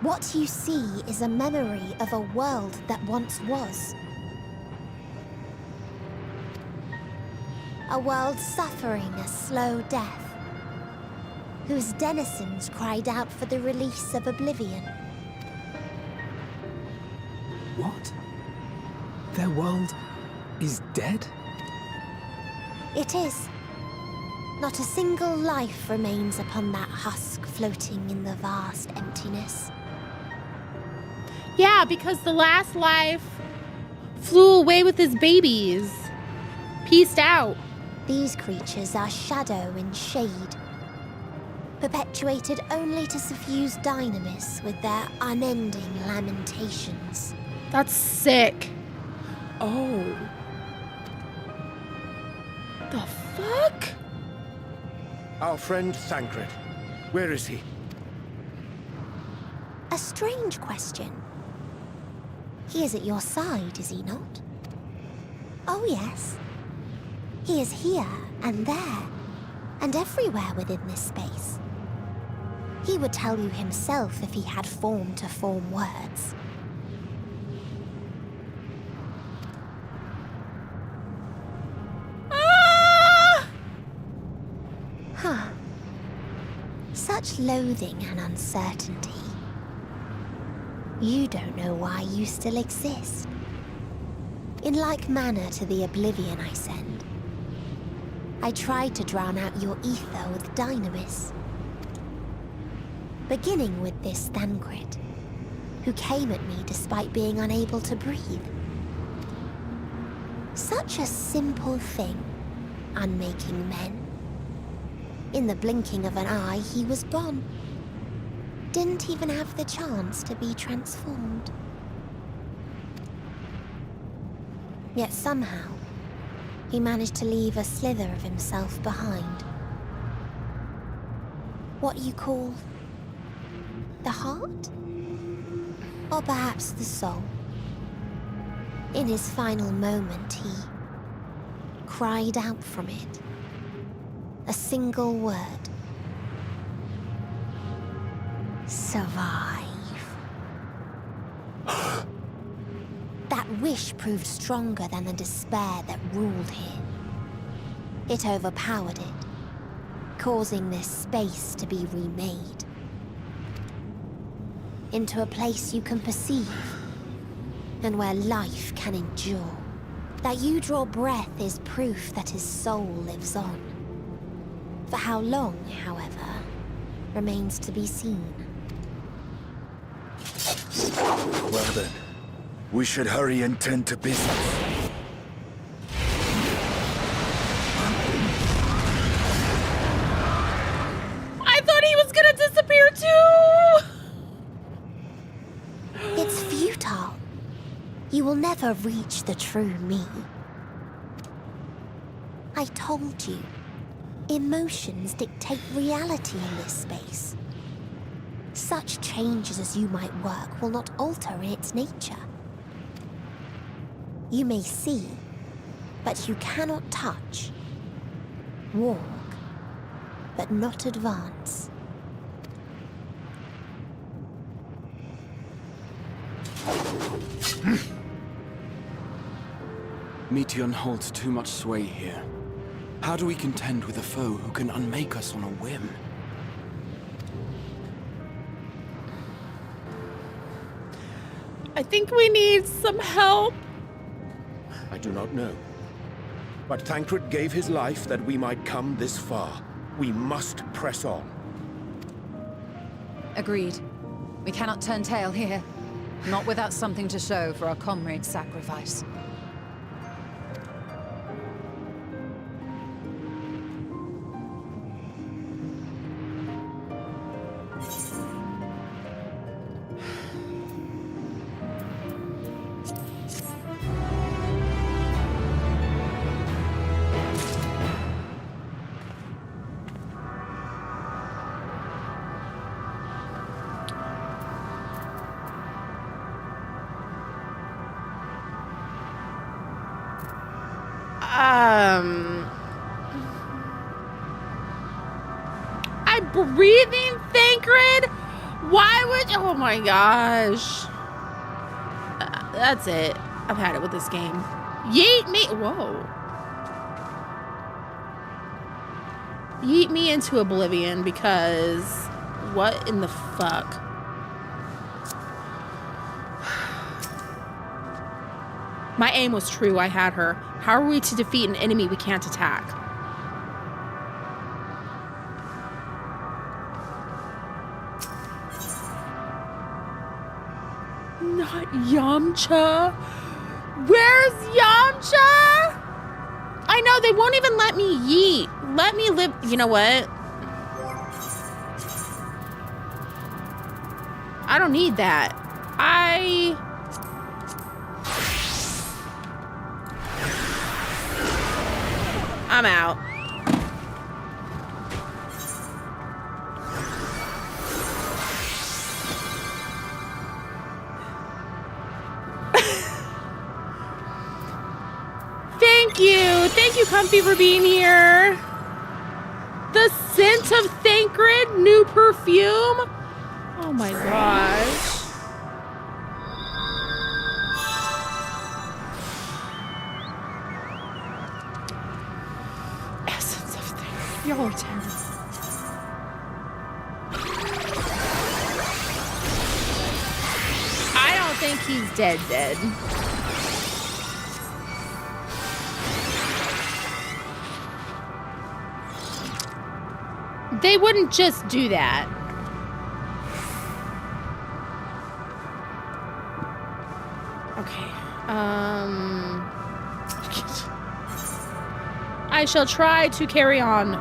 O: What you see is a memory of a world that once was. A world suffering a slow death, whose denizens cried out for the release of oblivion.
H: What? Their world is dead?
O: It is. Not a single life remains upon that husk floating in the vast emptiness.
A: Yeah, because the last life flew away with his babies. Peaced out.
O: These creatures are shadow and shade, perpetuated only to suffuse dynamis with their unending lamentations.
A: That's sick. Oh. The fuck?
D: Our friend Thancred. Where is he?
O: A strange question. He is at your side, is he not? Oh, yes. He is here and there, and everywhere within this space. He would tell you himself if he had form to form words. Huh. Such loathing and uncertainty. You don't know why you still exist. In like manner to the oblivion I send, I tried to drown out your ether with dynamis. Beginning with this Thancred, who came at me despite being unable to breathe. Such a simple thing, unmaking men. In the blinking of an eye, he was gone. Didn't even have the chance to be transformed. Yet somehow, he managed to leave a slither of himself behind. What you call the heart? Or perhaps the soul. In his final moment, he cried out from it. A single word. Survive. That wish proved stronger than the despair that ruled here. It overpowered it, causing this space to be remade. Into a place you can perceive, and where life can endure. That you draw breath is proof that his soul lives on. For how long, however, remains to be seen.
J: Well then, we should hurry and tend to business.
A: I thought he was gonna disappear too!
O: It's futile. You will never reach the true me. I told you, emotions dictate reality in this space. Such changes as you might work will not alter its nature. You may see, but you cannot touch. Walk, but not advance.
G: Meteon holds too much sway here. How do we contend with a foe who can unmake us on a whim?
A: I think we need some help.
E: I do not know. But Thancred gave his life that we might come this far. We must press on.
C: Agreed. We cannot turn tail here. Not without something to show for our comrade's sacrifice.
A: I'm breathing, Thancred? Why would... Oh my gosh. That's it. I've had it with this game. Yeet me... Whoa. Yeet me into oblivion because... What in the fuck? My aim was true. I had her. How are we to defeat an enemy we can't attack? Not Yamcha. Where's Yamcha? I know, they won't even let me yeet. Let me live. You know what? I don't need that. I'm out. Thank you. Thank you, Comfy, for being here. The scent of Thancred, new perfume. Oh my gosh. Essence of Thancred. Y'all are terrible. I don't think he's dead. They wouldn't just do that. Okay. I shall try to carry on.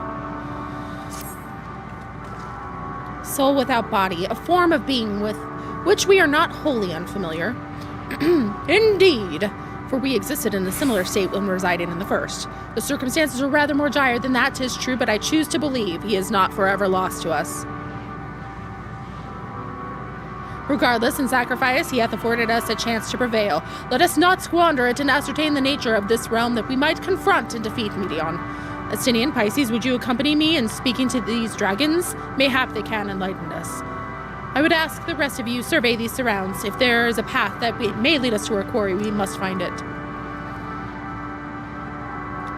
A: Soul without body, a form of being with which we are not wholly unfamiliar. Indeed, for we existed in a similar state when residing in the first. The circumstances were rather more dire than that, 'tis true, but I choose to believe he is not forever lost to us. Regardless, in sacrifice, he hath afforded us a chance to prevail. Let us not squander it and ascertain the nature of this realm that we might confront and defeat Meteon. Astinian, Pisces, would you accompany me in speaking to these dragons? Mayhap they can enlighten us. I would ask the rest of you survey these surrounds. If there is a path that may lead us to our quarry, we must find it.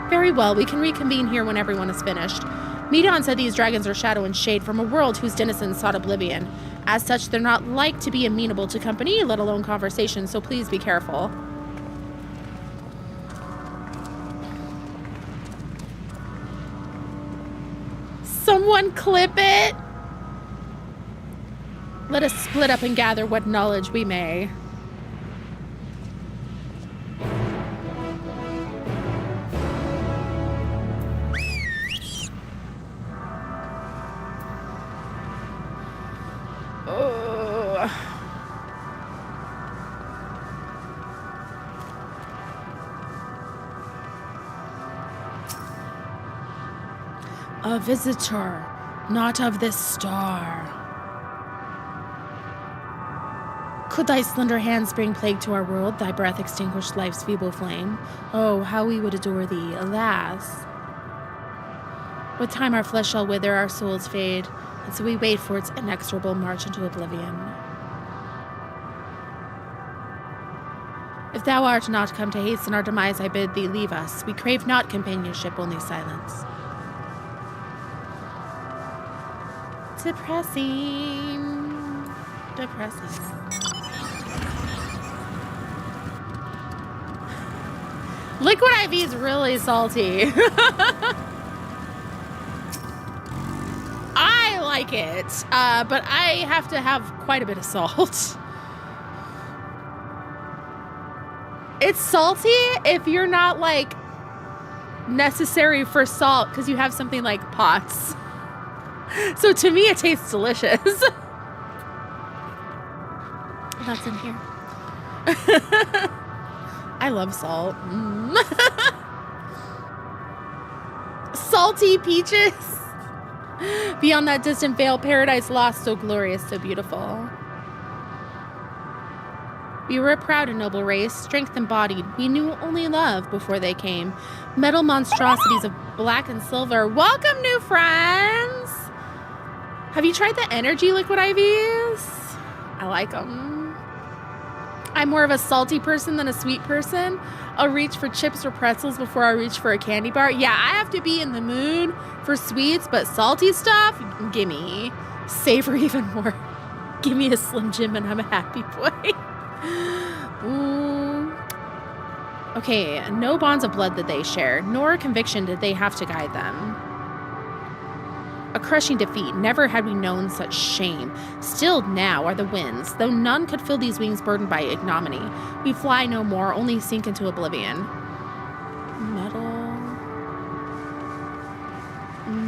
A: Very well, we can reconvene here when everyone is finished. Meteon said these dragons are shadow and shade from a world whose denizens sought oblivion. As such, they're not like to be amenable to company, let alone conversation, so please be careful. Someone clip it! Let us split up and gather what knowledge we may. A visitor, not of this star. Could thy slender hands bring plague to our world, thy breath extinguish life's feeble flame? Oh, how we would adore thee, alas. With time our flesh shall wither, our souls fade, and so we wait for its inexorable march into oblivion. If thou art not come to hasten our demise, I bid thee leave us. We crave not companionship, only silence. Depressing. Liquid IV is really salty. I like it, but I have to have quite a bit of salt. It's salty if you're not like necessary for salt because you have something like pots. So to me, it tastes delicious. That's in here. I love salt. Salty peaches. Beyond that distant veil, paradise lost, so glorious, so beautiful. We were a proud and noble race, strength embodied. We knew only love before they came. Metal monstrosities of black and silver. Welcome, new friends! Have you tried the energy liquid IVs? I like them. I'm more of a salty person than a sweet person. I'll reach for chips or pretzels before I reach for a candy bar. Yeah, I have to be in the mood for sweets, but salty stuff, gimme. Savor even more. Give me a Slim Jim and I'm a happy boy. Ooh. Okay, no bonds of blood that they share, nor conviction did they have to guide them. A crushing defeat, never had we known such shame. Stilled now are the winds, though none could fill these wings burdened by ignominy. We fly no more, only sink into oblivion.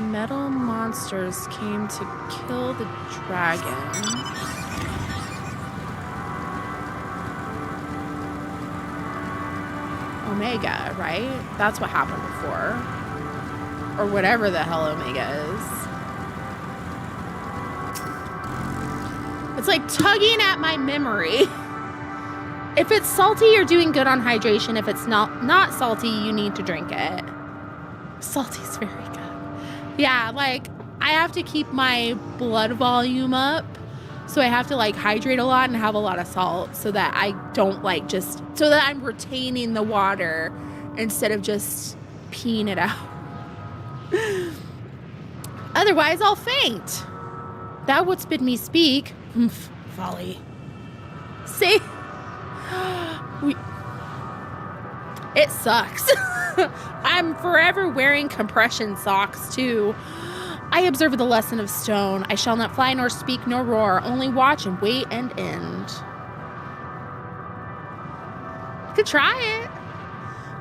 A: Metal monsters came to kill the dragon. Omega, right? That's what happened before. Or whatever the hell Omega is. It's like tugging at my memory. If it's salty, you're doing good on hydration. If it's not salty, you need to drink it. Salty's very good. Yeah, like I have to keep my blood volume up. So I have to like hydrate a lot and have a lot of salt so that I don't like so that I'm retaining the water instead of just peeing it out. Otherwise, I'll faint. Thou wouldst bid me speak. Folly. See? It sucks. I'm forever wearing compression socks, too. I observe the lesson of stone. I shall not fly, nor speak, nor roar. Only watch and wait and end. You could try it.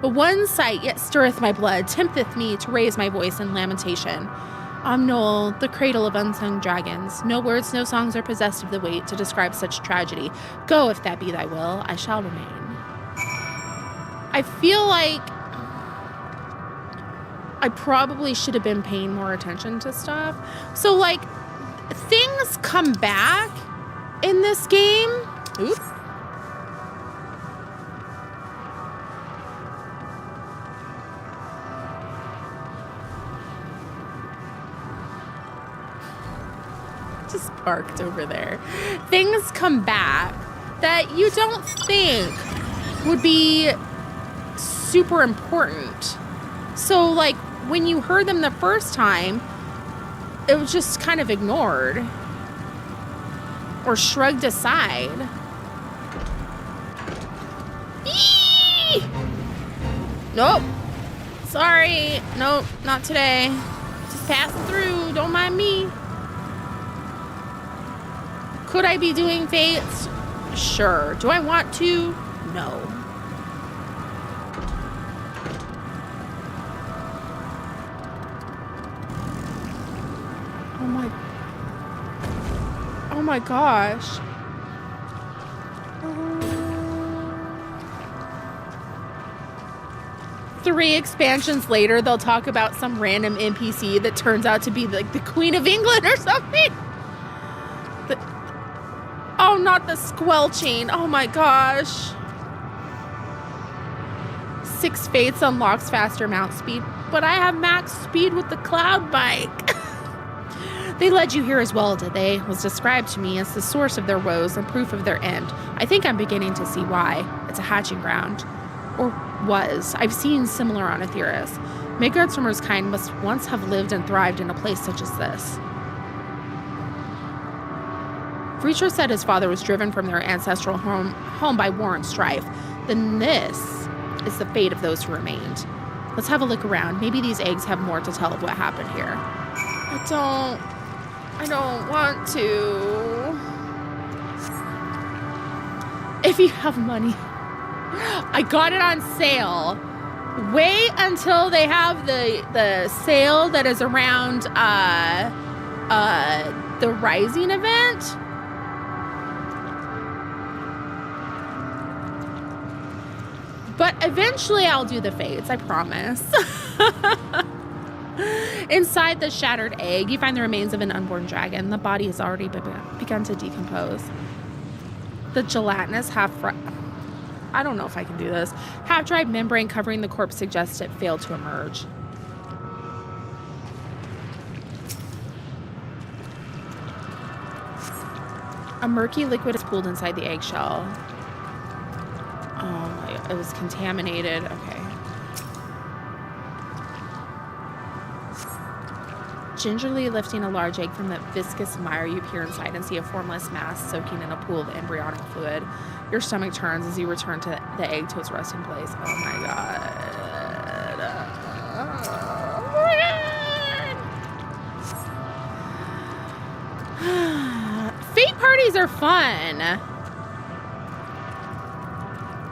A: But one sight yet stirreth my blood, tempteth me to raise my voice in lamentation. Omnol, the cradle of unsung dragons. No words, no songs are possessed of the weight to describe such tragedy. Go, if that be thy will, I shall remain. I feel like I probably should have been paying more attention to stuff. So, like, things come back in this game. Oops. Just parked over there. Things come back that you don't think would be super important. So, like, when you heard them the first time, it was just kind of ignored or shrugged aside. Eee! Nope. Sorry. Nope, not today. Just passing through. Don't mind me. Could I be doing fates? Sure. Do I want to? No. Oh my gosh. 3 expansions later, they'll talk about some random NPC that turns out to be like the Queen of England or something. Oh, not the squelching. Oh my gosh. 6 fates unlocks faster mount speed, but I have max speed with the cloud bike. They led you here as well, did they? Was described to me as the source of their woes and proof of their end. I think I'm beginning to see why. It's a hatching ground. Or was. I've seen similar on Aetheris. Midgardsormr's kind must once have lived and thrived in a place such as this. Friedrich said his father was driven from their ancestral home by war and strife. Then this is the fate of those who remained. Let's have a look around. Maybe these eggs have more to tell of what happened here. I don't want to. If you have money. I got it on sale. Wait until they have the sale that is around the Rising event. But eventually I'll do the fates, I promise. Inside the shattered egg, you find the remains of an unborn dragon. The body has already begun to decompose. The gelatinous I don't know if I can do this. Half-dried membrane covering the corpse suggests it failed to emerge. A murky liquid is pooled inside the eggshell. Oh my, it was contaminated. Okay. Gingerly lifting a large egg from the viscous mire, you peer inside and see a formless mass soaking in a pool of embryonic fluid. Your stomach turns as you return to the egg to its resting place. Oh my god. Oh my god. Fate parties are fun.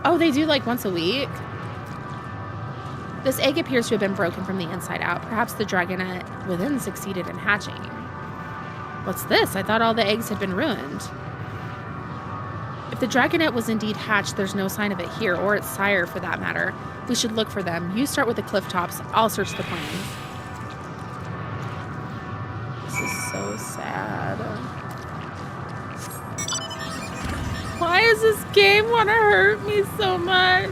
A: Oh, they do like once a week? This egg appears to have been broken from the inside out. Perhaps the dragonette within succeeded in hatching. What's this? I thought all the eggs had been ruined. If the dragonette was indeed hatched, there's no sign of it here, or its sire for that matter. We should look for them. You start with the cliff tops. I'll search the plains. This is so sad. Why does this game want to hurt me so much?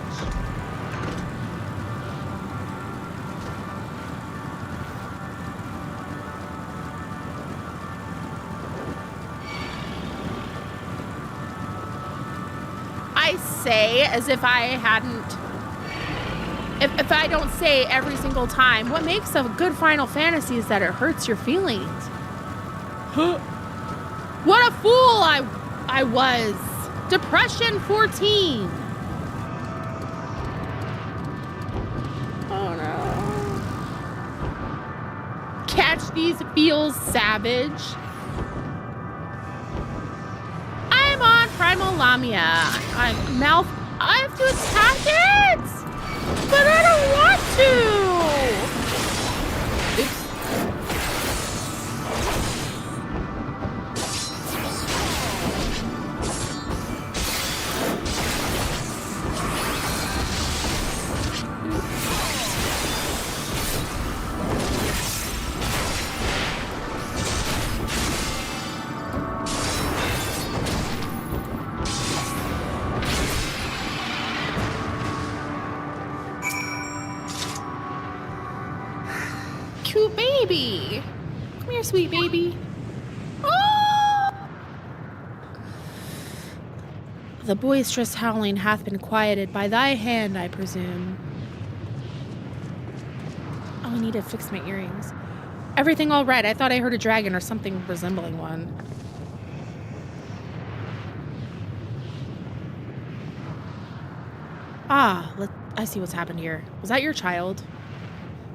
A: I say as if I hadn't, if I don't say every single time, what makes a good Final Fantasy is that it hurts your feelings. What a fool I was. Depression 14. Oh no. Catch these feels savage. I'm on Primal Lamia. I have to attack it, but I don't want to. Oops. Cute baby. Come here, sweet baby. Oh! The boisterous howling hath been quieted by thy hand, I presume. Oh, I need to fix my earrings. Everything all right. I thought I heard a dragon or something resembling one. Ah, I see what's happened here. Was that your child?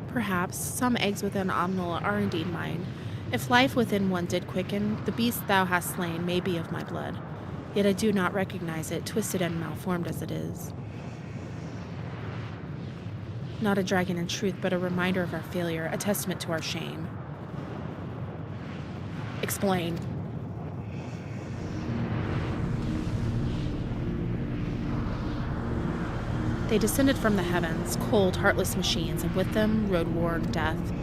A: Perhaps. Some eggs within Omnil are indeed mine. If life within one did quicken, the beast thou hast slain may be of my blood. Yet I do not recognize it, twisted and malformed as it is. Not a dragon in truth, but a reminder of our failure, a testament to our shame. Explain. They descended from the heavens, cold, heartless machines, and with them rode war and death.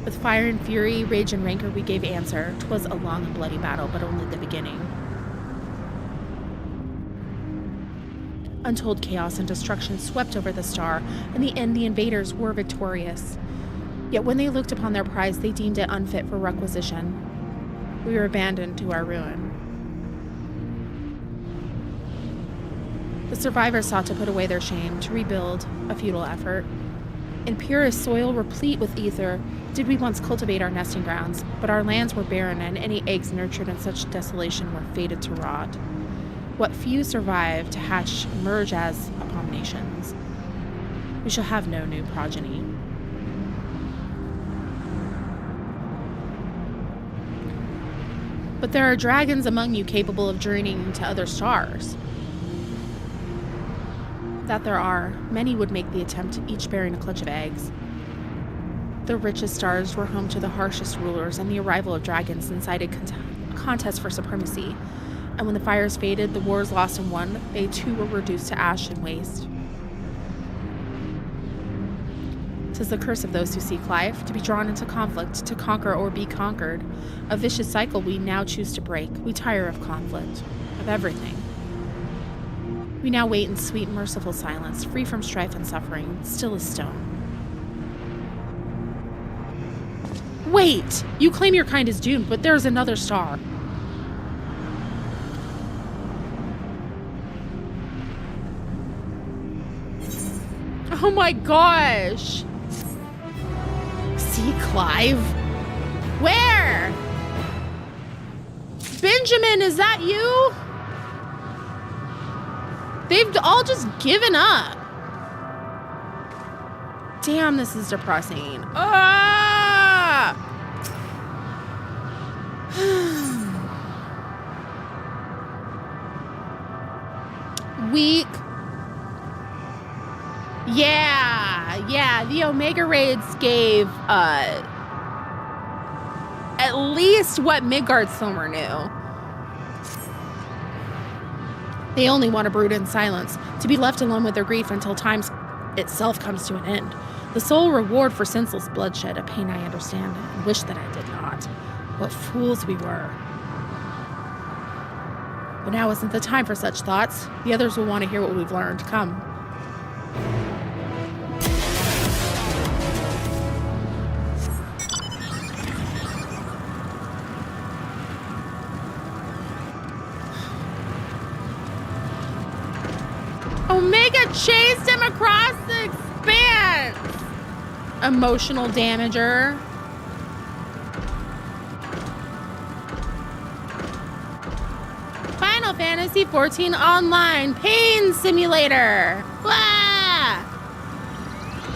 A: With fire and fury, rage and rancor we gave answer. 'Twas a long and bloody battle, but only the beginning. Untold chaos and destruction swept over the star. In the end, the invaders were victorious. Yet when they looked upon their prize, they deemed it unfit for requisition. We were abandoned to our ruin. The survivors sought to put away their shame, to rebuild, a futile effort. In purest soil replete with ether, did we once cultivate our nesting grounds, but our lands were barren, and any eggs nurtured in such desolation were fated to rot. What few survived to hatch emerge as abominations. We shall have no new progeny. But there are dragons among you capable of journeying to other stars. That there are, many would make the attempt, each bearing a clutch of eggs. The richest stars were home to the harshest rulers, and the arrival of dragons incited contests for supremacy. And when the fires faded, the wars lost and won, they too were reduced to ash and waste. 'Tis the curse of those who seek life, to be drawn into conflict, to conquer or be conquered. A vicious cycle we now choose to break. We tire of conflict, of everything. We now wait in sweet, merciful silence, free from strife and suffering, still as stone. Wait! You claim your kind is doomed, but there's another star. Oh my gosh! See Clive? Where? Benjamin, is that you? They've all just given up. Damn, this is depressing. Ah! Weak. Yeah, the Omega raids gave at least what Midgardsormr knew. They only want to brood in silence, to be left alone with their grief until time itself comes to an end. The sole reward for senseless bloodshed, a pain I understand and wish that I did not. What fools we were. But now isn't the time for such thoughts. The others will want to hear what we've learned. Come. Omega chased him across the expanse! Emotional damager. Final Fantasy XIV Online Pain Simulator. Blah!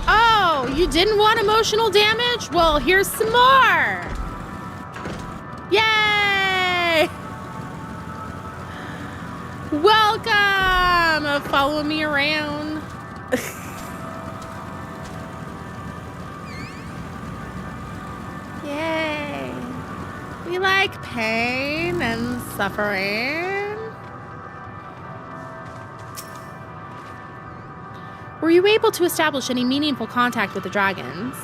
A: Oh, you didn't want emotional damage? Well, here's some more. Yay! Welcome! Follow me around. Yay! We like pain and suffering. Were you able to establish any meaningful contact with the dragons?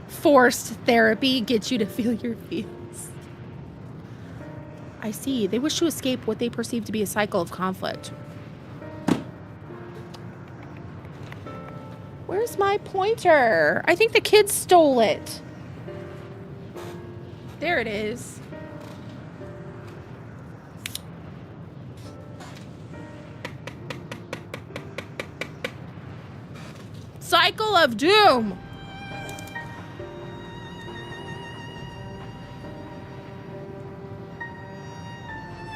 A: Forced therapy gets you to feel your feels. I see. They wish to escape what they perceive to be a cycle of conflict. Where's my pointer? I think the kids stole it. There it is. Cycle of Doom.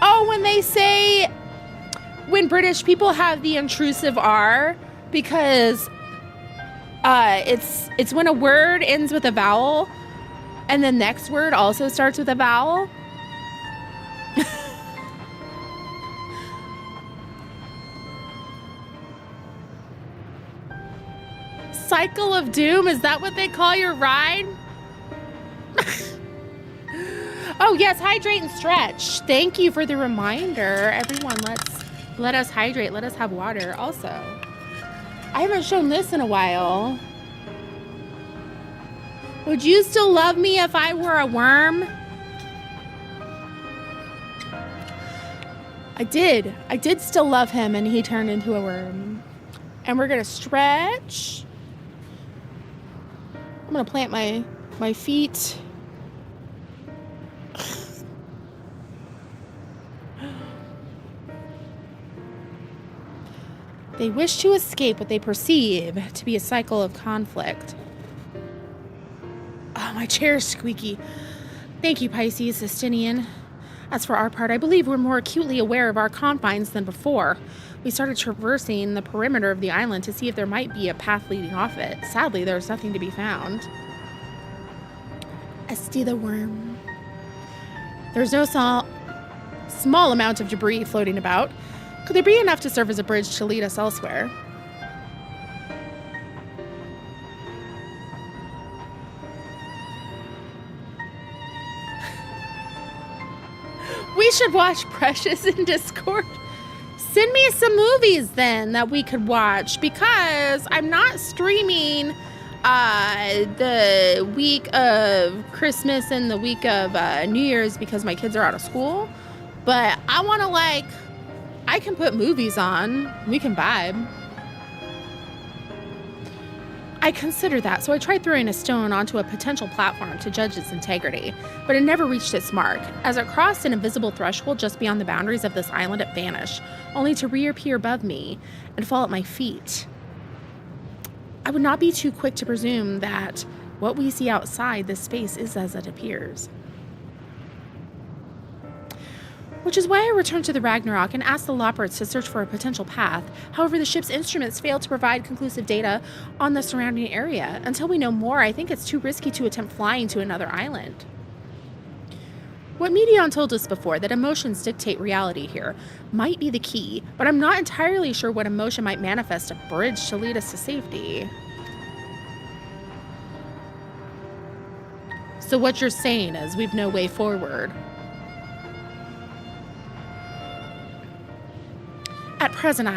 A: Oh, when they say, when British people have the intrusive R, because it's when a word ends with a vowel, And the next word also starts with a vowel? Cycle of Doom, is that what they call your ride? Oh yes, hydrate and stretch. Thank you for the reminder. Everyone, let us hydrate, let us have water also. I haven't shown this in a while. Would you still love me if I were a worm? I did still love him and he turned into a worm. And we're gonna stretch. I'm gonna plant my feet. They wish to escape what they perceive to be a cycle of conflict. Oh, my chair is squeaky. Thank you, Pisces, Justinian. As for our part, I believe we're more acutely aware of our confines than before. We started traversing the perimeter of the island to see if there might be a path leading off it. Sadly, there's nothing to be found. Esty the worm. There's no small amount of debris floating about. Could there be enough to serve as a bridge to lead us elsewhere? We should watch Precious in Discord. Send me some movies then that we could watch, because I'm not streaming the week of Christmas and the week of New Year's because my kids are out of school. But I want to, like, I can put movies on. We can vibe. I considered that, so I tried throwing a stone onto a potential platform to judge its integrity, but it never reached its mark. As it crossed an invisible threshold just beyond the boundaries of this island, it vanished, only to reappear above me and fall at my feet. I would not be too quick to presume that what we see outside this space is as it appears. Which is why I returned to the Ragnarok and asked the Loppers to search for a potential path. However, the ship's instruments failed to provide conclusive data on the surrounding area. Until we know more, I think it's too risky to attempt flying to another island. What Medion told us before, that emotions dictate reality here, might be the key, but I'm not entirely sure what emotion might manifest a bridge to lead us to safety. So what you're saying is we've no way forward. At present,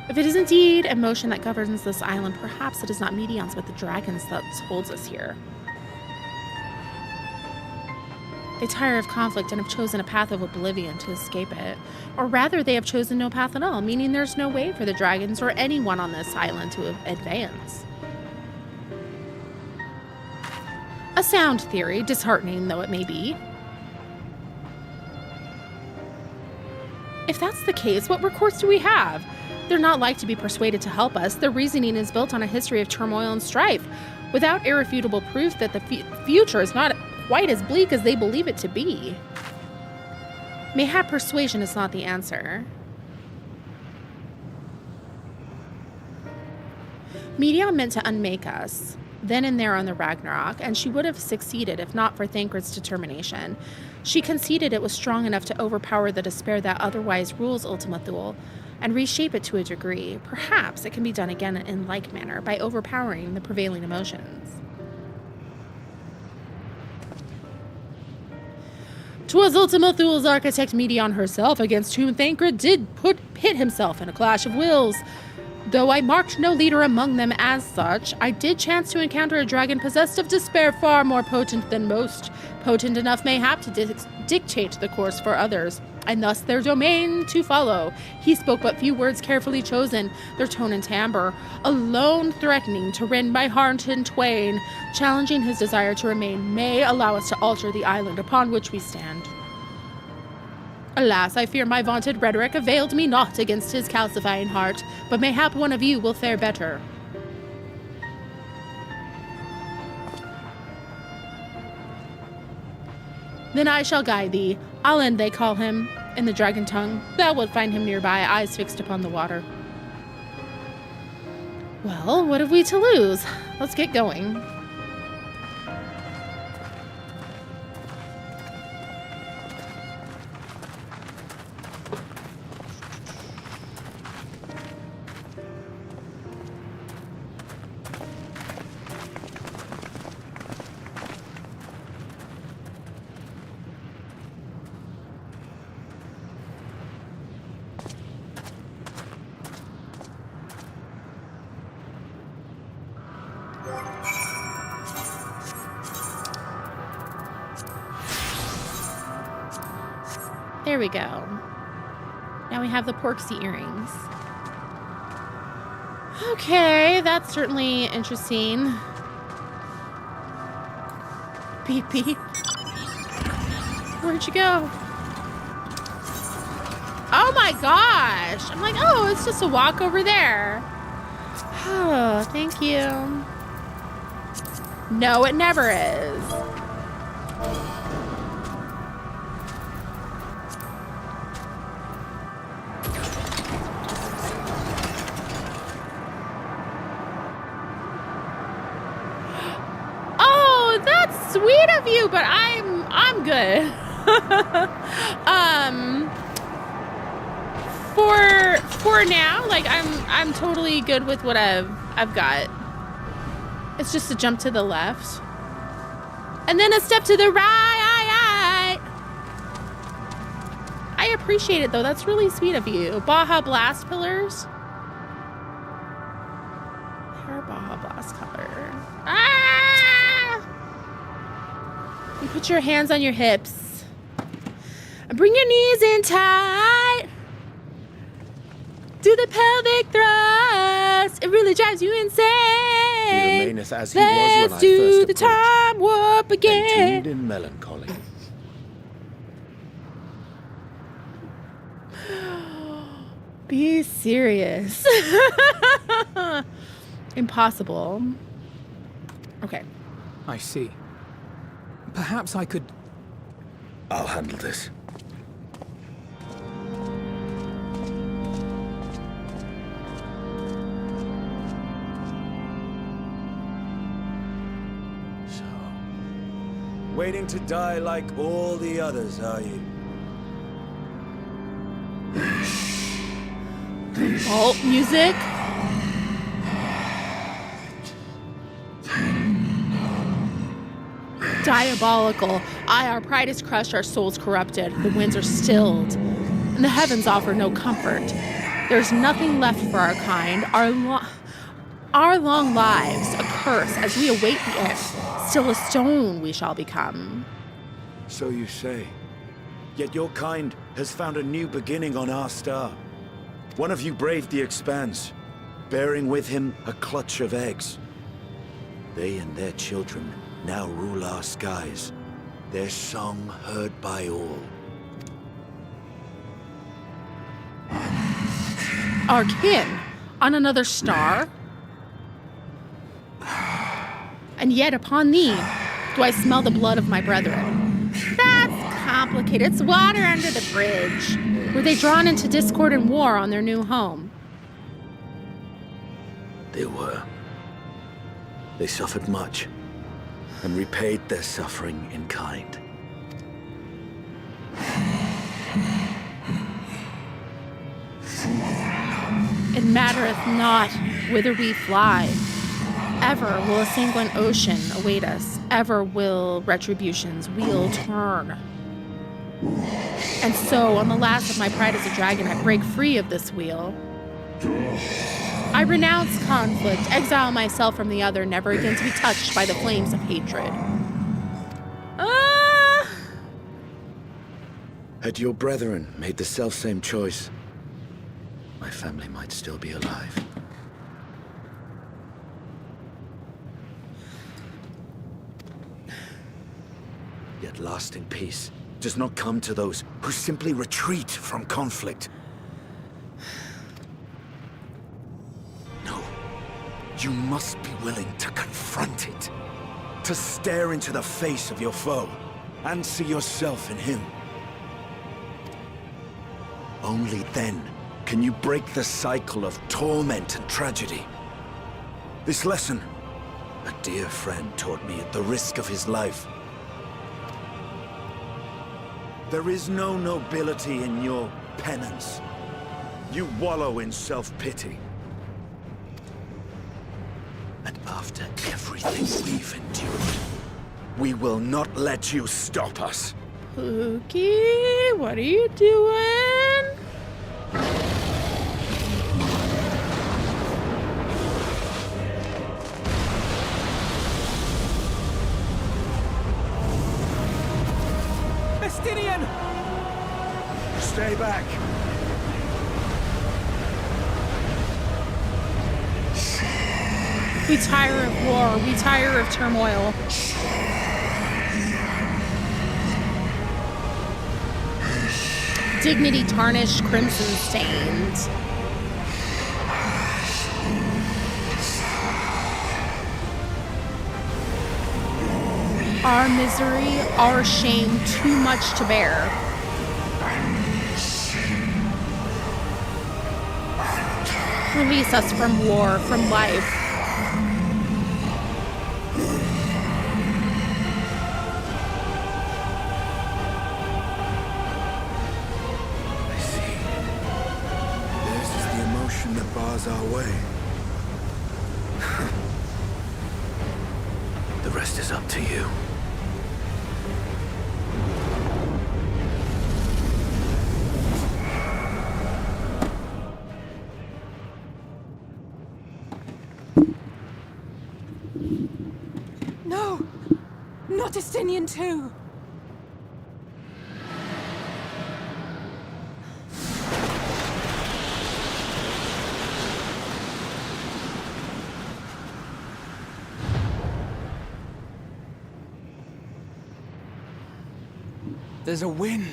A: if it is indeed emotion that governs this island, perhaps it is not Medion's but the dragons that holds us here. They tire of conflict and have chosen a path of oblivion to escape it. Or rather, they have chosen no path at all, meaning there's no way for the dragons or anyone on this island to advance. A sound theory, disheartening though it may be. If that's the case, what recourse do we have? They're not like to be persuaded to help us. Their reasoning is built on a history of turmoil and strife, without irrefutable proof that the future is not quite as bleak as they believe it to be. Mayhap persuasion is not the answer. Medion meant to unmake us, then and there on the Ragnarok, and she would have succeeded if not for Thancred's determination. She conceded it was strong enough to overpower the despair that otherwise rules Ultima Thule, and reshape it to a degree. Perhaps it can be done again in like manner, by overpowering the prevailing emotions. 'Twas Ultima Thule's architect Medion herself against whom Thancred did pit himself in a clash of wills. Though I marked no leader among them as such, I did chance to encounter a dragon possessed of despair far more potent than most, potent enough mayhap to dictate the course for others, and thus their domain to follow. He spoke but few words carefully chosen, their tone and timbre, alone threatening to rend my heart in twain, challenging his desire to remain may allow us to alter the island upon which we stand. Alas, I fear my vaunted rhetoric availed me not against his calcifying heart, but mayhap one of you will fare better. Then I shall guide thee. Allen, they call him, in the dragon tongue. Thou wilt find him nearby, eyes fixed upon the water. Well, what have we to lose? Let's get going. There we go. Now we have the Porksy earrings. Okay, that's certainly interesting. Beep, beep. Where'd you go? Oh my gosh. I'm like, oh, it's just a walk over there. Oh, thank you. No, it never is. Oh, that's sweet of you, but I'm good. For now, like I'm totally good with what I've got. It's just a jump to the left. And then a step to the right. I appreciate it though. That's really sweet of you. Baja Blast pillars. Her Baja Blast color. Ah! You put your hands on your hips. And bring your knees in tight. Do the pelvic thrust. It really drives you insane.
E: He remaineth as he was when I
A: Let's
E: first
A: do the
E: approached,
A: time warp again.
E: entombed in melancholy.
A: Be serious. Impossible. Okay.
H: I see. Perhaps I could...
E: I'll handle this.
J: Waiting to die like all the others, are you?
A: Alt music. Diabolical. Our pride is crushed, our souls corrupted. The winds are stilled, and the heavens offer no comfort. There's nothing left for our kind. Our long lives a curse as we await the end. Still a stone we shall become.
J: So you say. Yet your kind has found a new beginning on our star. One of you braved the expanse, bearing with him a clutch of eggs. They and their children now rule our skies, their song heard by all.
A: Our kin on another star? And yet upon thee do I smell the blood of my brethren. That's complicated. It's water under the bridge. Were they drawn into discord and war on their new home?
J: They were. They suffered much, and repaid their suffering in kind.
A: It mattereth not whither we fly. Ever will a sanguine ocean await us. Ever will retribution's wheel turn. And so, on the last of my pride as a dragon, I break free of this wheel. I renounce conflict, exile myself from the other, never again to be touched by the flames of hatred.
J: Had your brethren made the selfsame choice, my family might still be alive. Yet lasting peace does not come to those who simply retreat from conflict. No, you must be willing to confront it, to stare into the face of your foe, and see yourself in him. Only then can you break the cycle of torment and tragedy. This lesson, a dear friend taught me at the risk of his life. There is no nobility in your penance. You wallow in self-pity. And after everything we've endured, we will not let you stop us.
A: Pookie, what are you doing?
J: back.
A: We tire of war. We tire of turmoil. Dignity tarnished, crimson stained. Our misery, our shame, too much to bear. Release us from war, from life.
J: I see. This is the emotion that bars our way. The rest is up to you.
K: No! Not Estinian too!
G: There's a wind.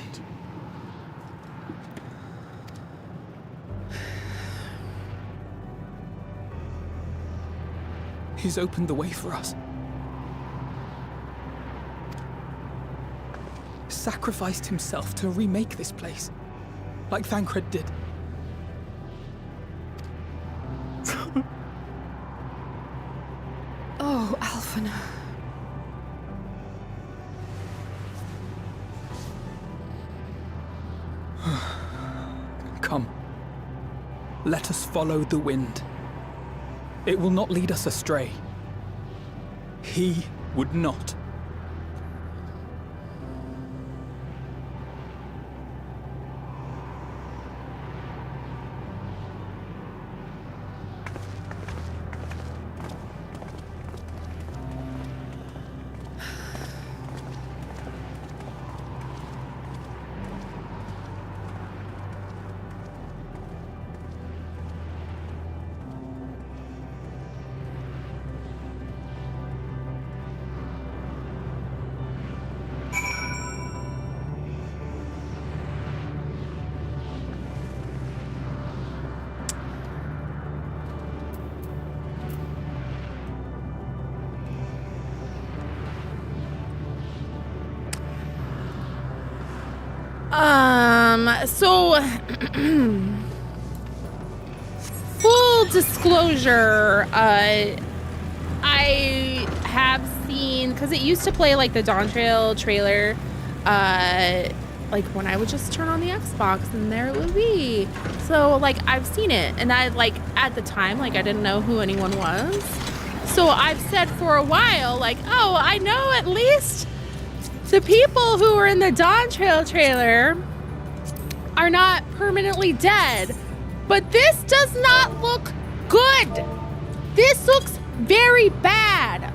H: He's opened the way for us. Sacrificed himself to remake this place, like Thancred did.
K: Oh, Alphina.
H: Come. Let us follow the wind. It will not lead us astray. He would not.
A: So full disclosure, I have seen, because it used to play like the Dawn Trail trailer, like when I would just turn on the Xbox and there it would be. So like I've seen it, and I like at the time like I didn't know who anyone was. So I've said for a while like, oh, I know at least the people who were in the Dawn Trail trailer are not permanently dead. But this does not look good. This looks very bad.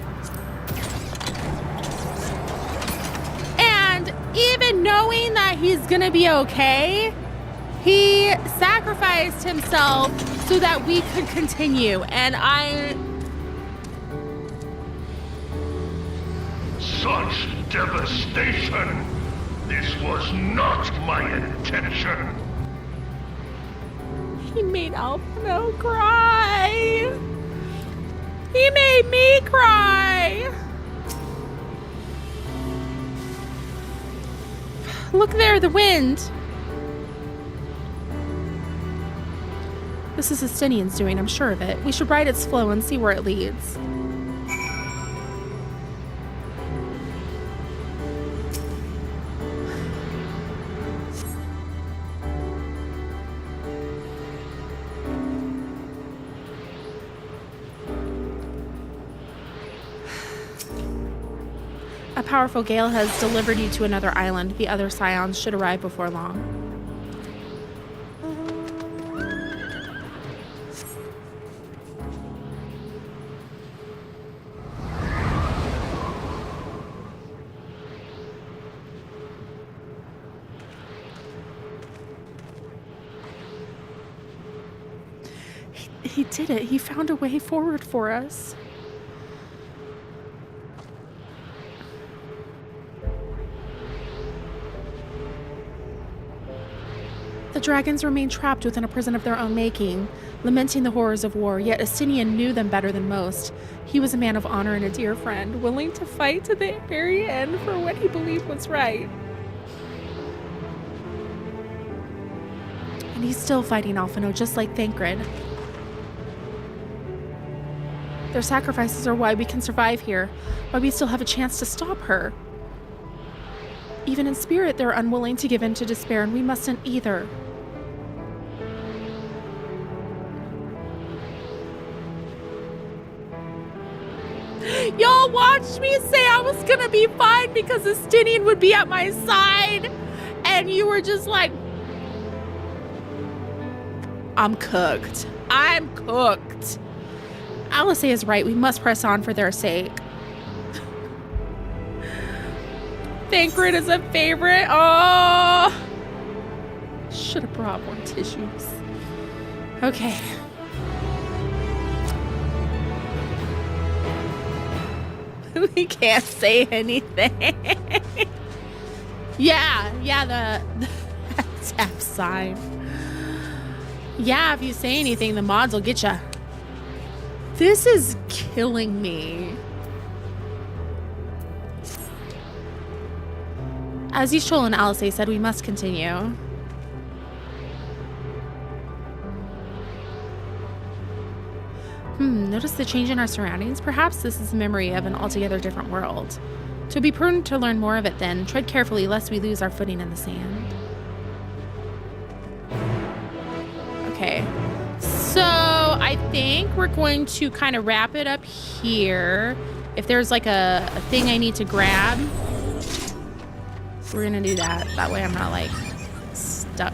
A: And even knowing that he's gonna be okay, he sacrificed himself so that we could continue. And
B: Such devastation! This was not my intention!
A: He made Alphino cry! He made me cry! Look there, the wind! This is Estinian's doing, I'm sure of it. We should ride its flow and see where it leads. A powerful gale has delivered you to another island. The other scions should arrive before long. He did it. He found a way forward for us. The dragons remained trapped within a prison of their own making, lamenting the horrors of war, yet Estinian knew them better than most. He was a man of honor and a dear friend, willing to fight to the very end for what he believed was right. And he's still fighting Alphino, just like Thancred. Their sacrifices are why we can survive here, why we still have a chance to stop her. Even in spirit, they're unwilling to give in to despair, and we mustn't either. Y'all watched me say I was gonna be fine because Estinian would be at my side, and you were just like, I'm cooked. I'm cooked. Alice is right. We must press on for their sake. Thancred is a favorite. Oh, should have brought more tissues. Okay. We can't say anything. Yeah, the tap sign. Yeah, if you say anything, the mods will get ya. This is killing me. As Yishol and Alice said, we must continue. Notice the change in our surroundings? Perhaps this is a memory of an altogether different world. It would be prudent to learn more of it then. Tread carefully lest we lose our footing in the sand. Okay. So I think we're going to kind of wrap it up here. If there's like a thing I need to grab, we're gonna do that. That way I'm not like stuck.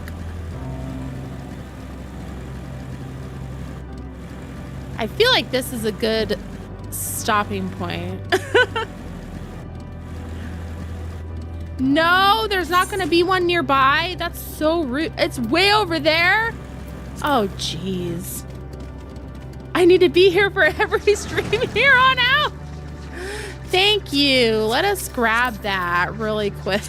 A: I feel like this is a good stopping point. No, there's not gonna be one nearby. That's so rude. It's way over there. Oh, jeez. I need to be here for every stream here on out. Thank you. Let us grab that really quick.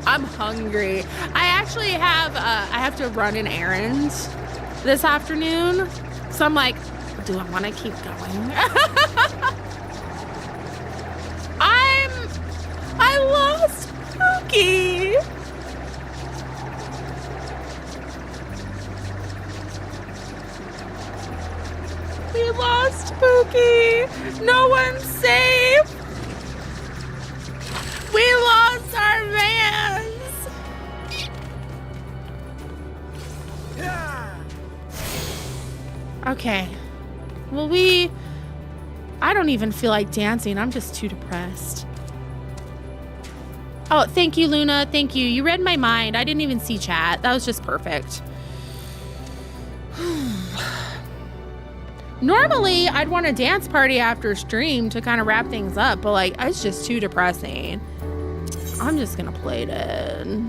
A: I'm hungry. I actually have, I have to run an errand this afternoon. So I'm like, do I want to keep going? I lost Pookie. We lost Pookie. No one's safe. We lost our vans. Okay. Well, I don't even feel like dancing. I'm just too depressed. Oh, thank you, Luna. Thank you. You read my mind. I didn't even see chat. That was just perfect. Normally, I'd want a dance party after stream to kind of wrap things up, but like, it's just too depressing. I'm just gonna play dead.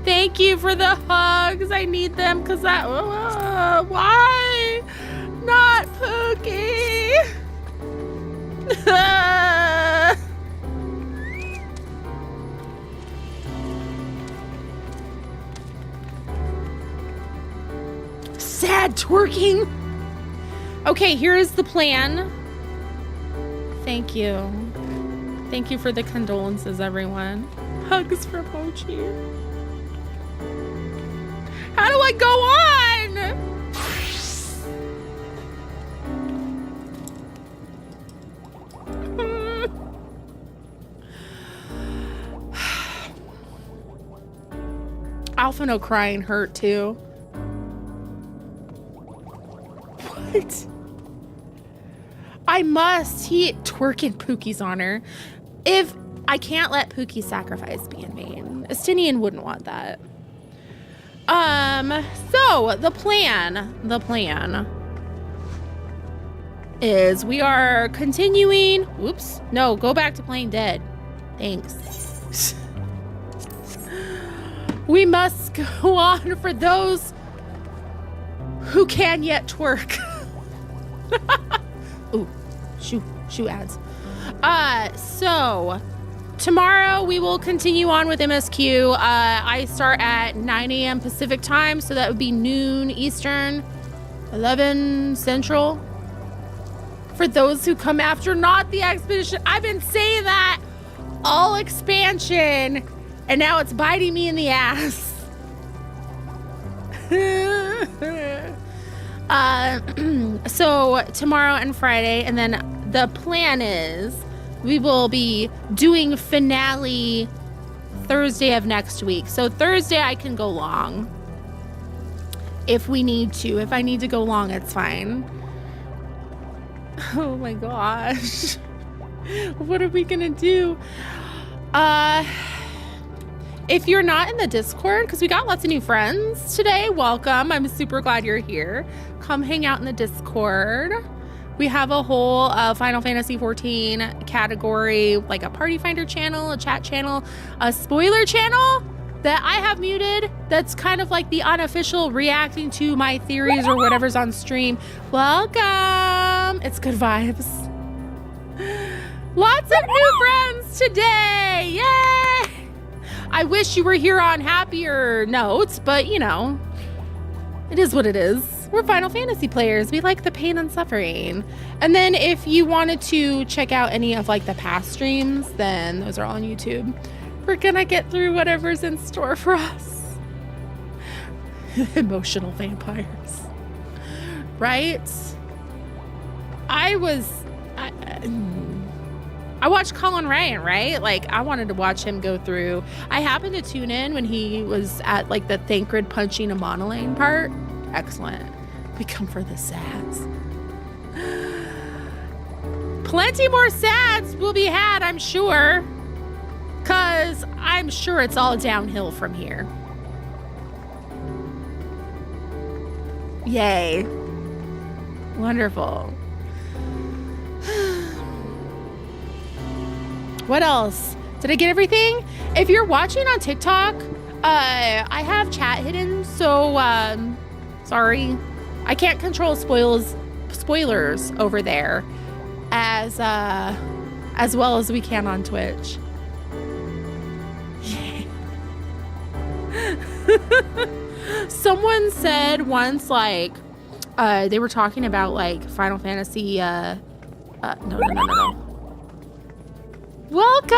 A: Thank you for the hugs. I need them because why? Not Pookie. Sad twerking. Okay, here is the plan. Thank you. Thank you for the condolences, everyone. Hugs for Mochi. How do I go on? Alphino crying hurt too. What? I must. He twerking Pookie's honor. If I can't let Pookie's sacrifice be in vain. Estinian wouldn't want that. So the plan is we are continuing. Whoops. No, go back to playing dead. Thanks. We must go on for those who can yet twerk. Ooh, shoe ads. So tomorrow we will continue on with MSQ. I start at 9 a.m. Pacific time, so that would be noon Eastern, 11 Central. For those who come after, not the expedition. I've been saying that all expansion, and now it's biting me in the ass. So tomorrow and Friday, and then the plan is we will be doing finale Thursday of next week. So Thursday I can go long if we need to. If I need to go long, it's fine. Oh my gosh. What are we gonna do? If you're not in the Discord, because we got lots of new friends today, welcome. I'm super glad you're here. Come hang out in the Discord. We have a whole Final Fantasy XIV category, like a party finder channel, a chat channel, a spoiler channel that I have muted. That's kind of like the unofficial reacting to my theories or whatever's on stream. Welcome. It's good vibes. Lots of new friends today. Yay! I wish you were here on happier notes, but you know, it is what it is. We're Final Fantasy players. We like the pain and suffering. And then if you wanted to check out any of like the past streams, then those are all on YouTube. We're gonna get through whatever's in store for us. Emotional vampires. Right? I watched Colin Ryan, right? Like, I wanted to watch him go through. I happened to tune in when he was at, like, the Thancred punching a monolane part. Excellent. We come for the sads. Plenty more sads will be had, I'm sure. Because I'm sure it's all downhill from here. Yay. Wonderful. What else? Did I get everything? If you're watching on TikTok, I have chat hidden, so sorry. I can't control spoilers over there as well as we can on Twitch. Someone said once, like, they were talking about like Final Fantasy. No. Welcome!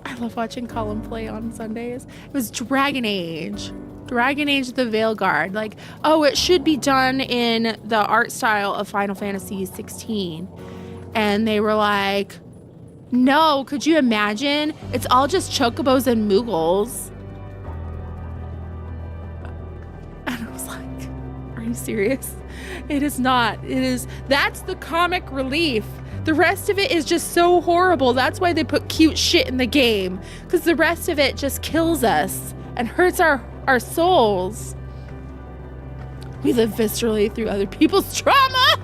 A: I love watching Colin play on Sundays. It was Dragon Age. Dragon Age the Veilguard. Like, oh, it should be done in the art style of Final Fantasy 16. And they were like, no, could you imagine? It's all just chocobos and moogles. And I was like, are you serious? It is not. It is. That's the comic relief. The rest of it is just so horrible. That's why they put cute shit in the game. Because the rest of it just kills us and hurts our souls. We live viscerally through other people's trauma.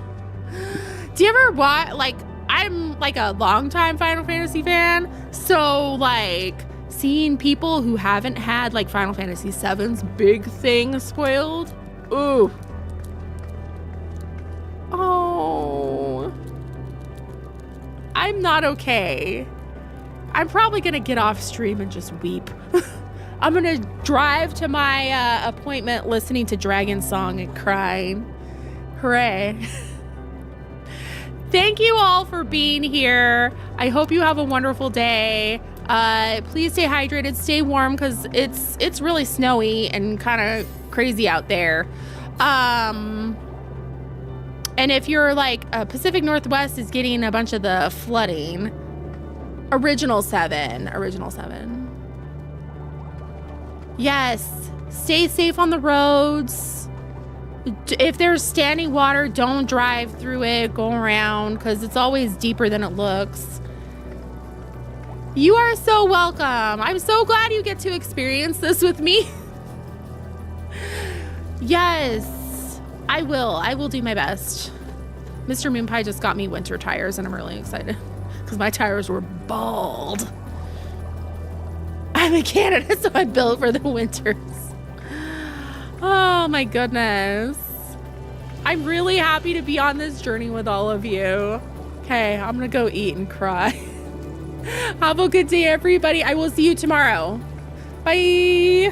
A: Do you ever watch, like, I'm like a longtime Final Fantasy fan. So like seeing people who haven't had like Final Fantasy VII's big thing spoiled. Ooh. Oh. I'm not okay. I'm probably gonna get off stream and just weep. I'm gonna drive to my appointment listening to Dragon Song and crying. Hooray. Thank you all for being here. I hope you have a wonderful day. Please stay hydrated, stay warm, because it's really snowy and kind of crazy out there. And if you're like Pacific Northwest is getting a bunch of the flooding, Original 7. Yes, stay safe on the roads. If there's standing water, don't drive through it, go around, because it's always deeper than it looks. You are so welcome. I'm so glad you get to experience this with me. Yes, I will do my best. Mr. Moonpie just got me winter tires and I'm really excited because my tires were bald. I'm in Canada, so I built for the winters. Oh my goodness. I'm really happy to be on this journey with all of you. Okay, I'm gonna go eat and cry. Have a good day, everybody. I will see you tomorrow. Bye.